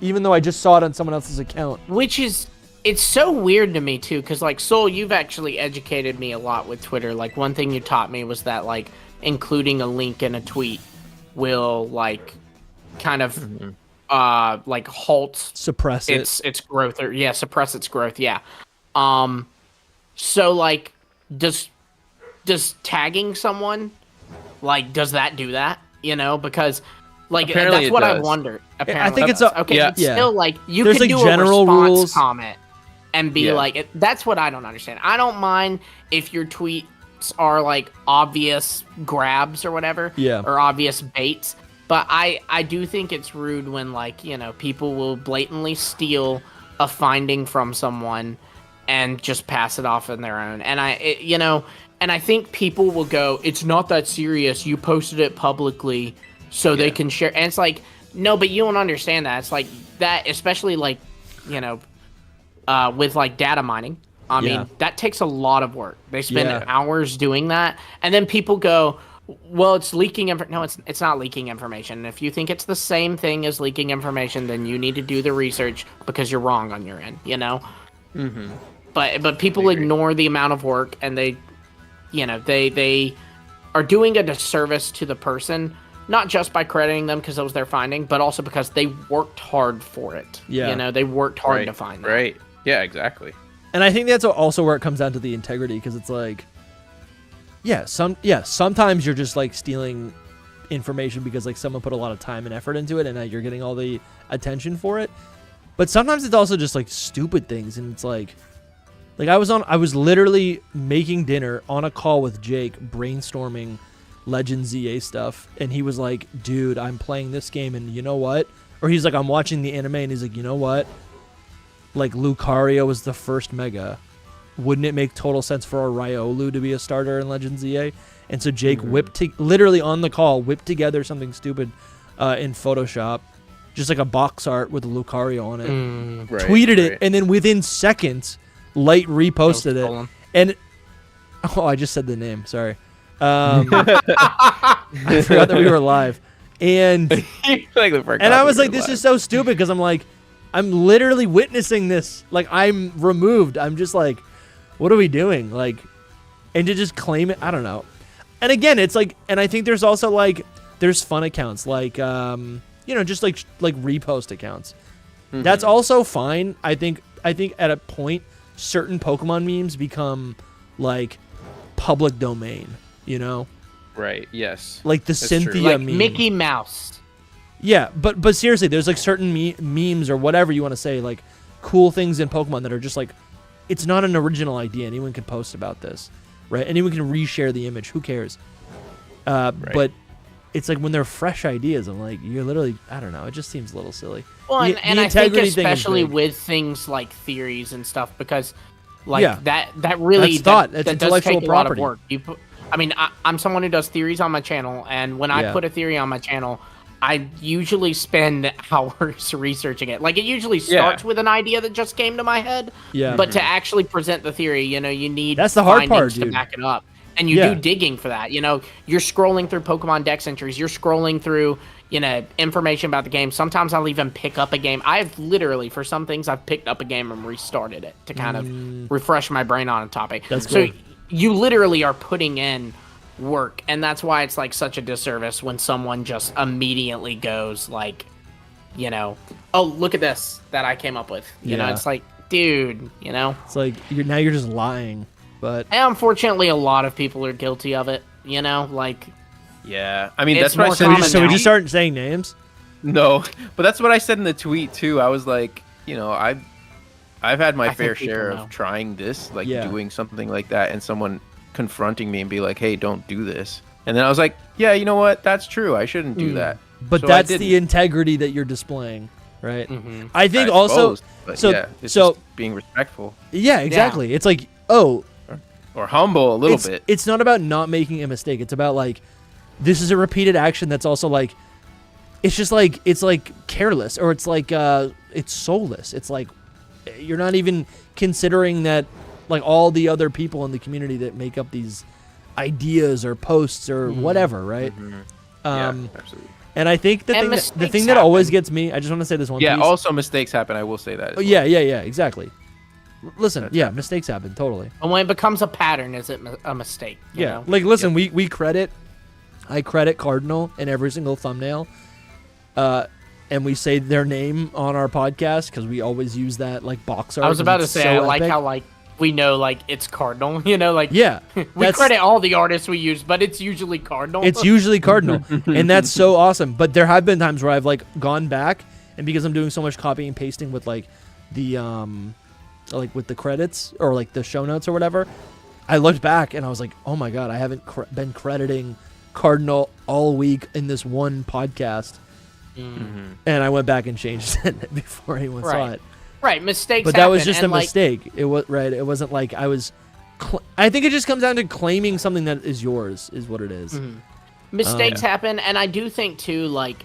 even though I just saw it on someone else's account. Which is, it's so weird to me too, because like, Soul, you've actually educated me a lot with Twitter. Like, one thing you taught me was that like, including a link in a tweet will like kind of like suppress its growth, or suppress its growth. So like does tagging someone, like, does that do that, you know? Because like apparently that's what does. I wondered. Apparently I think it's okay, but still, like, you There's can like do general a response rules. comment and be like, that's what I don't understand. I don't mind if your tweets are like obvious grabs or whatever, or obvious baits, but I do think it's rude when, like, you know, people will blatantly steal a finding from someone and just pass it off on their own. And I think people will go, it's not that serious, you posted it publicly so they can share. And it's like, no, but you don't understand that. It's like that, especially like, you know, with like data mining. I mean, that takes a lot of work. They spend hours doing that, and then people go, well, it's leaking no, it's not leaking information. If you think it's the same thing as leaking information, then you need to do the research, because you're wrong on your end, you know? But people ignore the amount of work, and they are doing a disservice to the person, not just by crediting them because it was their finding, but also because they worked hard for it. You know, they worked hard to find that. Right. Yeah, exactly. And I think that's also where it comes down to the integrity, because it's like, sometimes you're just like stealing information because like someone put a lot of time and effort into it, and you're getting all the attention for it. But sometimes it's also just like stupid things, and it's like I was literally making dinner on a call with Jake, brainstorming Legend ZA stuff, and he was like, dude, I'm playing this game, and you know what? Or he's like, I'm watching the anime, and he's like, you know what? Like, Lucario was the first Mega. Wouldn't it make total sense for a Riolu to be a starter in Legends EA? And so Jake literally on the call, whipped together something stupid in Photoshop, just like a box art with a Lucario on it. Tweeted it, and then within seconds, Light reposted it. And I just said the name. Sorry. I forgot that we were live. And I was like, this is so stupid because I'm like, I'm literally witnessing this. Like, I'm removed. I'm just like, what are we doing? Like, and to just claim it, I don't know. And again, it's like, and I think there's also like, there's fun accounts like, just like repost accounts. That's also fine. I think at a point, certain Pokemon memes become like public domain, Right. Yes. Like the That's Cynthia true. Like meme. Mickey Mouse. Yeah, but seriously, there's like certain memes or whatever you want to say, like cool things in Pokemon that are just like, it's not an original idea. Anyone can post about this, right? Anyone can reshare the image. Who cares? But it's like when they're fresh ideas, I'm like, you're literally, I don't know. It just seems a little silly. Well, and I think especially with things like theories and stuff, because like that really that does intellectual take property. a lot of work. I'm someone who does theories on my channel, and when I put a theory on my channel, I usually spend hours researching it. Like, it usually starts with an idea that just came to my head. Yeah. But to actually present the theory, you need that's the hard part, to back it up. And you do digging for that. You're scrolling through Pokemon Dex entries. You're scrolling through, information about the game. Sometimes I'll even pick up a game. I've literally, for some things, I've picked up a game and restarted it to kind of refresh my brain on a topic. That's cool. So you literally are putting in work, and that's why it's like such a disservice when someone just immediately goes like, oh, look at this that I came up with. You know, it's like, dude, It's like you're just lying. But and unfortunately, a lot of people are guilty of it. Like, yeah, I mean, it's that's what I said. So we just start saying names. No, but that's what I said in the tweet too. I was like, I've had my fair share of trying this, like doing something like that, and someone confronting me and be like, hey, don't do this. And then I was like, yeah, you know what? That's true. I shouldn't do that. But so that's the integrity that you're displaying, right? I think also, it's just being respectful. Yeah, exactly. It's like, or humble a little bit. It's not about not making a mistake. It's about like, this is a repeated action that's also like, it's just like, it's like careless, or it's like, it's soulless. It's like, you're not even considering that, like, all the other people in the community that make up these ideas or posts or whatever, right? Absolutely. And I think the thing that always gets me, I just want to say this one piece. Yeah, also mistakes happen. I will say that. Yeah, exactly. Listen, mistakes happen, totally. And when it becomes a pattern, is it a mistake? You know? Like, listen, I credit Cardinal in every single thumbnail, and we say their name on our podcast because we always use that, like, box art. I was about to say, so I like epic. how, like, we know, like, it's Cardinal, like, we credit all the artists we use, but it's usually Cardinal. It's usually Cardinal, and that's so awesome. But there have been times where I've, like, gone back, and because I'm doing so much copying and pasting with, like, the like with the credits or like the show notes or whatever, I looked back and I was like, oh my god, I haven't been crediting Cardinal all week in this one podcast. And I went back and changed it before anyone saw it. Right, mistakes but that was just a mistake. It was right. It wasn't like I was. I think it just comes down to claiming something that is yours, is what it is. Mistakes happen, and I do think too, like,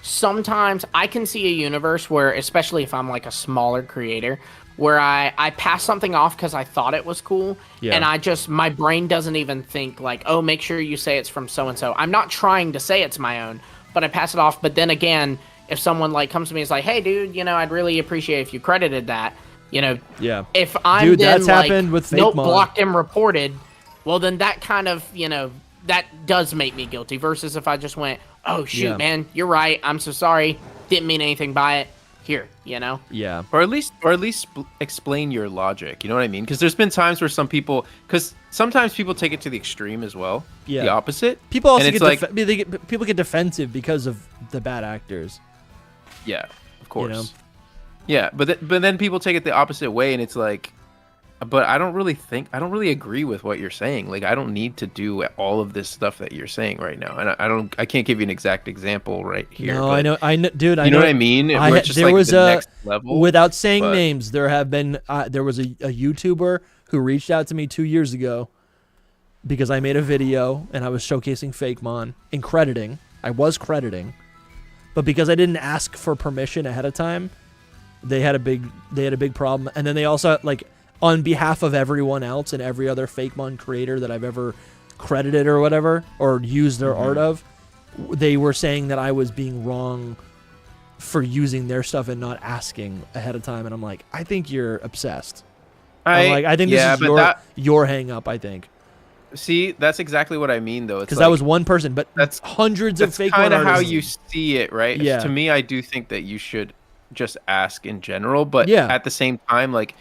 sometimes I can see a universe where, especially if I'm like a smaller creator, where I pass something off because I thought it was cool, and my brain doesn't even think like, oh, make sure you say it's from so-and-so. I'm not trying to say it's my own, but I pass it off. But then again, if someone like comes to me and is like, hey, dude, I'd really appreciate if you credited that, if I'm dude, then that's like, happened with Fake nope, Mod. blocked and reported, well, then that kind of, that does make me guilty versus if I just went, oh, shoot, man, you're right. I'm so sorry. Didn't mean anything by it. Here, Yeah. Or at least explain your logic. You know what I mean? Because there's been times where because sometimes people take it to the extreme as well. Yeah. The opposite. People also get people get defensive because of the bad actors. Yeah, of course. Yeah, but then people take it the opposite way, and it's like, But I don't really agree with what you're saying. Like, I don't need to do all of this stuff that you're saying right now. And I can't give you an exact example right here. No, but I know, dude. You know what I mean? Where it's just there like was the next level. without saying names, there was a YouTuber who reached out to me 2 years ago because I made a video and I was showcasing Fakemon and crediting. I was crediting, but because I didn't ask for permission ahead of time, they had a big problem. And then they also, like, on behalf of everyone else and every other Fakemon creator that I've ever credited or whatever, or used their art of, they were saying that I was being wrong for using their stuff and not asking ahead of time. And I'm like, I think you're obsessed. I think this is your hang up, I think. See, that's exactly what I mean, though. Because that was one person, but that's hundreds of Fakemon artists. That's kind of how you see it, right? Yeah. To me, I do think that you should just ask in general, but at the same time, like,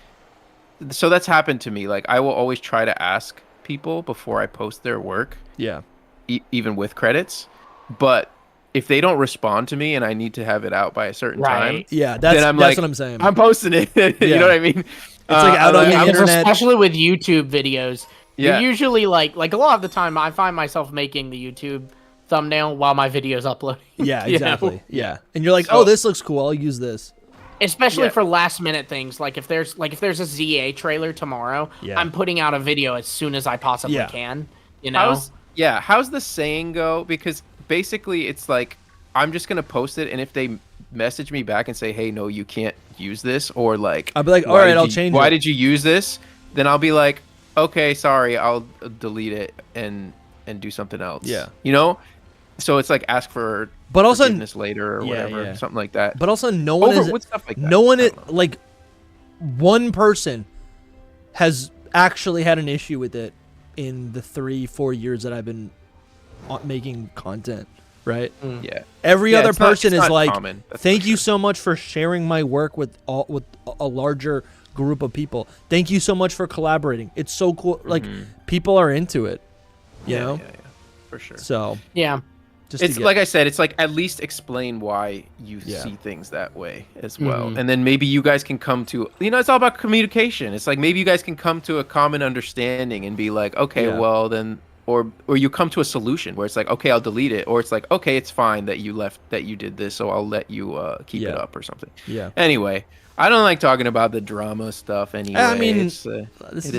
so that's happened to me. Like, I will always try to ask people before I post their work. Yeah. Even with credits. But if they don't respond to me and I need to have it out by a certain time, that's what I'm saying. I'm posting it. You know what I mean? It's like out on the internet. Especially with YouTube videos. Yeah. Usually, like a lot of the time, I find myself making the YouTube thumbnail while my video's uploading. Yeah, exactly. Yeah. And you're like, oh, this looks cool. I'll use this. Especially for last minute things, like if there's a ZA trailer tomorrow, I'm putting out a video as soon as I possibly can. You know? How's the saying go? Because basically it's like I'm just gonna post it, and if they message me back and say, "Hey, no, you can't use this," or like, I'll be like, "All right, I'll change it." Why did you use this? Then I'll be like, "Okay, sorry, I'll delete it and do something else." Yeah, you know. So it's like ask for forgiveness later or whatever, something like that. But also, no one one person has actually had an issue with it in the 3-4 years that I've been making content, right? Yeah. Every other person is like, "Thank you so much for sharing my work with a larger group of people. Thank you so much for collaborating. It's so cool." Like, people are into it, you know? Yeah, for sure. So yeah. It's like I said, it's like at least explain why you see things that way as well. And then maybe you guys can come to, it's all about communication. It's like maybe you guys can come to a common understanding and be like, okay, well then, or you come to a solution where it's like, okay, I'll delete it. Or it's like, okay, it's fine that you did this, so I'll let you keep it up or something. Yeah. Anyway, I don't like talking about the drama stuff anyway. I mean,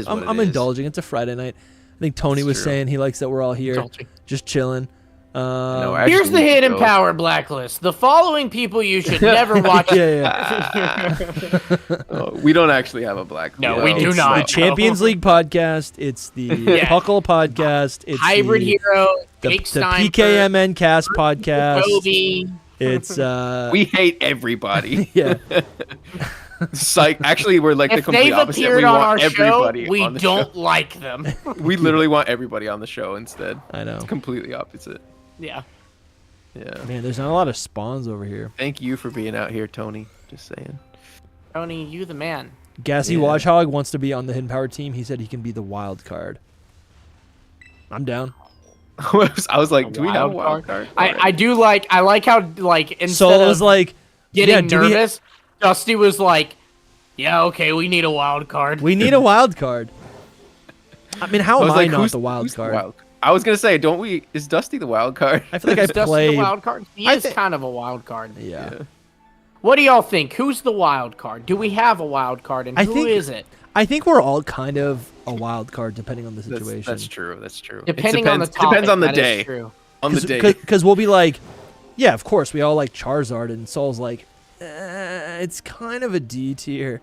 I'm indulging. It's a Friday night. I think Tony was saying he likes that we're all here just chilling. Here's the hidden power blacklist. The following people you should never watch. We don't actually have a blacklist. No, we do not. The Champions League podcast. It's the Puckle podcast. It's Hybrid Hero. The PKMN Cast podcast. Kobe. It's we hate everybody. Yeah. Actually, we're like the complete opposite. We want everybody we on the don't show. like them. We literally want everybody on the show instead. I know. It's completely opposite. Yeah. Man, there's not a lot of spawns over here. Thank you for being out here, Tony. Just saying. Tony, you the man. Gassy Watchhog wants to be on the Hidden Power team. He said he can be the wild card. I'm down. I was like, do we have a wild card? I like how, like, instead Soul was like, getting nervous, Dusty was like, yeah, okay, we need a wild card. We need a wild card. I mean, how am I not the wild card? I was gonna say, is Dusty the wild card? I feel like I play the wild card. He is kind of a wild card. Yeah. What do y'all think? Who's the wild card? Do we have a wild card, and who is it? I think we're all kind of a wild card depending on the situation. That's true. That's true. Depending on the topic, depends on the that day. Is true. On the day. Because we'll be like, yeah, of course, we all like Charizard, and Soul's like, it's kind of a D tier.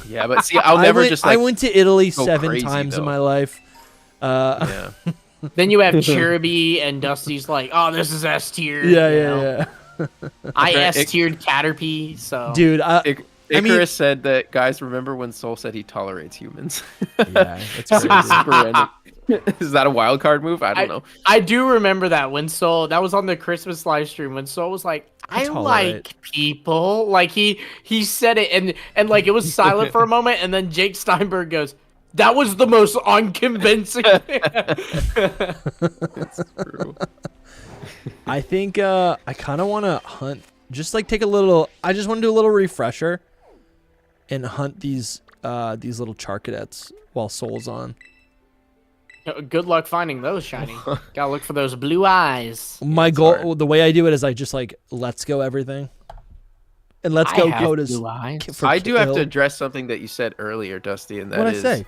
Yeah, but see, I went to Italy 7 times in my life. Then you have Cherubi, and Dusty's like, oh, this is S tier. Yeah. I S tiered Caterpie, so. Dude, Icarus said that, guys, remember when Soul said he tolerates humans? Yeah, it's crazy. Is that a wild card move? I don't know. I do remember that when Soul, that was on the Christmas live stream, when Soul was like, I like people. Like, he said it, and like, it was silent for a moment, and then Jake Steinberg goes, that was the most unconvincing. It's true. I think I kind of want to hunt, just like take a little, I just want to do a little refresher and hunt these these little Charcadets while Soul's on. Good luck finding those, Shiny. Gotta look for those blue eyes. My goal, the way I do it is I just like let's go everything, and let's go go to. Blue eyes. I do have to address something that you said earlier, Dusty, and that What'd is I say?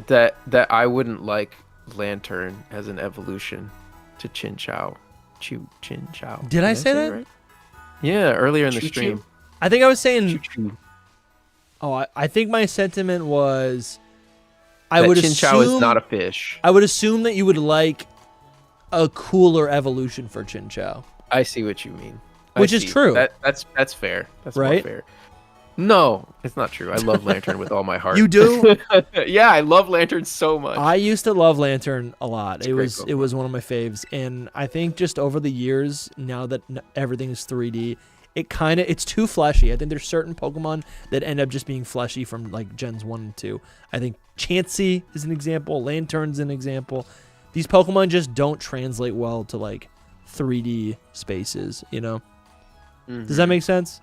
that I wouldn't like Lantern as an evolution to Chin Chow. Chin Chow. Did I say that? Right? Yeah, earlier in the stream. I think I was saying. Choo-choo. Oh, I think my sentiment was. I would assume Chin Chow is not a fish. I would assume that you would like a cooler evolution for Chin Chow. I see what you mean. Which is true. That's fair. That's right? More fair. No, it's not true. I love Lantern with all my heart. You do? Yeah, I love Lantern so much. I used to love Lantern a lot. It was Pokemon. one of my faves, and I think just over the years, now that everything is 3D, it's too fleshy. I think there's certain Pokemon that end up just being fleshy from like Gens 1 and 2. I think Chansey is an example. Lantern's an example. These Pokemon just don't translate well to like 3D spaces, you know? Mm-hmm. Does that make sense?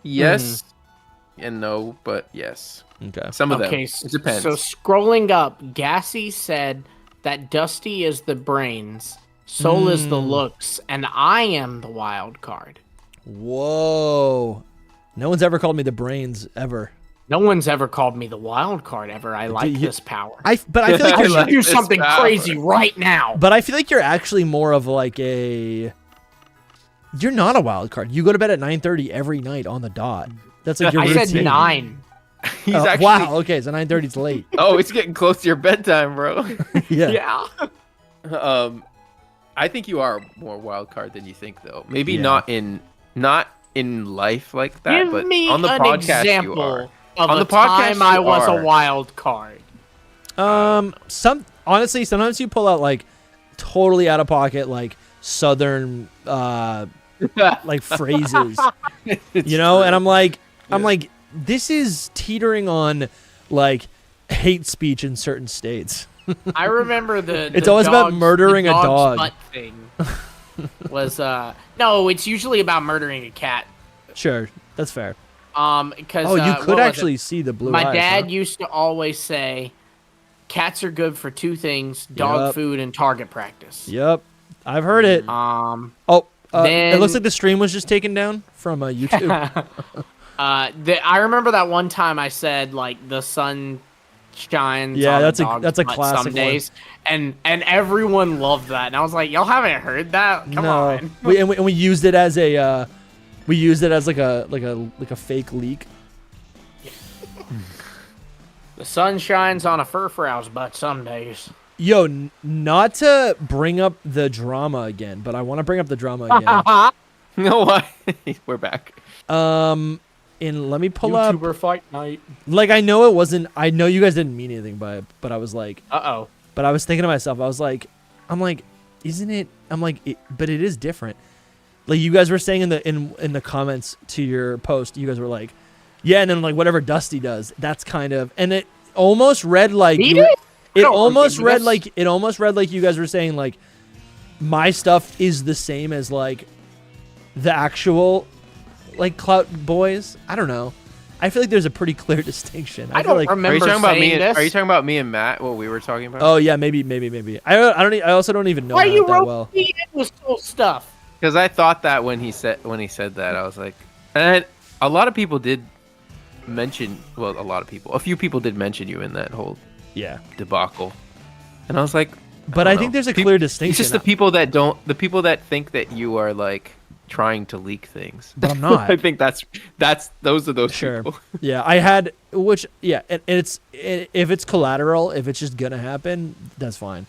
Yes and no, but yes. Okay. Some of them. Okay, it depends. So scrolling up, Gassy said that Dusty is the brains, Soul is the looks, and I am the wild card. Whoa. No one's ever called me the brains ever. No one's ever called me the wild card ever. I like this power. But I feel like I you're should do something crazy right now. But I feel like you're actually more of like a. You're not a wild card. You go to bed at 9:30 every night on the dot. That's like your routine. I said 9. He's actually... Wow. Okay, so 9:30 is late. Oh, it's getting close to your bedtime, bro. Yeah. I think you are more wild card than you think, though. Maybe not in life like that, Give but me on the an podcast example you are. Of on the the podcast time I you was are. a wild card. Honestly, sometimes you pull out like totally out of pocket like southern like phrases, you know, and I'm like, this is teetering on like hate speech in certain states. I remember it's always about murdering a dog butt thing. Was no, it's usually about murdering a cat. Sure, that's fair. Because you could actually see the blue eyes. My dad used to always say, "Cats are good for 2 things: dog food and target practice." Yep, I've heard it. It looks like the stream was just taken down from YouTube. I remember that one time I said like the sun shines. Yeah, on that's a dog's a butt classic some days, and everyone loved that, and I was like, y'all haven't heard that? Come on. we used it as a like a fake leak. The sun shines on a furfrow's butt some days. Yo, not to bring up the drama again, but I want to bring up the drama again. No, what? We're back. And let me pull up. YouTuber fight night. Like, I know you guys didn't mean anything by it, but I was like, But I was thinking to myself, isn't it? But it is different. Like you guys were saying in the comments to your post, you guys were like, yeah, and then like whatever Dusty does, that's kind of, and it almost read like it almost read like you guys were saying like my stuff is the same as like the actual like Clout Boys. I don't know. I feel like there's a pretty clear distinction. I don't remember. Are you talking about me? This? Are you talking about me and Matt? What we were talking about? Oh yeah, maybe. I also don't even know Why you that wrote well. me in with soul stuff? Because I thought that when he said that, I was like, and a lot of people did mention. Well, a few people did mention you in that whole debacle, and I was like, but I think there's a clear distinction. It's just the people that think that you are like trying to leak things. But I'm not. I think those are those people. Yeah, I had and it's if it's collateral, if it's just gonna happen, that's fine.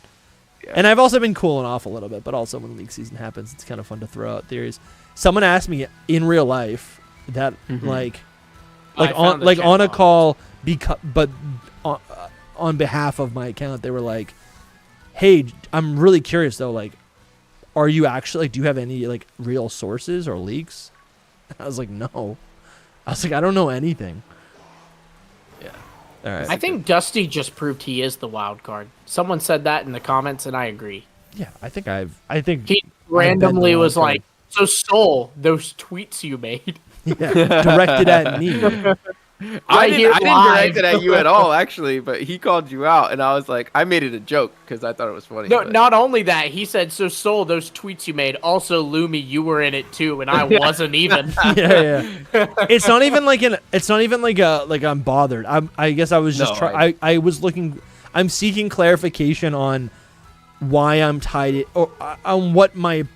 Yeah. And I've also been cooling off a little bit, but also when leak season happens, it's kind of fun to throw out theories. Someone asked me in real life that on a call but on behalf of my account, they were like, "Hey, I'm really curious though, like, are you actually like, do you have any like real sources or leaks?" I was like, "No." I was like, "I don't know anything." Yeah. All right. I think Dusty just proved he is the wild card. Someone said that in the comments, and I agree. Yeah, I think he randomly was like, "So Soul, those tweets you made." Yeah, directed at me. I here didn't live. direct it at you at all, actually, but he called you out, and I was like, I made it a joke because I thought it was funny. No, but... not only that, he said, "So Soul, those tweets you made, also Lumi, you were in it too, and I wasn't even." Yeah. It's not even like I'm bothered. I guess I was just I was looking. I'm seeking clarification on why I'm tied or on what my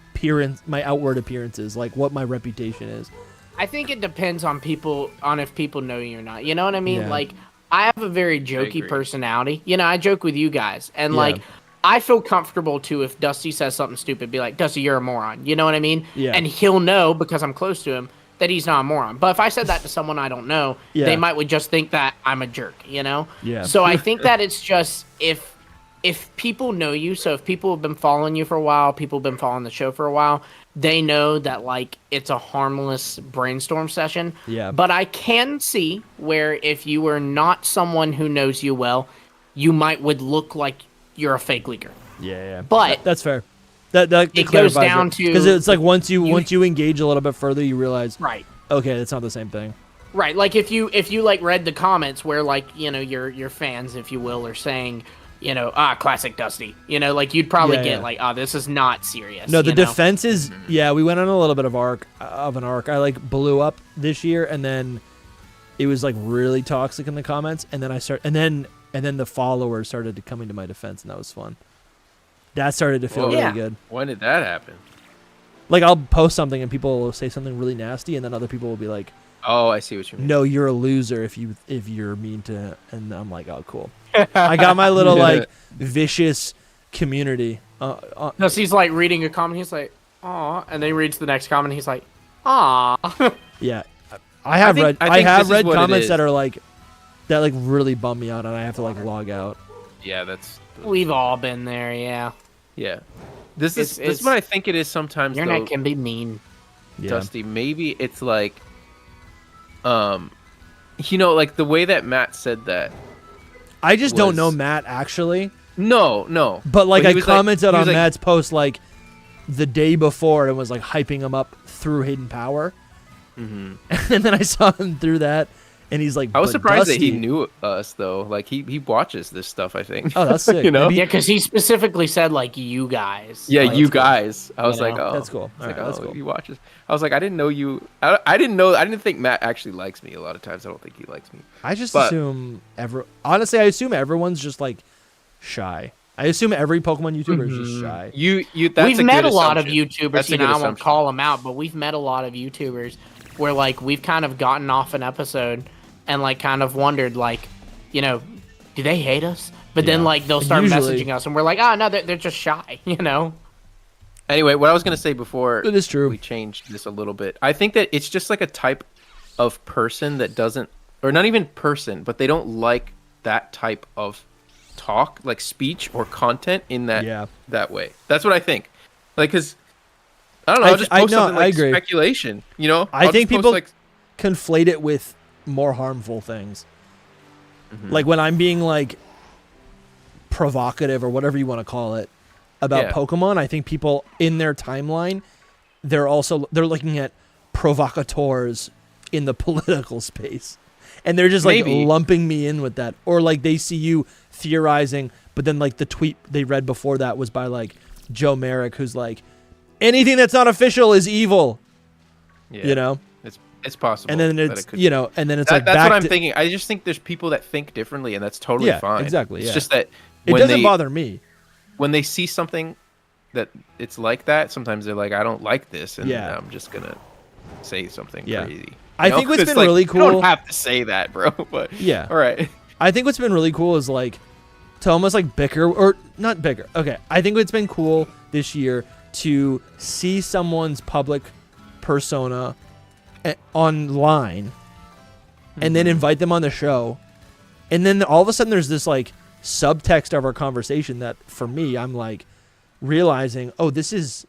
outward appearance is, like what my reputation is. I think it depends on if people know you or not. You know what I mean? Yeah. Like, I have a very jokey personality. You know, I joke with you guys, and like, I feel comfortable too if Dusty says something stupid, be like, "Dusty, you're a moron." You know what I mean? Yeah. And he'll know because I'm close to him that he's not a moron. But if I said that to someone I don't know, they would just think that I'm a jerk. You know? Yeah. So I think that it's just if people know you, so if people have been following you for a while, people have been following the show for a while, they know that, like, it's a harmless brainstorm session. Yeah. But I can see where if you were not someone who knows you well, you would look like you're a fake leaker. Yeah. But that's fair. That it goes down to... Because it's like once you engage a little bit further, you realize... Right. Okay, it's not the same thing. Right. Like, if you like, read the comments where, like, you know, your fans, if you will, are saying... You know, classic Dusty. You know, like, you'd probably get like, this is not serious. No, the defense is, we went on a little bit of an arc. I like blew up this year, and then it was like really toxic in the comments, and then and then the followers started coming to my defense, and that was fun. That started to feel really good. When did that happen? Like, I'll post something and people will say something really nasty, and then other people will be like, "Oh, I see what you mean." No, you're a loser if you're mean to, and I'm like, oh, cool. I got my little like vicious community. No, so he's like reading a comment. He's like, "Aw," and then he reads the next comment. He's like, "Aw." Yeah, I have read comments that are like really bum me out, and I have to like log out. Yeah, we've all been there. Yeah. Yeah. This is what I think it is sometimes. Internet can be mean. Dusty. Maybe it's like, you know, like the way that Matt said that. I just don't know Matt, actually. No. But like, I commented on Matt's post like the day before and was like hyping him up through Hidden Power. Mm-hmm. And then I saw him through that, and he's like, I was surprised Dusty. that he knew us though. Like he watches this stuff, I think. Oh, that's sick. You know? Yeah, because he specifically said like, "You guys." Yeah, like, you guys. I was like, oh, that's cool. That's cool. He watches. I was like, I didn't know you. I didn't think Matt actually likes me. A lot of times, I don't think he likes me. I just assume honestly, I assume everyone's just like shy. I assume every Pokemon YouTuber is just shy. We've met a lot of YouTubers. You know, I won't call them out, but we've met a lot of YouTubers where like we've kind of gotten off an episode and like kind of wondered like, you know, do they hate us? But then like they'll start messaging us and we're like, oh no, they're just shy, you know. Anyway, what I was gonna say before it is true. We changed this a little bit. I think that it's just like a type of person that doesn't, or not even person, but they don't like that type of talk, like speech or content in that way. That's what I think. Like, cause I don't know. I'll just post something like speculation. You know, I think people conflate it with more harmful things. Mm-hmm. Like when I'm being like provocative or whatever you want to call it about Pokemon, I think people in their timeline, they're looking at provocateurs in the political space, and they're just like lumping me in with that, or like they see you theorizing, but then like the tweet they read before that was by like Joe Merrick, who's like, anything that's not official is evil. Yeah. You know, it's possible. And then it's and then it's like that's what I'm thinking. I just think there's people that think differently, and that's totally fine. Exactly. It's just that it doesn't bother me. When they see something that it's like that, sometimes they're like, I don't like this, and I'm just gonna say something crazy. I think what's been really cool. You don't have to say that, bro. But all right. I think what's been really cool is like to almost like bicker, or not bicker. Okay, I think it's been cool this year to see someone's public persona online and then invite them on the show, and then all of a sudden there's this like subtext of our conversation that for me, I'm like realizing, oh, this is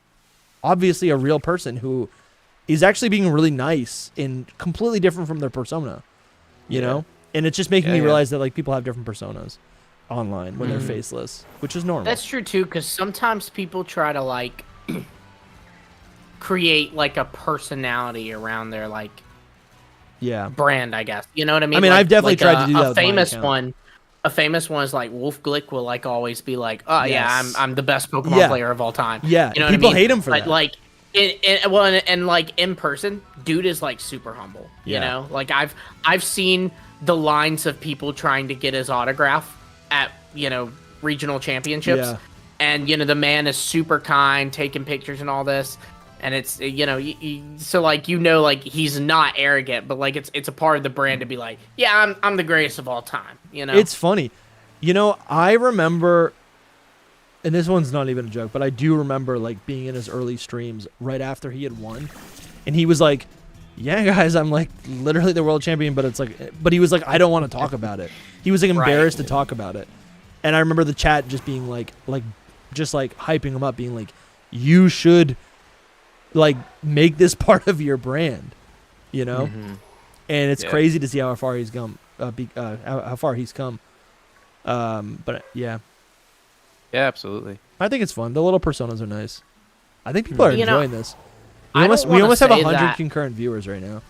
obviously a real person who is actually being really nice and completely different from their persona, you know? And it's just making me realize that like people have different personas online when they're faceless, which is normal. That's true too, because sometimes people try to like create like a personality around their like brand, I guess. You know what I mean? I mean, I've definitely tried to do that with my famous account. one. A famous one is like Wolf Glick will like always be like, oh yeah, Yes. I'm the best Pokemon player of all time. Yeah, you know people what I mean? hate him for that. Like, and like in person, dude is like super humble. You know, like I've seen the lines of people trying to get his autograph at regional championships, and the man is super kind, taking pictures and all this. And it's so like like he's not arrogant, but like it's a part of the brand to be like, yeah, I'm the greatest of all time. It's funny, I remember, and this one's not even a joke, but I do remember like being in his early streams right after he had won, and he was like, "Yeah, guys, I'm like literally the world champion," but he was like, "I don't want to talk about it." He was like embarrassed to talk about it, and I remember the chat just being like hyping him up, being like, "You should." Like make this part of your brand, and it's crazy to see how far he's come. How far he's come. But yeah, absolutely. I think it's fun. The little personas are nice. I think people are enjoying this. We we almost have 100 concurrent viewers right now.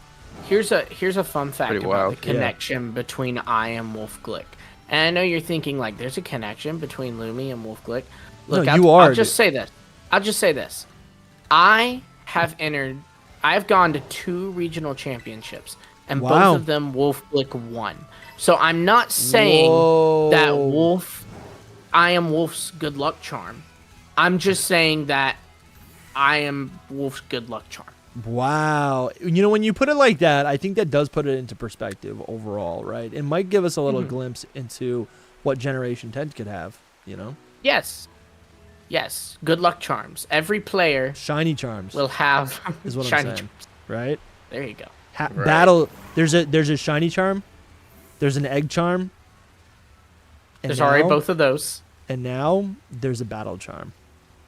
Here's a fun fact Pretty about wild. the connection between I and Wolf Glick. And I know you're thinking like there's a connection between Lumi and Wolf Glick. Look, I'll just say this. I have gone to 2 regional championships, and both of them Wolf Glick won. So I'm not saying that I am Wolf's good luck charm. I'm just saying that I am Wolf's good luck charm. Wow. When you put it like that, I think that does put it into perspective overall, right? It might give us a little glimpse into what Generation 10 could have, Yes, good luck charms. Every player shiny charms will have is what shiny I'm saying, charms. right? There you go. Battle. There's a shiny charm. There's an egg charm. There's already both of those. And now there's a battle charm.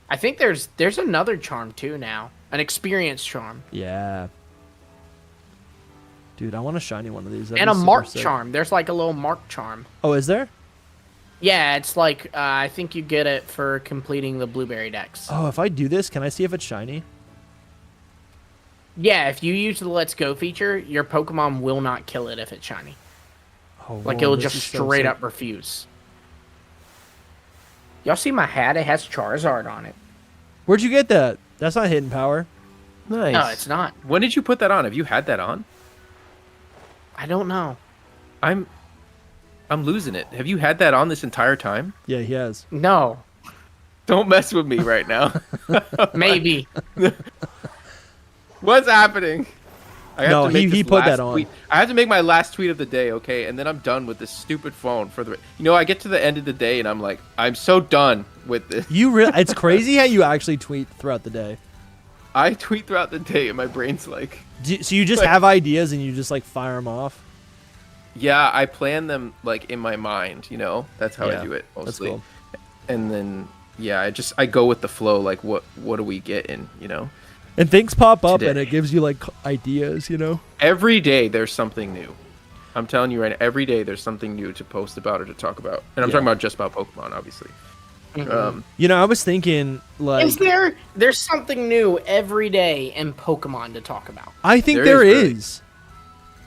I think there's another charm too now, an experience charm. Yeah. Dude, I want a shiny one of these. And a mark charm. There's like a little mark charm. Oh, is there? Yeah, it's like, I think you get it for completing the blueberry decks. Oh, if I do this, can I see if it's shiny? Yeah, if you use the Let's Go feature, your Pokemon will not kill it if it's shiny. Oh, like, it'll just straight up refuse. Y'all see my hat? It has Charizard on it. Where'd you get that? That's not hidden power. Nice. No, it's not. When did you put that on? Have you had that on? I don't know. I'm losing it. Have you had that on this entire time? Yeah, he has. No. Don't mess with me right now. Maybe. What's happening? He put that on. I have to make my last tweet of the day, okay? And then I'm done with this stupid phone for the. I get to the end of the day and I'm like, I'm so done with this. It's crazy how you actually tweet throughout the day. I tweet throughout the day and my brain's like. So you just have ideas and you just like fire them off? Yeah, I plan them like in my mind, That's how I do it mostly. That's cool. And then I go with the flow, like what are we getting, And things pop up Today. and it gives you like ideas, Every day there's something new. I'm telling you right now, every day there's something new to post about or to talk about. And I'm talking about just about Pokemon, obviously. Mm-hmm. I was thinking like there's something new every day in Pokemon to talk about. I think there is.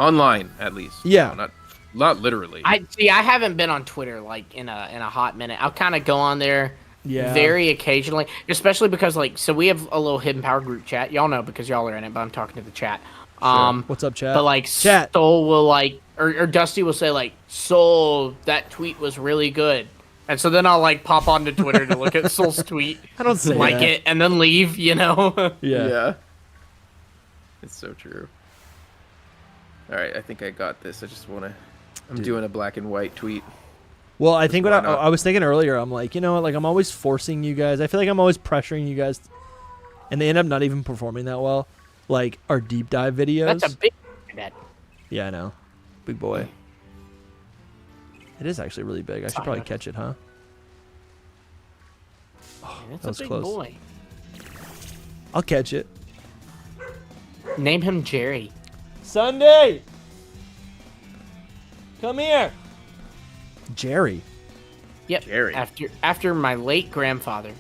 Online, at least. Yeah. No, not literally. I haven't been on Twitter like in a hot minute. I'll kind of go on there very occasionally, especially because so we have a little hidden power group chat. Y'all know because y'all are in it, but I'm talking to the chat. Sure. What's up, chat? But chat. Soul will or Dusty will say Soul, that tweet was really good. And so then I'll pop onto Twitter to look at Soul's tweet. I don't say that. it and then leave, Yeah. It's so true. All right, I think I got this. I just want to. I'm doing a black and white tweet. Well, I think what I was thinking earlier, I'm like, I'm always forcing you guys. I feel like I'm always pressuring you guys, and they end up not even performing that well. Like our deep dive videos. That's a big net. Yeah, I know. Big boy. It is actually really big. I should probably catch it, huh? Oh, That's that was a big close. boy. I'll catch it. Name him Jerry. Sunday! Come here! Jerry. Yep. Jerry. After my late grandfather.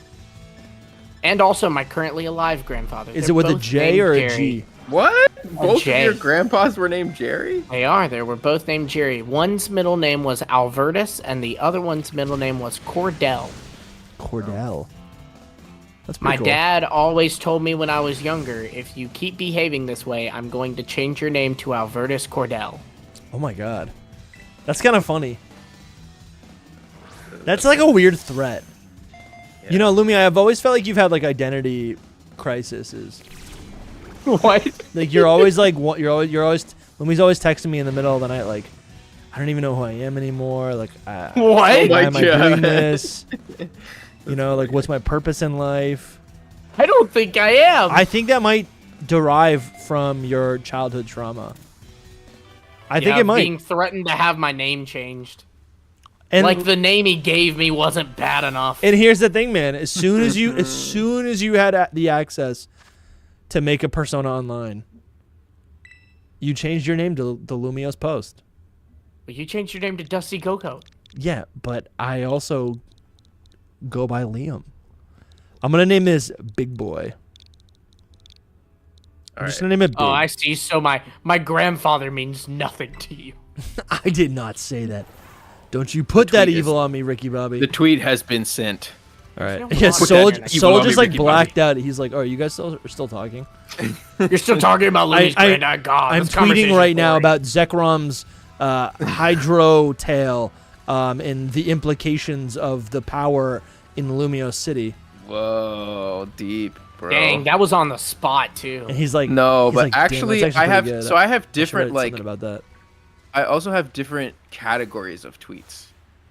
And also my currently alive grandfather. Is They're it with a both J named or a Jerry. G? What? both of Jay. your grandpas were named Jerry? They are. They were both named Jerry. One's middle name was Albertus, and the other one's middle name was Cordell. Cordell. That's My pretty cool. dad always told me when I was younger, if you keep behaving this way, I'm going to change your name to Albertus Cordell. Oh my god. That's kind of funny. That's like a weird threat. Yeah. You know, Lumi, I've always felt like you've had like identity crises. What? Like you're always like Lumi's always texting me in the middle of the night like I don't even know who I am anymore. Like What? why my am I God. doing this? You know, like what's my purpose in life? I don't think I am. I think that might derive from your childhood trauma. I think it might. Being threatened to have my name changed. And Like the name he gave me wasn't bad enough. and here's the thing, man. As soon as you had the access to make a persona online, you changed your name to the LumiosePost. But you changed your name to DustyGogoat. Yeah, but I also go by Liam. I'm gonna name this Big Boy. I'm just gonna name it Big. Oh, I see. So my grandfather means nothing to you. I did not say that. Don't you put that tweet evil on me, Ricky Bobby. The tweet has been sent. All right. You know, Yeah, put Soul, that in. Soul Evil just Bobby, like Ricky blacked out. He's like, "Oh, you guys still talking?" You're still talking about Lumi's granddad. God, I'm this tweeting conversation's right now boring. about Zekrom's hydro tail and the implications of the power in Lumio City. Whoa, deep, bro. Dang, that was on the spot too. And he's like, No, he's but like, "Damn, actually, that's I have pretty good. so I have I should different write like something about that." I also have different categories of tweets.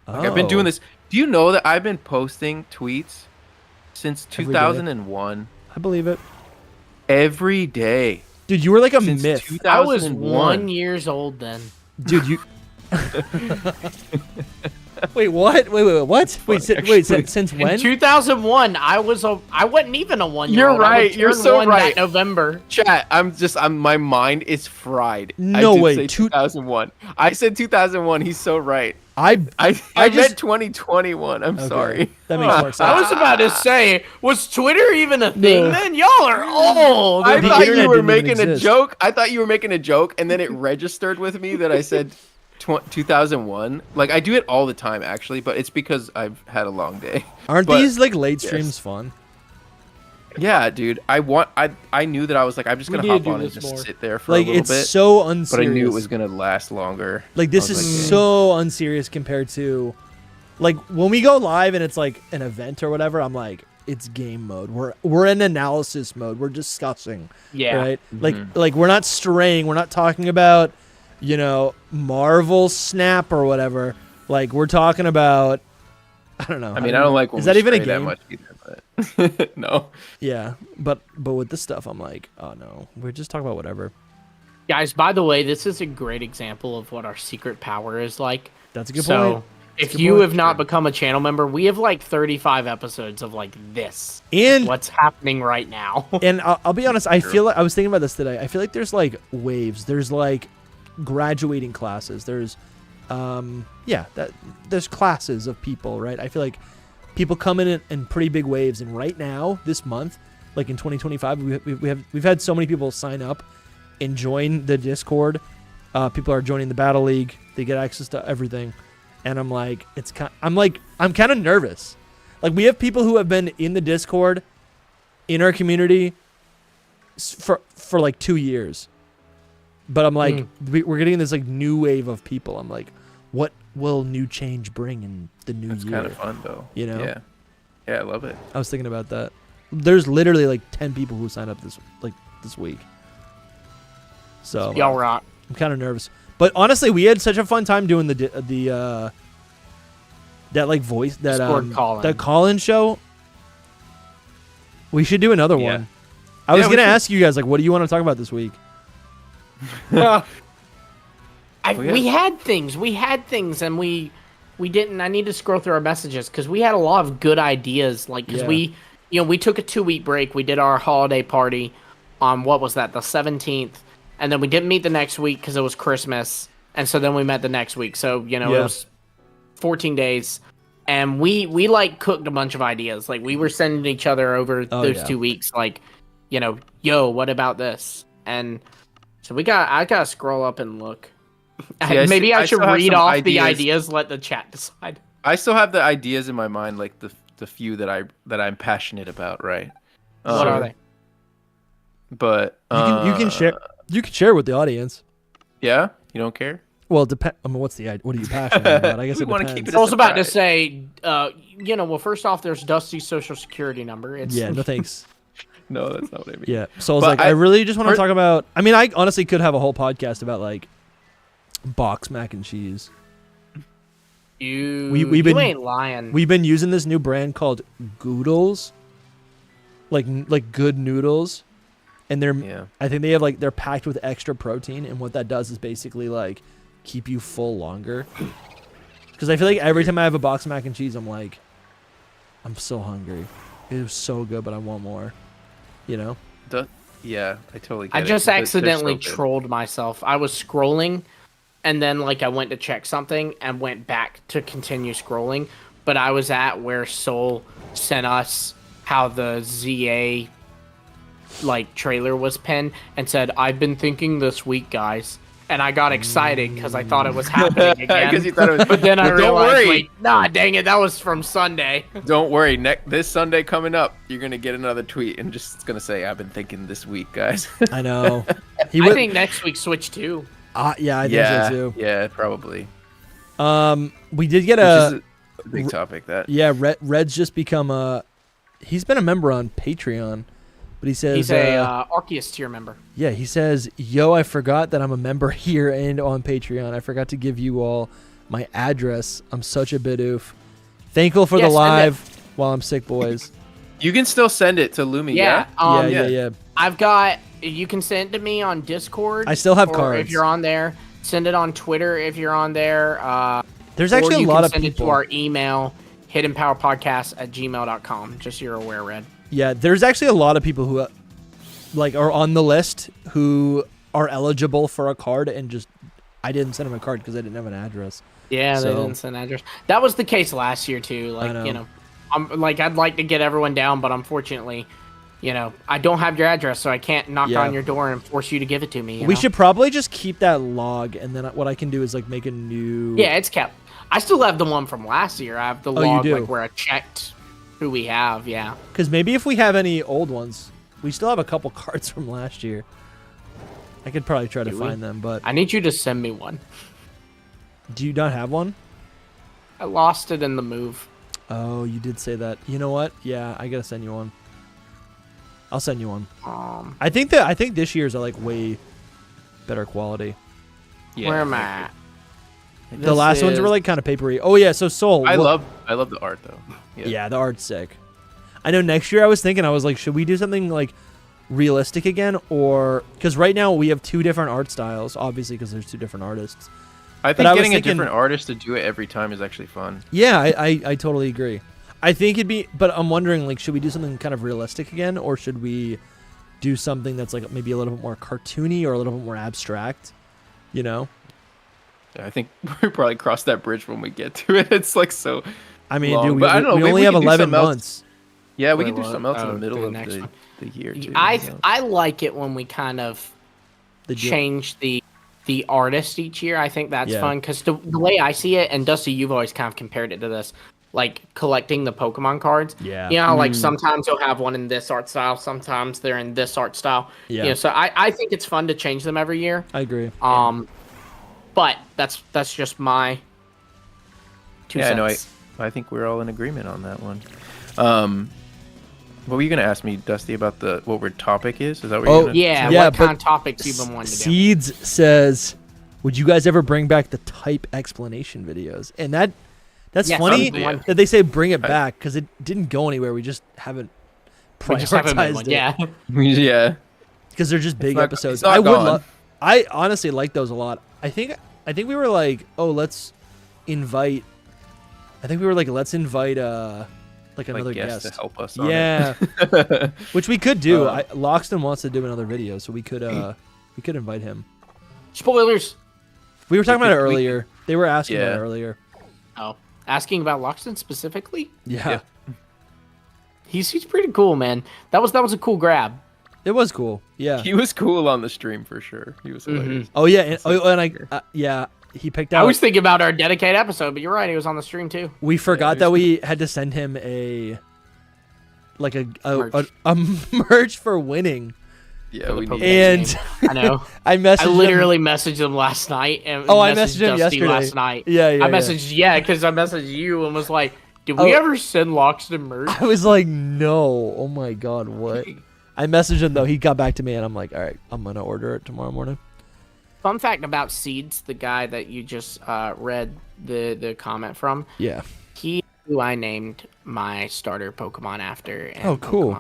Like, I've been Oh. doing this. Do you know that I've been posting tweets since Every day. 2001 I believe it, every day? dude. You were like a Since myth, 2001. I was 1 years old then. dude. You. Wait, what? Wait, what? Wait, actually. since when? In 2001, I wasn't even a 1-year-old. You're right, you're so right. That November. Chat, my mind is fried. No I did way, say 2001. I said 2001. He's so right. I I just- meant 2021. I'm Okay, sorry. That makes more sense. I was about to say, was Twitter even a thing No. then? Y'all are old. I The thought internet you were didn't even making a exist. joke. I thought you were making a joke, and then it registered with me that I said 2001. Like, I do it all the time, actually, but it's because I've had a long day. Aren't But- these like late yes. streams fun? Yeah, dude. I knew that I was like, I'm just We gonna need to hop do on and this just more. sit there for Like a little it's bit. so unserious. But I knew it was gonna last longer. Like this I was is like, so unserious compared to like when we go live and it's like an event or whatever. I'm like, it's game mode. We're in analysis mode. We're discussing. Yeah. Right. Like we're not straying. We're not talking about Marvel Snap or whatever. Like we're talking about. I don't know. I mean, I don't like when Is we that even a stray that game? much either, but no. Yeah, but with this stuff, I'm like, oh no, we're just talking about whatever. Guys, by the way, this is a great example of what our secret power is like. That's a good So, point. if good you point. have not become a channel member, we have like 35 episodes of like this. And What's happening right now. and I'll be honest, I feel like I was thinking about this today. I feel like there's like waves. There's like graduating classes. There's there's classes of people, right? I feel like people come in pretty big waves, and right now, this month, like in 2025, we've had so many people sign up and join the Discord. People are joining the Battle League. They get access to everything, and I'm like, I'm kind of nervous. Like we have people who have been in the Discord, in our community, for like 2 years, but I'm like, we're getting this like new wave of people. I'm like, what will new change bring in the new It's year? kind of fun though. You know? Yeah, I love it. I was thinking about that. There's literally like 10 people who signed up this week. So Y'all rock. I'm kind of nervous. But honestly, we had such a fun time doing the that like voice that Discord call-in. that call-in show. We should do another Yeah. one. I was Yeah, we gonna should. ask you guys like, what do you want to talk about this week? We had things, and we didn't. I need to scroll through our messages because we had a lot of good ideas. Like, because Yeah. we took a 2-week break. We did our holiday party on what was that, the 17th, and then we didn't meet the next week because it was Christmas, and so then we met the next week. So it Yeah. was 14 days, and we like cooked a bunch of ideas. Like we were sending each other over those yeah. 2 weeks. Like, yo, what about this? And So I gotta scroll up and look. See, Maybe I should still have read some off the ideas. Let the chat decide. I still have the ideas in my mind, like the few that I'm passionate about, right? What are they? But You can share. You can share with the audience. Yeah, you don't care. Well, I mean, what are you passionate about? I guess We it wanna depends. keep it I was about to say, well, first off, there's Dusty's social security number. Yeah, no thanks. No, that's not what I mean. Yeah, so I was I really just want to talk about. I mean, I honestly could have a whole podcast about like box mac and cheese. You you ain't lying. We've been using this new brand called Goodles, like good noodles, and I think they have they're packed with extra protein, and what that does is basically like keep you full longer. Because I feel like every time I have a box of mac and cheese, I'm like, I'm so hungry. It was so good, but I want more. You know? Yeah, I totally get it. I just They're accidentally so good. trolled myself. I was scrolling, and then I went to check something and went back to continue scrolling. But I was at where Soul sent us how the ZA trailer was pinned and said, "I've been thinking this week, guys." And I got excited because I thought it was happening again. Because you thought it was. But then I Don't realized, worry. wait, nah, dang it, that was from Sunday. Don't worry. This Sunday coming up, you're gonna get another tweet and it's gonna say, "I've been thinking this week, guys." I know. I think next week Switch 2. Yeah, I think so too. Yeah, probably. We did get Which is a big topic. That. Yeah, Red's just become he's been a member on Patreon, but he says he's a Arceus tier member. Yeah, he says, "Yo, I forgot that I'm a member here and on Patreon. I forgot to give you all my address. I'm such a bidoof. Thankful for the live while I'm sick, boys." You can still send it to Lumi. Yeah. Yeah. I've got. You can send it to me on Discord. I still have or cards. If you're on there, send it on Twitter. If you're on there, there's actually a lot of people. Send it to our email, hiddenpowerpodcast@gmail.com. Just so you're aware, Red. Yeah, there's actually a lot of people who are on the list who are eligible for a card, and just I didn't send them a card because I didn't have an address. Yeah, they didn't send an address. That was the case last year too. I'm I'd like to get everyone down, but unfortunately, I don't have your address, so I can't knock on your door and force you to give it to me. We should probably just keep that log, and then what I can do is make a new. Yeah, it's kept. I still have the one from last year. I have the log where I checked who we have. Yeah. Because maybe if we have any old ones, we still have a couple cards from last year. I could probably try to find them, but I need you to send me one. Do you not have one? I lost it in the move. Oh, you did say that. You know what? Yeah, I gotta send you one. I'll send you one. I think this year's are way better quality. Yeah. Where am I at? The last ones were kind of papery. Oh yeah, so Soul. I love the art though. Yeah, the art's sick. I know next year I was thinking, should we do something realistic again, or because right now we have two different art styles, obviously because there's two different artists. I think getting a different artist to do it every time is actually fun. Yeah, I totally agree. I think it'd be, but I'm wondering, should we do something kind of realistic again, or should we do something that's maybe a little bit more cartoony or a little bit more abstract? I think we'll probably cross that bridge when we get to it. It's so. I mean, long. dude, we only have 11 months. Yeah, we can do something else in the middle of the year too. I like it when we kind of change the artist each year. I think that's fun because the way I see it, and Dusty, you've always kind of compared it to this, collecting the Pokemon cards. Yeah. Sometimes you'll have one in this art style, sometimes they're in this art style. Yeah. So I think it's fun to change them every year. I agree. But that's just my 2 cents. No, I think we're all in agreement on that one. What were you gonna ask me, Dusty, about what our topic is? Is that what you're gonna what kind of topics you've been wanting to do? Seeds says, would you guys ever bring back the type explanation videos? And that's funny that they say bring it back because it didn't go anywhere. We just haven't prioritized it. Yeah. Yeah. Because they're just big episodes. I honestly like those a lot. I think we were let's invite. I think we were let's invite another guest to help us. Yeah, which we could do. Loxton wants to do another video, so we could invite him. Spoilers. We were talking about it earlier. They were asking about it earlier. Oh, asking about Loxton specifically? Yeah. He's pretty cool, man. That was a cool grab. It was cool. Yeah. He was cool on the stream for sure. He was hilarious. Oh yeah, and he picked out. I was thinking about our dedicated episode, but you're right. He was on the stream too. We forgot that we had to send him a merch for winning. Yeah, we need. And I know. I literally messaged him last night. And I messaged him Dusty yesterday. last night. Yeah. I messaged because I messaged you and was like, "Did we ever send Loxton merch?" I was like, no. Oh my god, what? I messaged him though. He got back to me, and I'm like, all right, I'm gonna order it tomorrow morning. Fun fact about Seeds, the guy that you just read the comment from. Yeah. He who I named my starter Pokemon after. And oh, cool.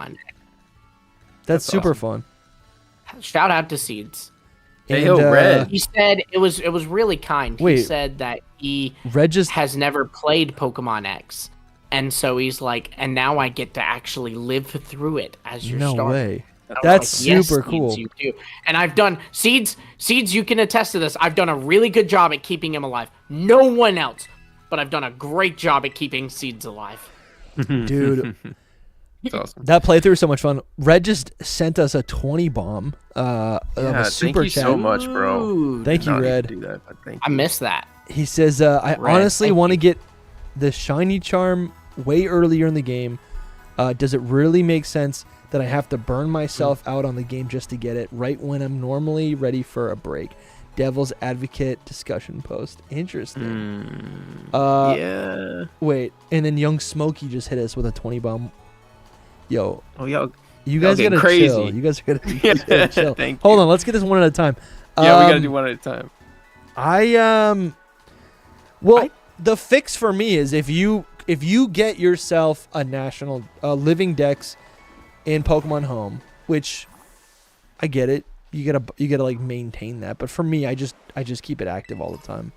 That's super fun. Shout out to Seeds. Hey, Red. He said it was really kind. He said that he has never played Pokemon X. And so he's like, and now I get to actually live through it as your starter. No way. That's like, super cool. You do. And I've done Seeds, you can attest to this. I've done a really good job at keeping him alive. No one else, but I've done a great job at keeping Seeds alive. Dude. That's awesome. That playthrough was so much fun. Red just sent us a 20 bomb. A super thank you chat. so much, bro. Thank you, Red. I missed that. He says, I honestly want to get the shiny charm way earlier in the game. Does it really make sense that I have to burn myself out on the game just to get it right when I'm normally ready for a break? Devil's Advocate discussion post. Interesting. Yeah. Wait, and then Young Smokey just hit us with a 20 bomb. Yo. Oh, yo. You guys gotta chill. You guys gotta chill. Hold on, let's get this one at a time. Yeah, we gotta do one at a time. The fix for me is if you get yourself a living dex in Pokemon Home, which I get it, you gotta like maintain that. But for me, I just keep it active all the time.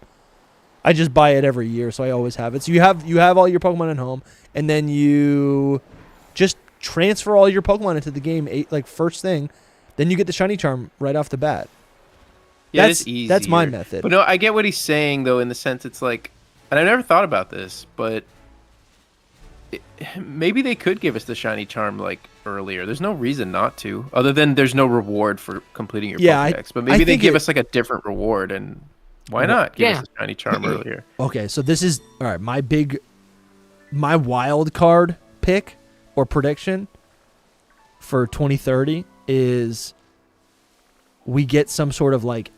I just buy it every year, so I always have it. So you have all your Pokemon at home, and then you just transfer all your Pokemon into the game first thing, then you get the shiny charm right off the bat. Yeah, it's easy. That's my method. But no, I get what he's saying though, in the sense it's like, and I never thought about this, but maybe they could give us the shiny charm like earlier. There's no reason not to, other than there's no reward for completing your Pokédex. But maybe they give us like a different reward, and why not give us the shiny charm earlier? Okay, so this is all right. My wild card pick or prediction for 2030 is we get some sort of like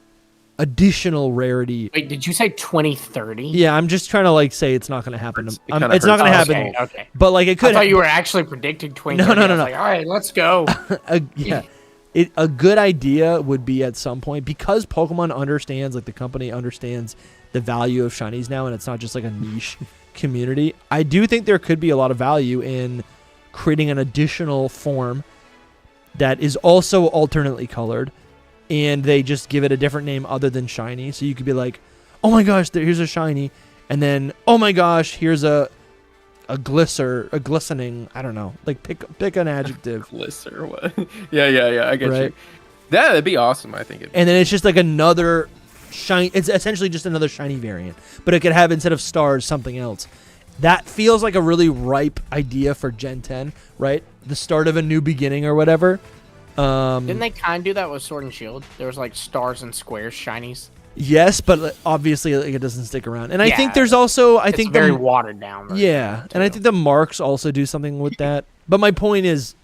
additional rarity. Wait, did you say 2030? Yeah, I'm just trying to like say it's not going to happen. It's not going to happen. Okay. But like it could. I thought you were actually predicting 2030. No. Like, all right, let's go. A good idea would be at some point, because Pokemon understands, like the company understands the value of shinies now, and it's not just like a niche community. I do think there could be a lot of value in creating an additional form that is also alternately colored, and they just give it a different name other than shiny. So you could be like, oh my gosh, here's a shiny, and then oh my gosh, here's a glistening. I don't know, like pick an adjective. Glisser, what? Yeah, I get right? you. That'd be awesome, I think. And then it's just like another shiny. It's essentially just another shiny variant, but it could have, instead of stars, something else. That feels like a really ripe idea for Gen 10, right? The start of a new beginning or whatever. Didn't they kind of do that with Sword and Shield? There was like stars and squares shinies. Yes, but obviously it doesn't stick around. And I think there's also, I think very watered down. Yeah, and I think the marks also do something with that. But my point is,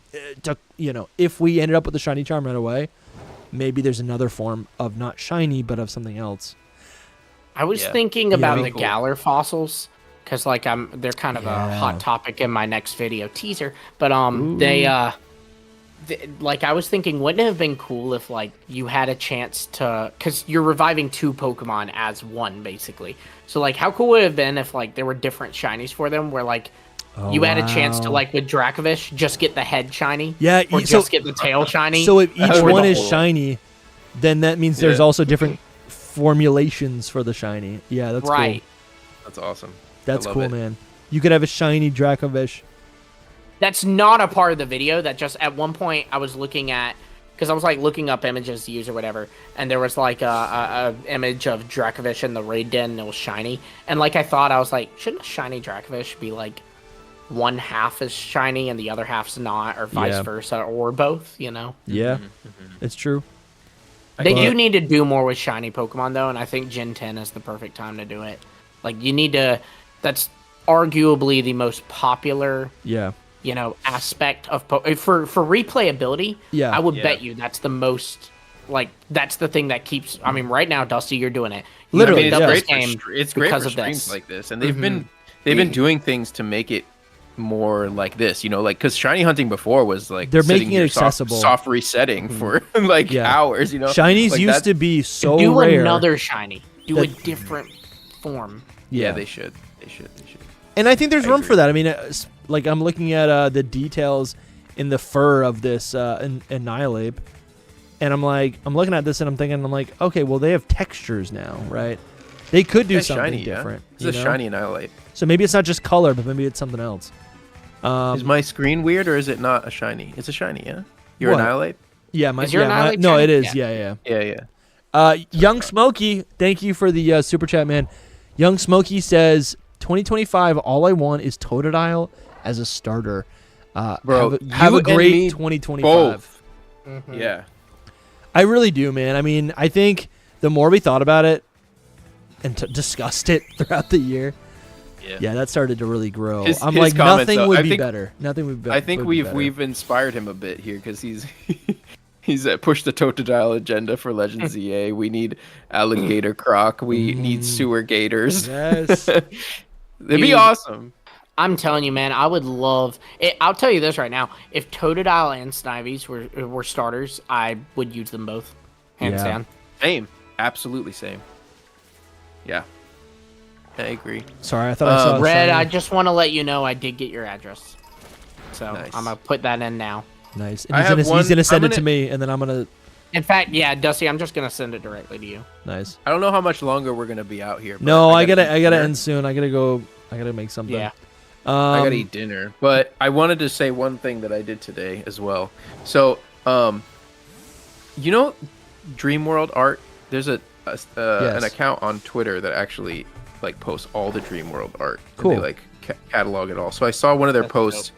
if we ended up with the shiny charm right away, maybe there's another form of not shiny, but of something else. I was thinking about the Galar fossils, because like they're kind of a hot topic in my next video teaser. But like I was thinking, wouldn't it have been cool if like you had a chance to, because you're reviving two Pokemon as one basically. So like how cool would it have been if like there were different shinies for them, where like you had a chance to, like with Dracovish, just get the head shiny, or just get the tail shiny. So if each one is shiny, then that means there's also different formulations for the shiny. Yeah, that's right. Cool. That's awesome. That's cool, man. You could have a shiny Dracovish. That's not a part of the video. That just at one point I was looking at, because I was like looking up images to use or whatever, and there was like a image of Dracovish in the raid den, and it was shiny. And like I thought, I was like, shouldn't a shiny Dracovish be like one half is shiny and the other half's not, or vice versa, or both. Yeah, it's true. They do need to do more with shiny Pokemon though, and I think Gen 10 is the perfect time to do it. Like you need to. That's arguably the most popular. Yeah. Aspect of for replayability. Yeah. I would bet you that's the most. Like that's the thing that keeps. I mean, right now, Dusty, you're doing it. Literally, it's great for streams like this, and they've been doing things to make it more like this. Like because shiny hunting before was like they're making it accessible, soft resetting for like hours. Shinies like used to be so do rare. Another shiny. Do a different form. Yeah, they should. They should. And I think there's room for that. I mean, like I'm looking at the details in the fur of this Annihilape, and I'm looking at this and I'm like, okay, well they have textures now, right? They could do something different. It's a shiny Annihilape. So maybe it's not just color, but maybe it's something else. Is my screen weird or is it not a shiny? It's a shiny, yeah. Your Annihilape? Yeah, Annihilape no, shiny? it is. Yeah. Yeah. Young Smokey, thank you for the super chat, man. Young Smokey says 2025. All I want is Totodile as a starter. Bro, have a great 2025. Mm-hmm. Yeah, I really do, man. I mean, I think the more we thought about it and discussed it throughout the year, that started to really grow. I'm like, nothing would be better. Nothing would be better. I think we've inspired him a bit here because he's pushed the Totodile agenda for Legends ZA. We need alligator croc. We need sewer gators. Yes. It'd be awesome. I'm telling you, man, I would love it. I'll tell you this right now. If Totodile and Snivies were starters, I would use them both. Hands down. Same. Absolutely same. Yeah. I agree. Sorry, I thought I saw Red, I just want to let you know I did get your address. So nice. I'm going to put that in now. Nice. And he's going to send it to me, and then I'm going to... In fact, yeah, Dusty, I'm just going to send it directly to you. Nice. I don't know how much longer we're going to be out here. No, I gotta end soon. I gotta make something. Yeah. I gotta eat dinner. But I wanted to say one thing that I did today as well. So, Dream World Art, there's an account on Twitter that actually like posts all the Dream World art. Cool. And they like catalog it all. So I saw one of their posts. Dope.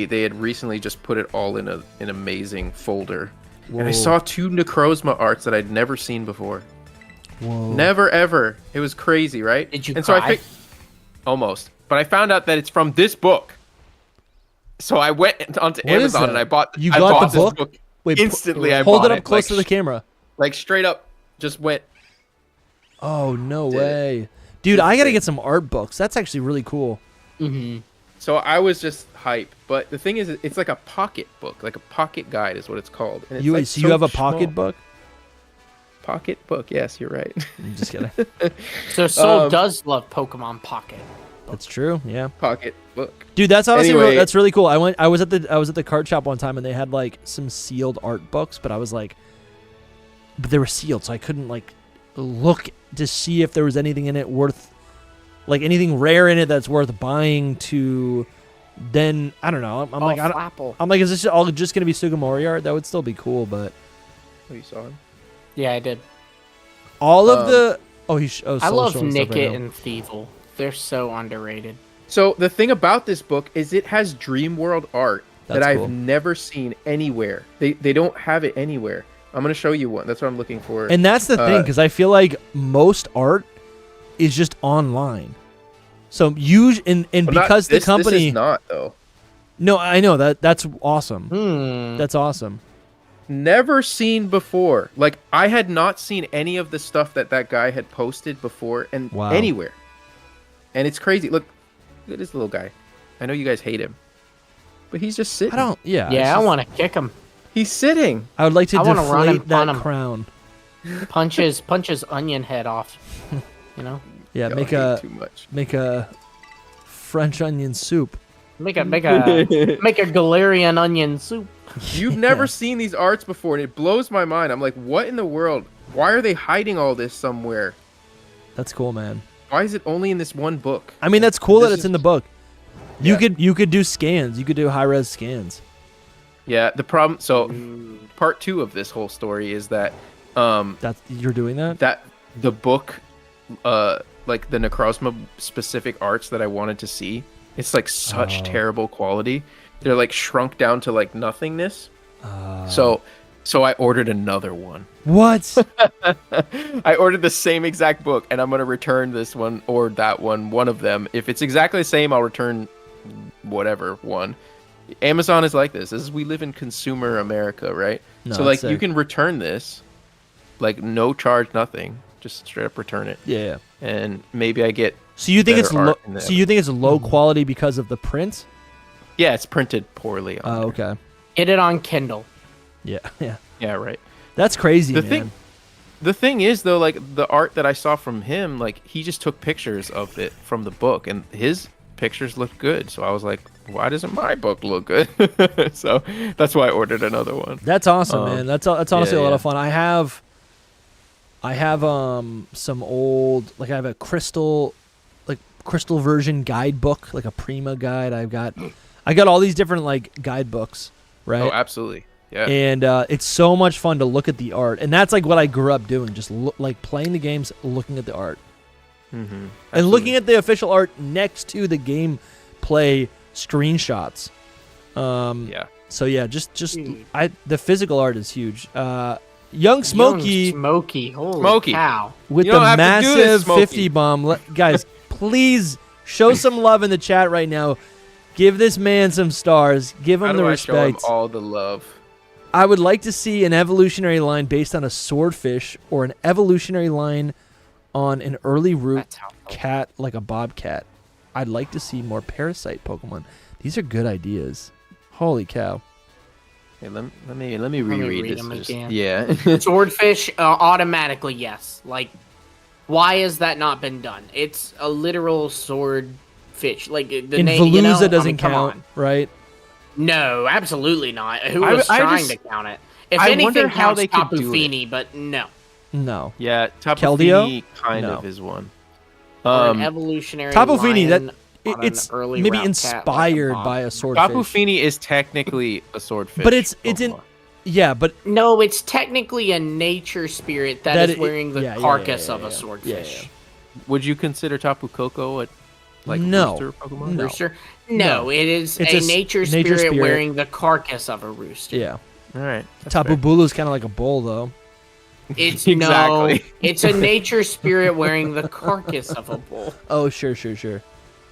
They had recently just put it all in an amazing folder. Whoa. And I saw 2 Necrozma arts that I'd never seen before. Whoa. Never ever. It was crazy, right? Did you and cry? So I picked almost. But I found out that it's from this book. So I went onto Amazon and I bought the book? Wait, instantly I hold bought it. Hold it up close to the camera. Like straight up just went. Oh, no way. Dude, I got to get some art books. That's actually really cool. Mm-hmm. So I was just hyped. But the thing is, it's like a pocket book. Like a pocket guide is what it's called. And it's you have a pocket book? Pocket book, yes, you're right. I'm just kidding. So Soul does love Pokemon Pocket. That's true, yeah. Pocket book. Dude, that's honestly that's really cool. I was at the card shop one time and they had like some sealed art books, but but they were sealed, so I couldn't like look to see if there was anything in it worth, like anything rare in it that's worth buying to. Then I don't know. I'm like, is this all just gonna be Sugimori art? That would still be cool, but. Oh, you saw him? Yeah, I did. All of the I love Nickit and Thievul. They're so underrated. So the thing about this book is it has Dream World art that cool. I've never seen anywhere. They don't have it anywhere. I'm gonna show you one. That's what I'm looking for. And that's the thing, because I feel like most art is just online. So because the company this is not though. No, I know that's awesome. That's awesome. Never seen before. Like I had not seen any of the stuff that guy had posted before and anywhere. And it's crazy. Look at this little guy. I know you guys hate him, but he's just sitting. I want to kick him. He's sitting. I would like to run him, deflate that crown. Punch his onion head off. You know. Yeah, make a French onion soup. Make a Galarian onion soup. You've never seen these arts before, and it blows my mind. I'm like, what in the world? Why are they hiding all this somewhere? That's cool, man. Why is it only in this one book? I mean, that's cool that it's in the book. You could do scans. You could do high-res scans. Yeah, the problem... So, part 2 of this whole story is that... you're doing that? That the book, like the Necrozma specific arts that I wanted to see, It's like such terrible quality. They're like shrunk down to like nothingness. So I ordered another one. What? I ordered the same exact book, and I'm gonna return this one or that one of them. If it's exactly the same, I'll return whatever one. Amazon is like this. We live in consumer America, right? No, so like sick. you can return this, like no charge, nothing. Just straight up return it. Yeah. And maybe I get. So you think it's better art in the so you think it's low quality because of the print? Yeah, it's printed poorly. On there. Okay. Get it on Kindle. Yeah. Yeah. Yeah, right. That's crazy, man. The thing is, though, like the art that I saw from him, like he just took pictures of it from the book, and his pictures looked good. So I was like, why doesn't my book look good? So that's why I ordered another one. That's awesome, man. That's honestly a lot yeah. of fun. I have some old, like I have a crystal version guidebook, like a Prima guide. I got all these different like guidebooks, right? Oh, absolutely. Yeah. And it's so much fun to look at the art, and that's like what I grew up doing, just like playing the games, looking at the art, and looking at the official art next to the gameplay screenshots. Yeah. So yeah, just the physical art is huge. Young Smokey Holy cow. with You the don't have to do this, massive Smokey. 50 bomb. Guys, please show some love in the chat right now. Give this man some stars. Give him How the do I show him respect. all the love? I would like to see an evolutionary line based on a swordfish or an evolutionary line on an early root cat like a bobcat. I'd like to see more parasite Pokemon. These are good ideas. Holy cow. Hey, let me reread read this. them Just- again. yeah. Swordfish, automatically yes. Like, why has that not been done? It's a literal swordfish. Like the In name, Veluza doesn't come count, on. right? No, absolutely not. Who was I trying just- to count it? If I anything, wonder how counts they could do it. Tapu-Fini, but no. No. Yeah, Keldeo? Tapu-Fini kind No. of is one. Or an evolutionary Tapu-Fini, lion on an it's early maybe route cat, inspired like a by a mob. swordfish. Tapu-Fini is technically a swordfish. But it's in Pokemon. yeah, but No, it's technically a nature spirit that is wearing the carcass of a swordfish. Yeah. Would you consider Tapu Koko a No. rooster Pokemon? No. Rooster? No, it is It's a a nature nature spirit spirit. wearing the carcass of a rooster. yeah. All right. Tapu Bulu is kind of like a bull, though. It's Exactly. no, it's a nature spirit wearing the carcass of a bull. Oh, sure. The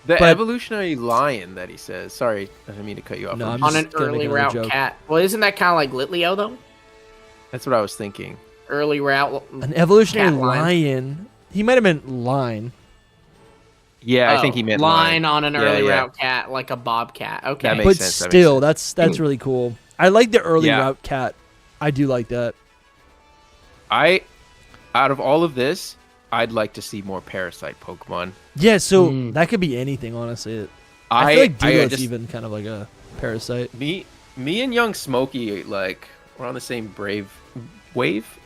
But- evolutionary lion that he says. Sorry, I didn't mean to cut you off. No, I'm On just an gonna make early another route joke. cat. Well, isn't that kind of like Litleo though? That's what I was thinking. Early route. An evolutionary cat line. lion. He might have meant line. Yeah, I Oh, think he meant line lion. on an Yeah, early yeah. route cat, like a bobcat. Okay. That makes But sense, that makes still, sense. that's really cool. I like the early Yeah. route cat. I do like that. Out of all of this, I'd like to see more parasite Pokemon. Yeah, so that could be anything, honestly. I feel like Digltt's even kind of like a parasite. Me and young Smokey, like, we're on the same wave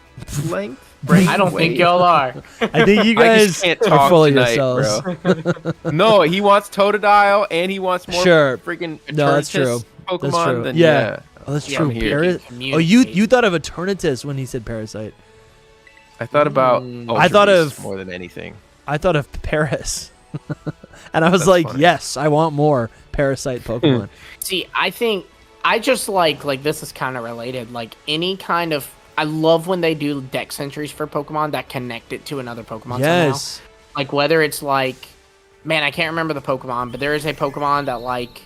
length. I don't think y'all are. I think you I guys just can't are talk full of tonight, yourselves. bro. No, he wants Totodile and he wants more Sure. freaking No, that's Eternatus true. Pokemon. That's true. Then Yeah. Oh, that's Yeah, true. I'm here. Oh, you thought of Eternatus when he said parasite. I thought about I thought Ultra Beast of- more than anything. I thought of Paris. And I was That's like, funny. yes, I want more parasite Pokemon. See, I think I just like this is kind of related. Like any kind of, I love when they do dex entries for Pokemon that connect it to another Pokemon Yes. somehow. Like whether it's like, man, I can't remember the Pokemon, but there is a Pokemon that like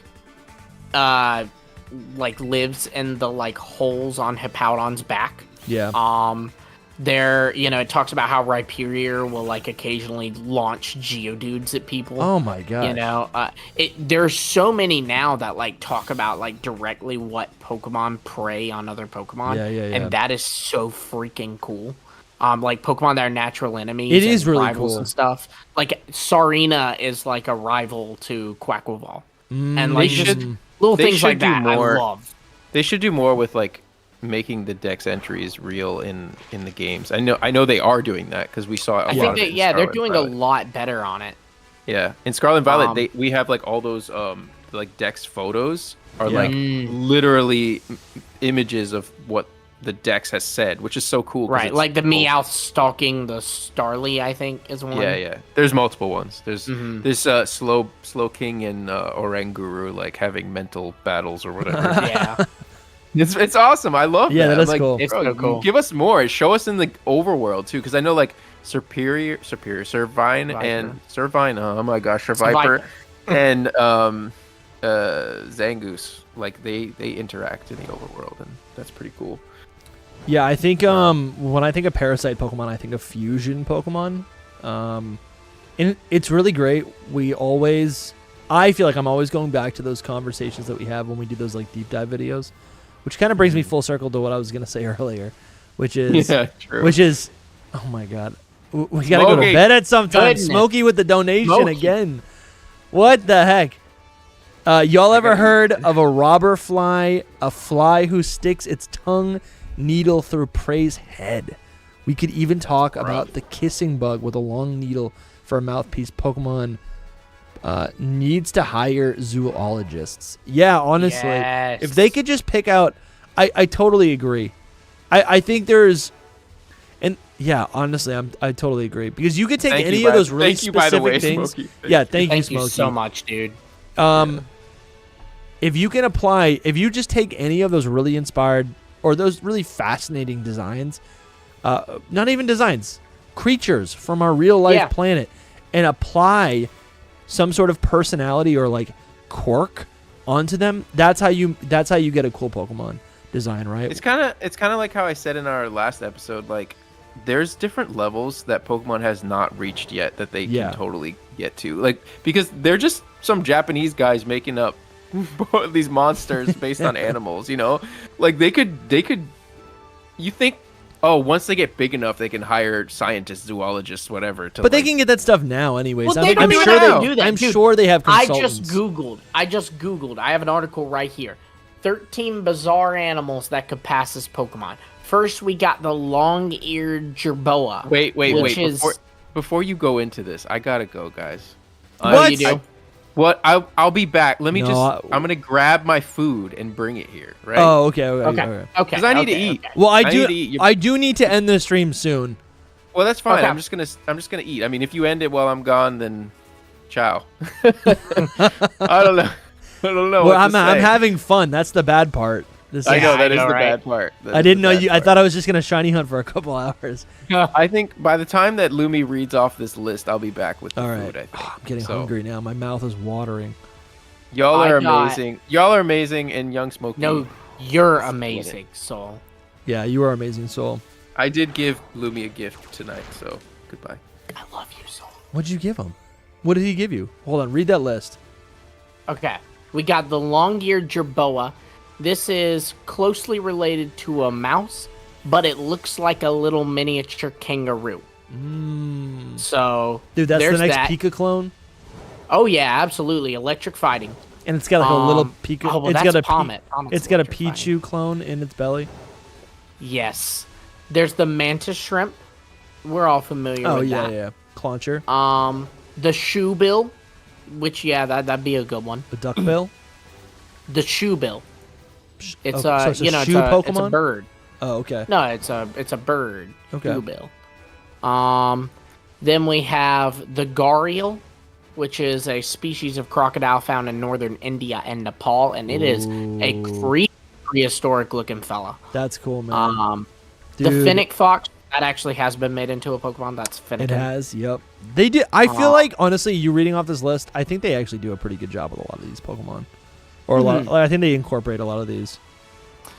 lives in the like holes on Hippowdon's back. Yeah. There, it talks about how Rhyperior will like occasionally launch Geodudes at people. Oh my god. There's so many now that like talk about like directly what Pokemon prey on other Pokemon. Yeah. And that is so freaking cool. Like Pokemon that are natural enemies. It and is really rivals cool. and stuff. Like Sarina is like a rival to Quaquaval. And like just little they things should like do that more. I love. They should do more with like making the dex entries real in the games. I know they are doing that because we saw. I think they're doing a lot better on it. Yeah, in Scarlet and Violet, we have like all those like dex photos are like literally images of what the Dex has said, which is so cool. Right, like the Meowth stalking the Starly, I think, is one. Yeah. There's multiple ones. There's Slow King and Oranguru like having mental battles or whatever. Yeah. It's awesome. I love that. Yeah, that's like, cool. It's so cool. Give us more. Show us in the overworld too, because I know like Servine and Servine. Oh my gosh, Seviper and Zangoose. Like they interact in the overworld, and that's pretty cool. Yeah, I think when I think of Parasite Pokemon, I think of fusion Pokemon. And it's really great. I feel like I'm always going back to those conversations that we have when we do those like deep dive videos, which kind of brings me full circle to what I was gonna say earlier, which is oh my god, we gotta go to bed at some time. Goodness. Smokey with the donation again. What the heck? Y'all ever heard of a robber fly, a fly who sticks its tongue needle through prey's head? We could even talk about the kissing bug with a long needle for a mouthpiece. Pokemon needs to hire zoologists. Yeah, honestly, if they could just pick out, I totally agree. I think there's, and yeah, honestly, I totally agree, because you could take any of those really specific things. Smokey. Thank you, Smokey, so much, dude. If you can apply, if you just take any of those really inspired or those really fascinating designs, not even designs, creatures from our real life planet, and apply some sort of personality or like quirk onto them, that's how you get a cool Pokemon design, right? It's kind of like how I said in our last episode, like there's different levels that Pokemon has not reached yet that they can totally get to, like, because they're just some Japanese guys making up these monsters based on animals, you know, like they could you think, oh, once they get big enough they can hire scientists, zoologists, whatever to, but they can get that stuff now anyways. Well, I'm sure they do that. I'm sure they have consultants. I just googled. I have an article right here. 13 bizarre animals that could pass as Pokemon. First, we got the long-eared Jerboa. Wait. Before you go into this, I gotta go, guys. What you do? What? I'll be back. Let me I'm gonna grab my food and bring it here. Right? Oh, okay. Because I need to eat. Okay. Well, I do need to end the stream soon. Well, that's fine. Okay. I'm just gonna eat. I mean, if you end it while I'm gone, then ciao. I don't know. Well, I'm having fun. That's the bad part. I know that is the bad part. I didn't know you. I thought I was just gonna shiny hunt for a couple hours. I think by the time that Lumi reads off this list, I'll be back with the food. I think. I'm getting hungry now. My mouth is watering. Y'all are amazing. Y'all are amazing, and Young Smokey. No, you're amazing, Soul. Yeah, you are amazing, Soul. I did give Lumi a gift tonight, so goodbye. I love you, Soul. What'd you give him? What did he give you? Hold on, read that list. Okay, we got the long-eared Jerboa. This is closely related to a mouse, but it looks like a little miniature kangaroo. So, dude, that's the next Pika clone? Oh, yeah, absolutely. Electric fighting. And it's got like a little Pika. Oh, well, it's that's got Pommet. It's got a Pichu clone in its belly. Yes. There's the mantis shrimp. We're all familiar with that. Oh, yeah. Clauncher. The shoebill, which, that'd be a good one. The duckbill? The shoebill. It's so it's a shoe Pokemon? It's a bird. Oh, okay. No, it's a bird. Okay. Shoebill. Then we have the Gharial, which is a species of crocodile found in northern India and Nepal, and it is a prehistoric looking fella. That's cool, man. The Finnick Fox, that actually has been made into a Pokemon. That's Finnegan. It has, yep. They did. I feel like, honestly, you reading off this list, I think they actually do a pretty good job with a lot of these Pokemon. Or a lot. I think they incorporate a lot of these.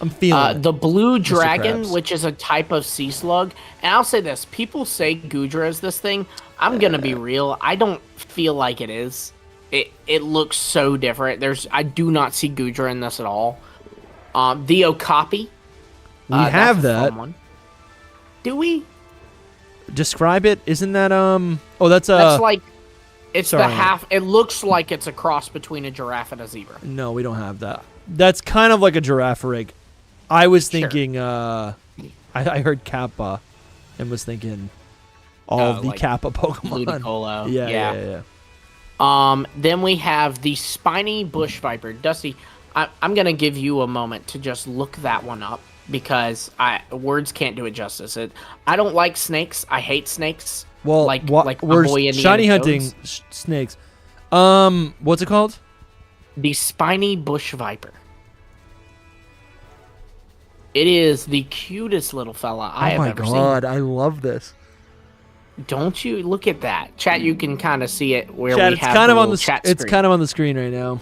I'm feeling the blue dragon, which is a type of sea slug. And I'll say this: people say Goodra is this thing. I'm gonna be real. I don't feel like it is. It looks so different. I do not see Goodra in this at all. The Okapi. We have that. One. Do we? Describe it. Isn't that Oh, that's That's like. It's the half. It looks like it's a cross between a giraffe and a zebra. No, we don't have that. That's kind of like a giraffe rig. I was thinking. I heard Kappa, and was thinking all of the like Kappa Pokemon. Ludicolo. Yeah. Then we have the spiny bush viper. Dusty, I'm gonna give you a moment to just look that one up. because words can't do it justice. I don't like snakes. I hate snakes. Well, like we're boy shiny Indiana hunting Jones. snakes. What's it called? The spiny bush viper. It is the cutest little fella I have ever seen. Oh my god, I love this. Don't you look at that, chat? You can kind of see it where Chat, we it's have kind the of on little the chat it's screen. kind of on the screen right now.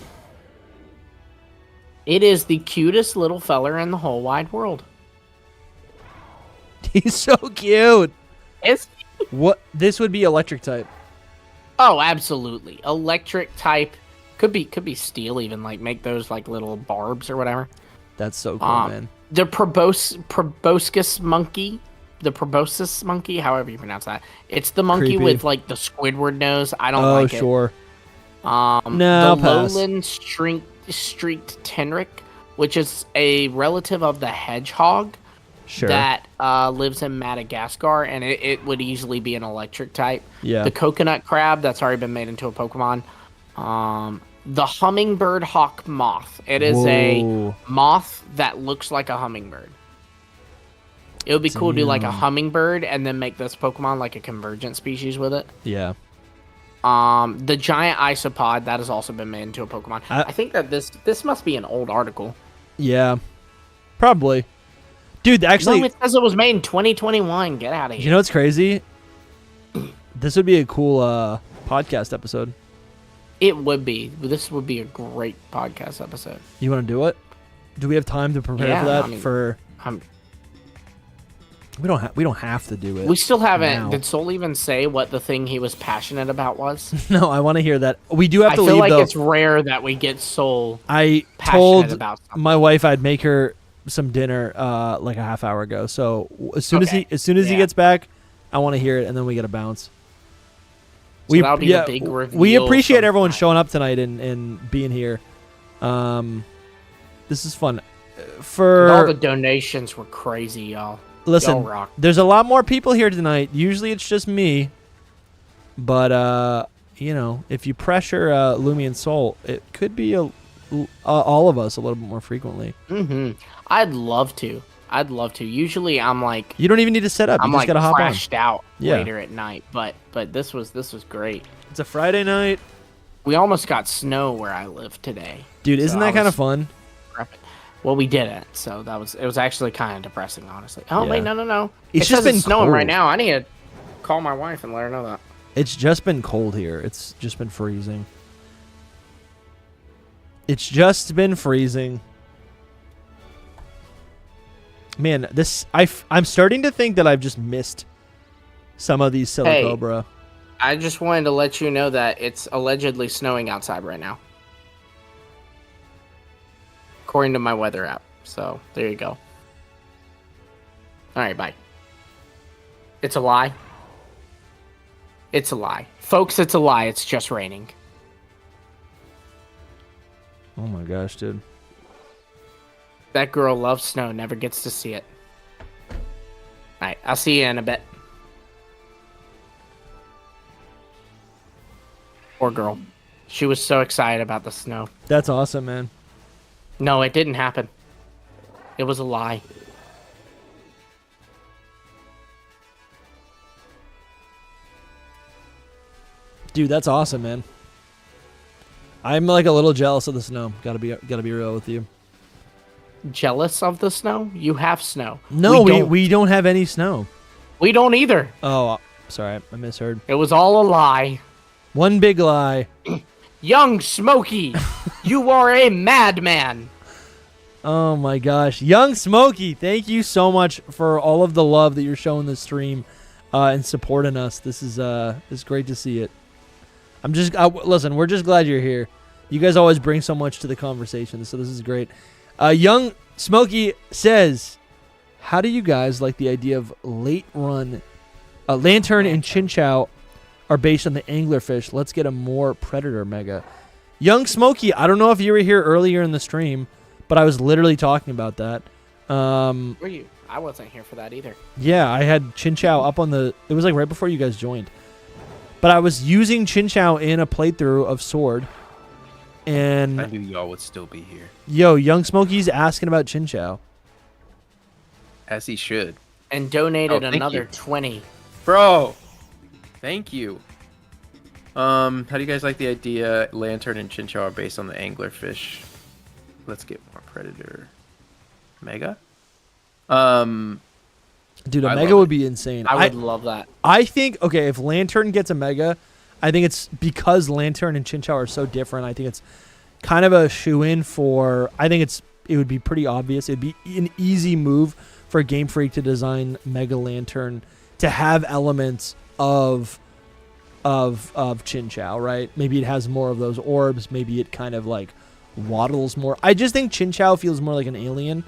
It is the cutest little feller in the whole wide world. He's so cute. Is What? This would be electric type. Oh, absolutely. Electric type could be steel even, like make those like little barbs or whatever. That's so cool, man. The proboscis monkey, however you pronounce that. It's the monkey Creepy. with like the Squidward nose. I don't Oh, like it. sure. No, The I'll pass. lowland streaked tenric, which is a relative of the hedgehog Sure. that lives in Madagascar, and it would easily be an electric type. Yeah. The coconut crab, that's already been made into a Pokemon. The hummingbird hawk moth. It is a Whoa. moth that looks like a hummingbird. It would be cool to do like a Damn. hummingbird and then make this Pokemon like a convergent species with it. Yeah. The giant isopod, that has also been made into a Pokemon. I think that this must be an old article. Yeah. Probably. Dude, actually, No, it says it was made in 2021. Get out of here. you know what's crazy? This would be a cool podcast episode. It would be. This would be a great podcast episode. You want to do it? Do we have time to prepare for that? I mean, We don't have to do it. we still haven't. now. Did Soul even say what the thing he was passionate about was? No, I want to hear that. We do have I to feel leave like though. it's rare that we get Soul I passionate told about something. my wife I'd make her some dinner like a half hour ago. So as soon Okay. as he Yeah. gets back, I want to hear it, and then we got to bounce. So that'll be a big reveal we appreciate everyone sometime. showing up tonight and being here. This is fun. For All the donations were crazy, y'all. listen, Y'all rock. there's a lot more people here tonight. Usually it's just me, but you know, if you pressure Lumi and Soul, it could be all of us a little bit more frequently. I'd love to. Usually I'm like You don't even need to set up. You I'm just like gotta hop on. crashed out Yeah. later at night, but this was great. It's a Friday night, We almost got snow where I live today. dude. Isn't So that I kind of was fun? prepping. Well, we didn't, so it was actually kind of depressing, honestly. Oh wait, Yeah. no. It's It just says it's been snowing right cold. now. I need to call my wife and let her know that. It's just been cold here. It's just been freezing. It's just been freezing. Man, I'm starting to think that I've just missed some of these Silicobra. I just wanted to let you know that it's allegedly snowing outside right now, according to my weather app. So there you go. All right, bye. It's a lie. It's a lie, folks. It's a lie. It's just raining. Oh my gosh, dude. That girl loves snow, never gets to see it. Alright, I'll see you in a bit. Poor girl. She was so excited about the snow. That's awesome, man. No, it didn't happen. It was a lie. Dude, that's awesome, man. I'm like a little jealous of the snow. Gotta be real with you. Jealous of the snow? You have snow. No, we don't have any snow. We don't either. Oh, sorry, I misheard. It was all a lie. One big lie. Young Smokey, you are a madman. Oh my gosh, Young Smokey, thank you so much for all of the love that you're showing the stream and supporting us. This is it's great to see it. Listen, we're just glad you're here. You guys always bring so much to the conversation, so this is great. Young Smokey says, "How do you guys like the idea of late run? Lantern and Chinchou are based on the anglerfish. Let's get a more predator mega." Young Smokey, I don't know if you were here earlier in the stream, but I was literally talking about that. Were you? I wasn't here for that either. Yeah, I had Chinchou up on the... It was like right before you guys joined. But I was using Chinchou in a playthrough of Sword. And... I knew y'all would still be here. Yo, Young Smokey's asking about Chinchou. As he should. And donated thank another you. 20. Bro, thank you. How do you guys like the idea? Lantern and Chinchou are based on the anglerfish. Let's get more predator. Mega? Dude, a I mega love would it. be insane. I would love that. I think, okay, if Lantern gets a mega, I think it's because Lantern and Chinchou are so different. I think it's kind of a shoe-in for, I think it would be pretty obvious. It'd be an easy move for Game Freak to design Mega Lantern to have elements of Chinchou, right? Maybe it has more of those orbs. Maybe it kind of like waddles more. I just think Chinchou feels more like an alien.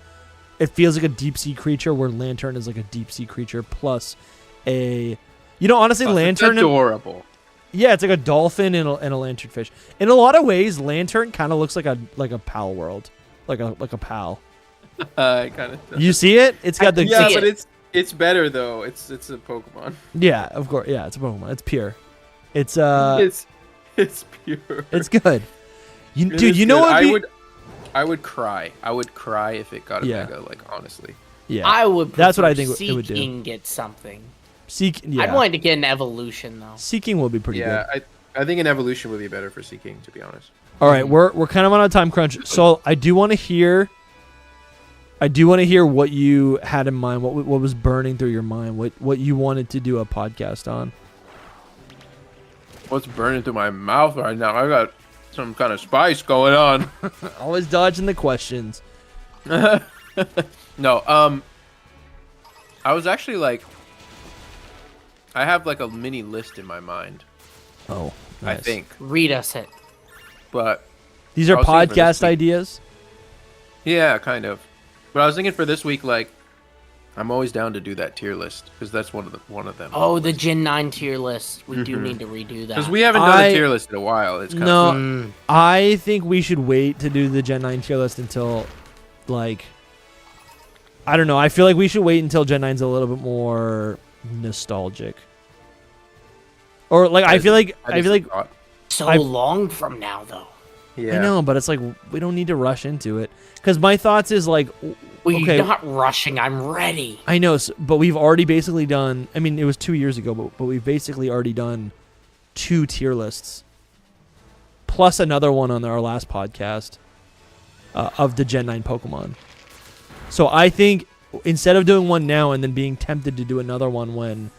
It feels like a deep sea creature, where Lantern is like a deep sea creature plus a, honestly, Lantern. It's adorable. Yeah, it's like a dolphin and a lanternfish. In a lot of ways, Lantern kind of looks like a Pal World, like a Pal. Kind of. You see it? It's got the Yeah, but it's better though. It's a Pokemon. Yeah, of course. Yeah, it's a Pokemon. It's pure. It's it's pure. It's good. It Dude, is you know good. what? I would cry. I would cry if it got a Yeah. mega. Like honestly. Yeah, I would. That's what I prefer think it would do. Seeking get something. Yeah. I'd want to get an evolution though. Seeking will be pretty good. Yeah, I think an evolution would be better for Seeking, to be honest. All right, we're kind of on a time crunch, so I do want to hear what you had in mind, what was burning through your mind, what you wanted to do a podcast on. What's burning through my mouth right now? I got some kind of spice going on. Always dodging the questions. No, I was actually like, I have like a mini list in my mind. Oh, nice. I think, Read us it. but These are I was thinking for this podcast week- ideas. yeah, kind of. But I was thinking for this week, like, I'm always down to do that tier list because that's one of them. Oh, the Gen 9 tier list. We do need to redo that. Because we haven't done a tier list in a while. It's kind No, of I think we should wait to do the Gen 9 tier list until, like, I don't know. I feel like we should wait until Gen 9's a little bit more nostalgic. Or like I feel like so I- long from now, though. yeah. I know, but it's like we don't need to rush into it. Because my thoughts is like, We're okay, not rushing. I'm ready. I know, but we've already basically done. I mean, it was 2 years ago, but we've basically already done 2 tier lists, plus another one on our last podcast of the Gen 9 Pokemon. So I think instead of doing one now and then being tempted to do another one when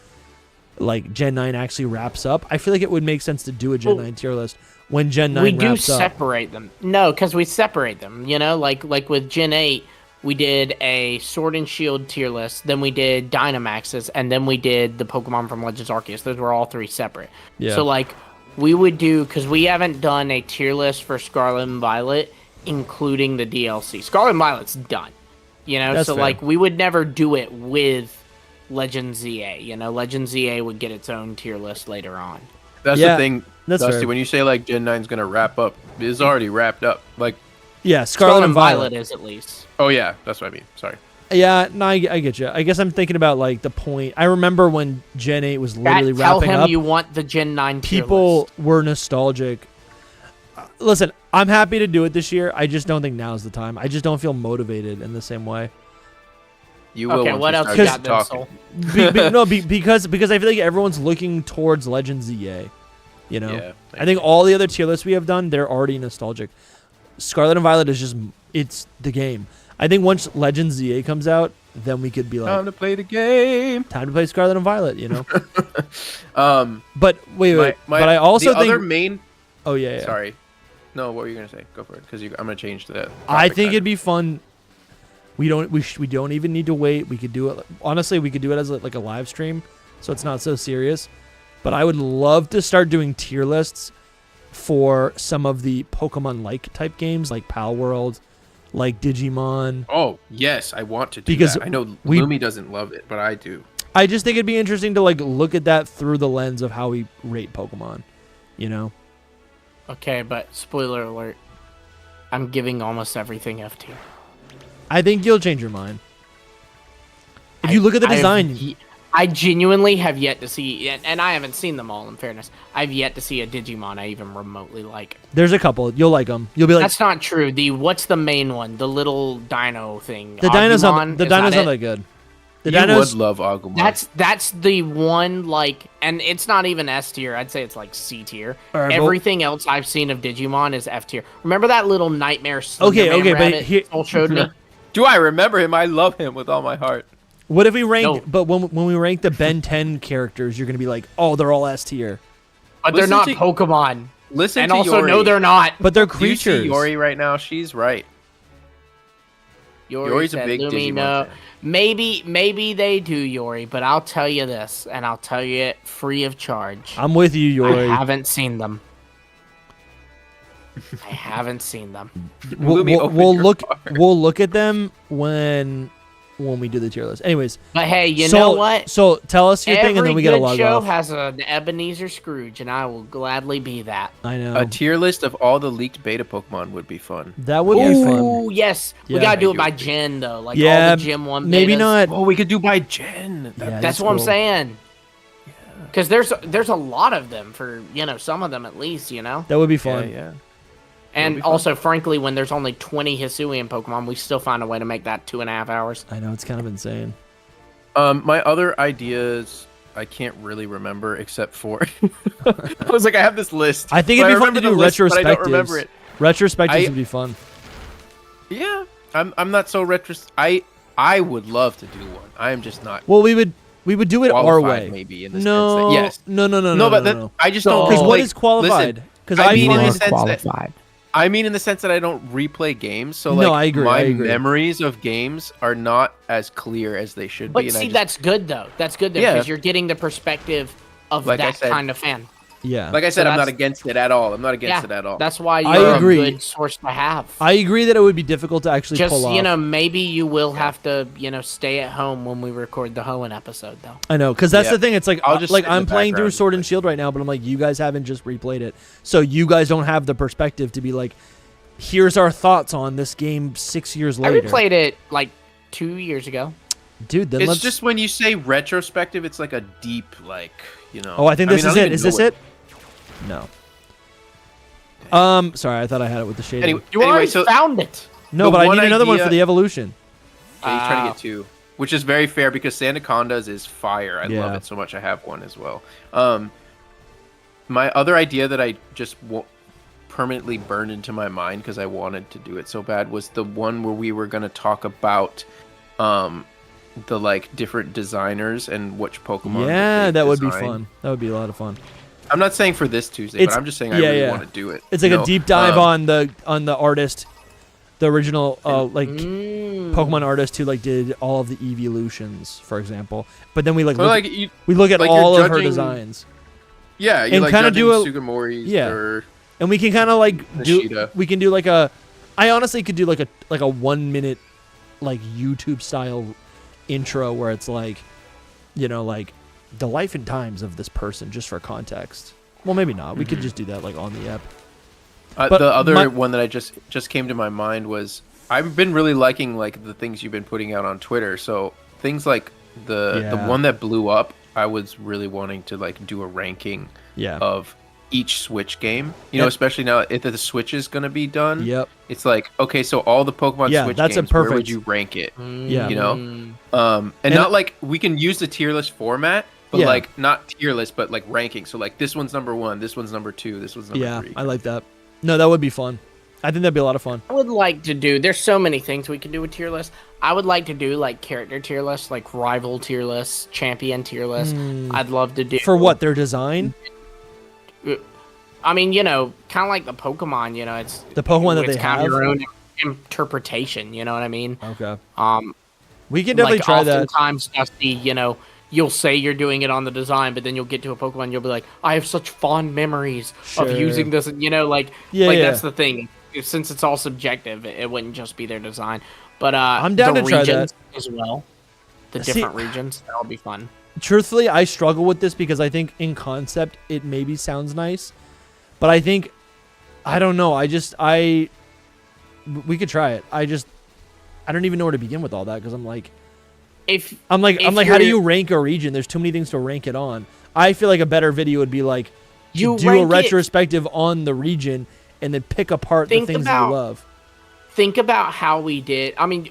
like Gen 9 actually wraps up, I feel like it would make sense to do a Gen 9 tier list when Gen 9 We do wraps up. separate them. No, because we separate them. Like with Gen 8, we did a Sword and Shield tier list, then we did Dynamaxes, and then we did the Pokemon from Legends Arceus. Those were all 3 separate. Yeah. So like we would do, because we haven't done a tier list for Scarlet and Violet, including the DLC. Scarlet and Violet's done. That's so fair. like we would never do it with Legends ZA. Legends ZA would get its own tier list later on. That's Yeah, the thing, that's Dusty. fair. When you say like Gen 9's gonna wrap up, it's already wrapped up. Like, Yeah, Scarlet and Violet. is at least. oh yeah, that's what I mean. Sorry. Yeah, no, I get you. I guess I'm thinking about like the point. I remember when Gen 8 was literally Tell wrapping him up. you want the Gen 9 tier People list. were nostalgic. Listen, I'm happy to do it this year. I just don't think now's the time. I just don't feel motivated in the same way. You will. Okay, once what you else start you got then, talking. Soul? Because I feel like everyone's looking towards Legends ZA. Yeah, I think all the other tier lists we have done, they're already nostalgic. Scarlet and Violet is just, it's the game. I think once Legends ZA comes out, then we could be like, time to play the game. time to play Scarlet and Violet, But wait. My, but I also the think. other main. Oh, yeah. Sorry. No, what were you gonna say? Go for it, because I'm gonna change that. I think it'd be fun. We don't even need to wait. We could do it. Honestly, we could do it as like a live stream, so it's not so serious. But I would love to start doing tier lists for some of the Pokemon-like type games, like Pal World, like Digimon. Oh yes, I want to do Because that. I know we- Lumi doesn't love it, but I do. I just think it'd be interesting to like look at that through the lens of how we rate Pokemon. Okay, but spoiler alert. I'm giving almost everything F tier. I think you'll change your mind. If you look at the design, I genuinely have yet to see, and I haven't seen them all, in fairness. I've yet to see a Digimon I even remotely like. there's a couple. You'll like them. You'll be like, That's not true. What's the main one? The little dino thing. the dino's Agumon? not Is that that it? good. The you dinos would love Agumon. That's the one, like, and it's not even S tier. I'd say it's like C tier. All right, Everything else I've seen of Digimon is F tier. Remember that little nightmare Okay, Slenderman but rabbit here- Soul showed me? Do I remember him? I love him with all my heart. What if we rank? No. But when we rank the Ben 10 characters, you're gonna be like, oh, they're all S tier. But they're Listen not to- Pokemon. Listen And to also, Yori. no, they're not. But they're Do you see creatures. Yori right now? She's right. Yori's a said, big Lumi, Digimon no. fan. Maybe they do, Yori, but I'll tell you this, and I'll tell you it free of charge. I'm with you, Yori. I haven't seen them. I haven't seen them. Lumi, open We'll your look. heart. We'll look at them when we do the tier list. Anyways, But hey, you so, know what? So tell us your thing, and then we gotta Every log good show off. has an Ebenezer Scrooge, and I will gladly be that. I know A tier list of all the leaked beta Pokemon would be fun. that would be fun. Ooh, yes. We Yeah. gotta do it I by do. gen though, like Yeah, all the Gym 1 maybe betas. not. Oh, we could do by Gen. Yeah, That's what I'm cool. saying. Because there's a lot of them for some of them at least, That would be Yeah, fun. yeah. And be fun. also, frankly, when there's only 20 Hisuian Pokemon, we still find a way to make that 2.5 hours. I know it's kind of insane. My other ideas, I can't really remember except for. I was like, I have this list. I think but it'd be fun to remember do the list, but I don't retrospectives. remember it. Retrospectives I- would be fun. Yeah, I'm not so I would love to do one. I am just not Well, we would do it our qualified, way. maybe in the No, sense that yes. no, but no. I just don't. Because what like, is qualified? listen, Because I mean in find the sense that I mean in the sense that I don't replay games, so No, like I agree, my I agree. memories of games are not as clear as they should But be. And I see, just, that's good though. That's good though, Yeah. because you're getting the perspective of Like I that said- kind of fan. yeah. like I said, So I'm not that's- against it at all. I'm not against Yeah, it at all. that's why I you're a agree. good source to have. I agree that it would be difficult to actually Just pull off. maybe you will have to stay at home when we record the Hoenn episode though. I know, because that's Yeah. the thing. It's like I'll just like sit in I'm the playing through background Sword and and Shield right now, but I'm like, you guys haven't just replayed it, so you guys don't have the perspective to be like, here's our thoughts on this game 6 years I later. replayed it like 2 years ago. Dude, then It's let's. just when you say retrospective, it's like a deep Oh, I think this mean, is don't it. even Is know this what- it? No. Sorry, I thought I had it with the shading. Anyway, You already so found it. no, the but I one need another one for idea- the evolution. So you try to get two, which is very fair because Sandaconda's is fire. I love Yeah. it so much. I have one as well. My other idea that I just permanently burned into my mind because I wanted to do it so bad was the one where we were going to talk about the like different designers and which Pokemon. Yeah, that would be design. fun. That would be a lot of fun. I'm not saying for this Tuesday, It's- but I'm just saying I yeah, really yeah. want to do it. It's like you a know? deep dive on the artist, the original like Mm. Pokemon artist who like did all of the evolutions, for example. But then we like Well, look, like you, we look at like you're all of her judging- designs, yeah, you And like kinda judging do a- Sugimori's yeah. or and we can kind of like do. Nishida. We can do like a. I honestly could do like a 1 minute, like YouTube style intro where it's like, like the life and times of this person just for context. Well, maybe not. We could just do that like on the app. But the other my- one that I just came to my mind was I've been really liking like the things you've been putting out on Twitter. So things like the Yeah. one that blew up, I was really wanting to like do a ranking Yeah. of each Switch game. You Yeah. know, especially now if the Switch is gonna be done. Yep. It's like okay, so all the Pokemon Yeah, Switch that's a games, where would perfect- you rank it? Yeah. You know? Mm. And not like we can use the tier list format, but Yeah. like not tier list, but like ranking. So like this one's number 1, this one's number 2, this one's number Yeah, 3. I like that. No, that would be fun. I think that'd be a lot of fun. I would like to do. There's so many things we could do with tier lists. I would like to do like character tier lists, like rival tier lists, champion tier lists. I'd love to do For what? Their design? I mean, kind of like the Pokemon. It's The Pokemon that it's they kind have? of your own interpretation. You know what I mean? Okay. Um, We can definitely like try that. oftentimes, Dusty, you'll say you're doing it on the design, but then you'll get to a Pokemon, you'll be like, I have such fond memories Sure. of using this. Like Yeah, yeah. that's the thing. Since it's all subjective, it wouldn't just be their design. But I'm down the to try regions that. as well. The See- different regions, that'll be fun. Truthfully, I struggle with this because I think in concept it maybe sounds nice, but I think I don't know. We could try it. I don't even know where to begin with all that because I'm like, If how do you're- you rank a region? There's too many things to rank it on. I feel like a better video would be like You do a rank it- retrospective on the region and then pick apart the Think things that you about- love. think about how we did. I mean,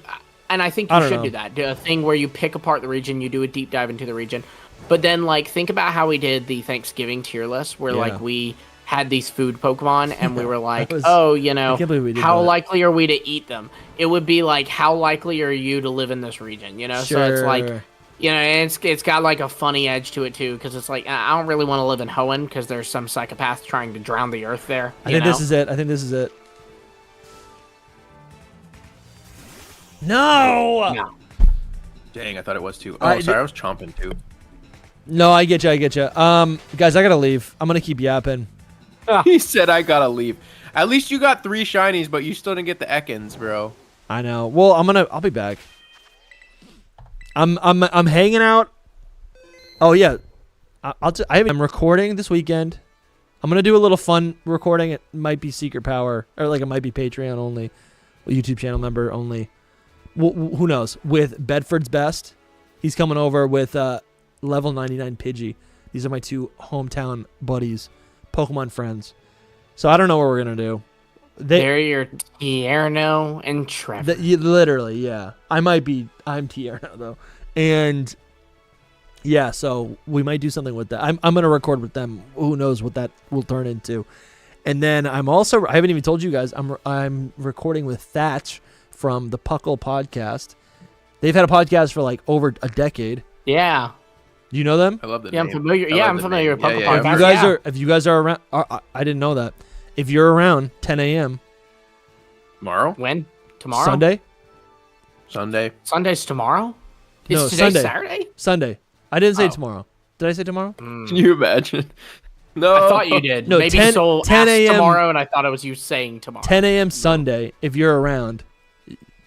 and I think I you don't should know. do that. Do a thing where you pick apart the region, you do a deep dive into the region, but then like think about how we did the Thanksgiving tier list, where Yeah. like we had these food Pokemon, and we were like, was- oh, you I know, can't believe we did how that. likely are we to eat them? It would be like, how likely are you to live in this region? You know, so it's like, Sure. you know, and it's got like a funny edge to it too, because it's like I don't really want to live in Hoenn because there's some psychopath trying to drown the earth there. I think this is it. I think this is it. No! No. Dang, I thought it was too. I Oh, sorry, I was chomping too. No, I get you. I get you. Guys, I gotta leave. I'm gonna keep yapping. He said I gotta leave. At least you got 3 shinies, but you still didn't get the Ekans, bro. I know. Well, I'll be back. I'm hanging out. Oh yeah, I'm recording this weekend. I'm gonna do a little fun recording. It might be Secret Power, or like it might be Patreon only, YouTube channel member only. Who knows? With Bedford's Best, he's coming over with level 99 Pidgey. These are my 2 hometown buddies, Pokemon friends. So I don't know what we're gonna do. They're your Tierno and Trevor. Literally, yeah. I'm Tierno though, and yeah. So we might do something with that. I'm gonna record with them. Who knows what that will turn into? And then I haven't even told you guys. I'm recording with Thatch from the Puckle podcast. They've had a podcast for like over a decade. Yeah. Do you know them? I love the Yeah, name. I'm familiar. I Yeah, love I'm the familiar name. with Puckle Yeah, Podcast. If you guys are around, I didn't know that. If you're around 10 a.m. Tomorrow? When? Tomorrow? Sunday. Sunday's tomorrow? Is No, today Sunday. Saturday? Sunday. I didn't say Oh. tomorrow. Did I say tomorrow? Can you imagine? No. I thought you did. No, Maybe 10 Soul 10 asked a.m. tomorrow, and I thought it was you saying tomorrow. 10 a.m. Sunday. If you're around,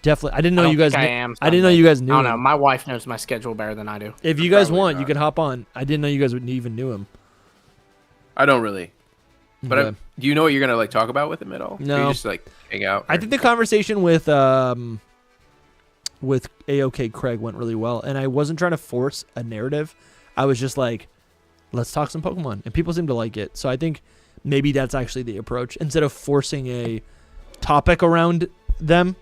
definitely. I didn't know I you don't guys. think I kn- am I didn't know Sunday. you guys I knew. don't know. him. My wife knows my schedule better than I do. If you guys Probably want, you not. can hop on. I didn't know you guys even knew him. I don't really. But Okay. do you know what you're gonna like talk about with him at all? No. Or you just like hang out. I think the conversation with AOK Craig went really well, and I wasn't trying to force a narrative. I was just like, let's talk some Pokemon, and people seem to like it. So I think maybe that's actually the approach instead of forcing a topic around them.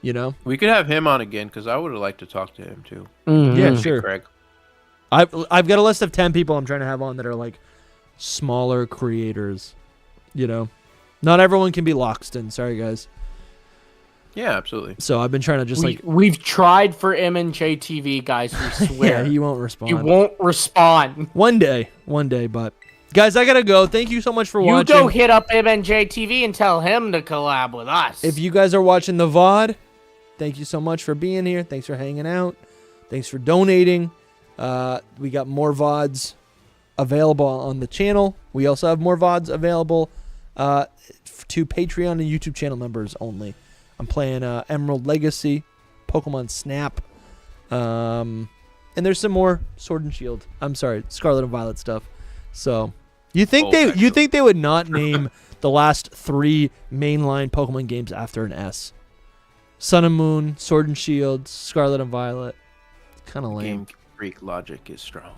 You know? we could have him on again because I would have liked to talk to him too. Yeah, Hey, sure. Craig. I've got a list of 10 people I'm trying to have on that are like smaller creators. You know, not everyone can be Loxton. Sorry, guys. Yeah, absolutely. So I've been trying to just We've tried for M&J TV, guys. We yeah, swear. he won't respond. You won't respond. One day, but guys, I gotta go. Thank you so much for You watching. go hit up M&J TV and tell him to collab with us. If you guys are watching the VOD, thank you so much for being here. Thanks for hanging out. Thanks for donating. We got more VODs available on the channel. We also have more VODs available to Patreon and YouTube channel members only. I'm playing Emerald Legacy, Pokemon Snap, and there's some more Sword and Shield. I'm sorry, Scarlet and Violet stuff. So you think they would not name the last 3 mainline Pokemon games after an S? Sun and Moon, Sword and Shield, Scarlet and Violet. It's kind of lame. Game Freak logic is strong.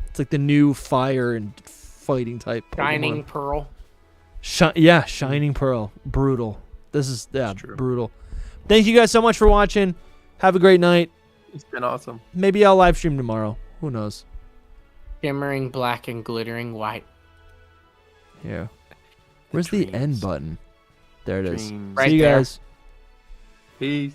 It's like the new fire and fighting type Pokemon. Shining Pearl. Shining Pearl. Brutal. This is true. brutal. Thank you guys so much for watching. Have a great night. It's been awesome. Maybe I'll live stream tomorrow. Who knows? Shimmering black and glittering white. Yeah. Where's the dreams. end button? There it is. Dreams. Right See you there. guys. Peace.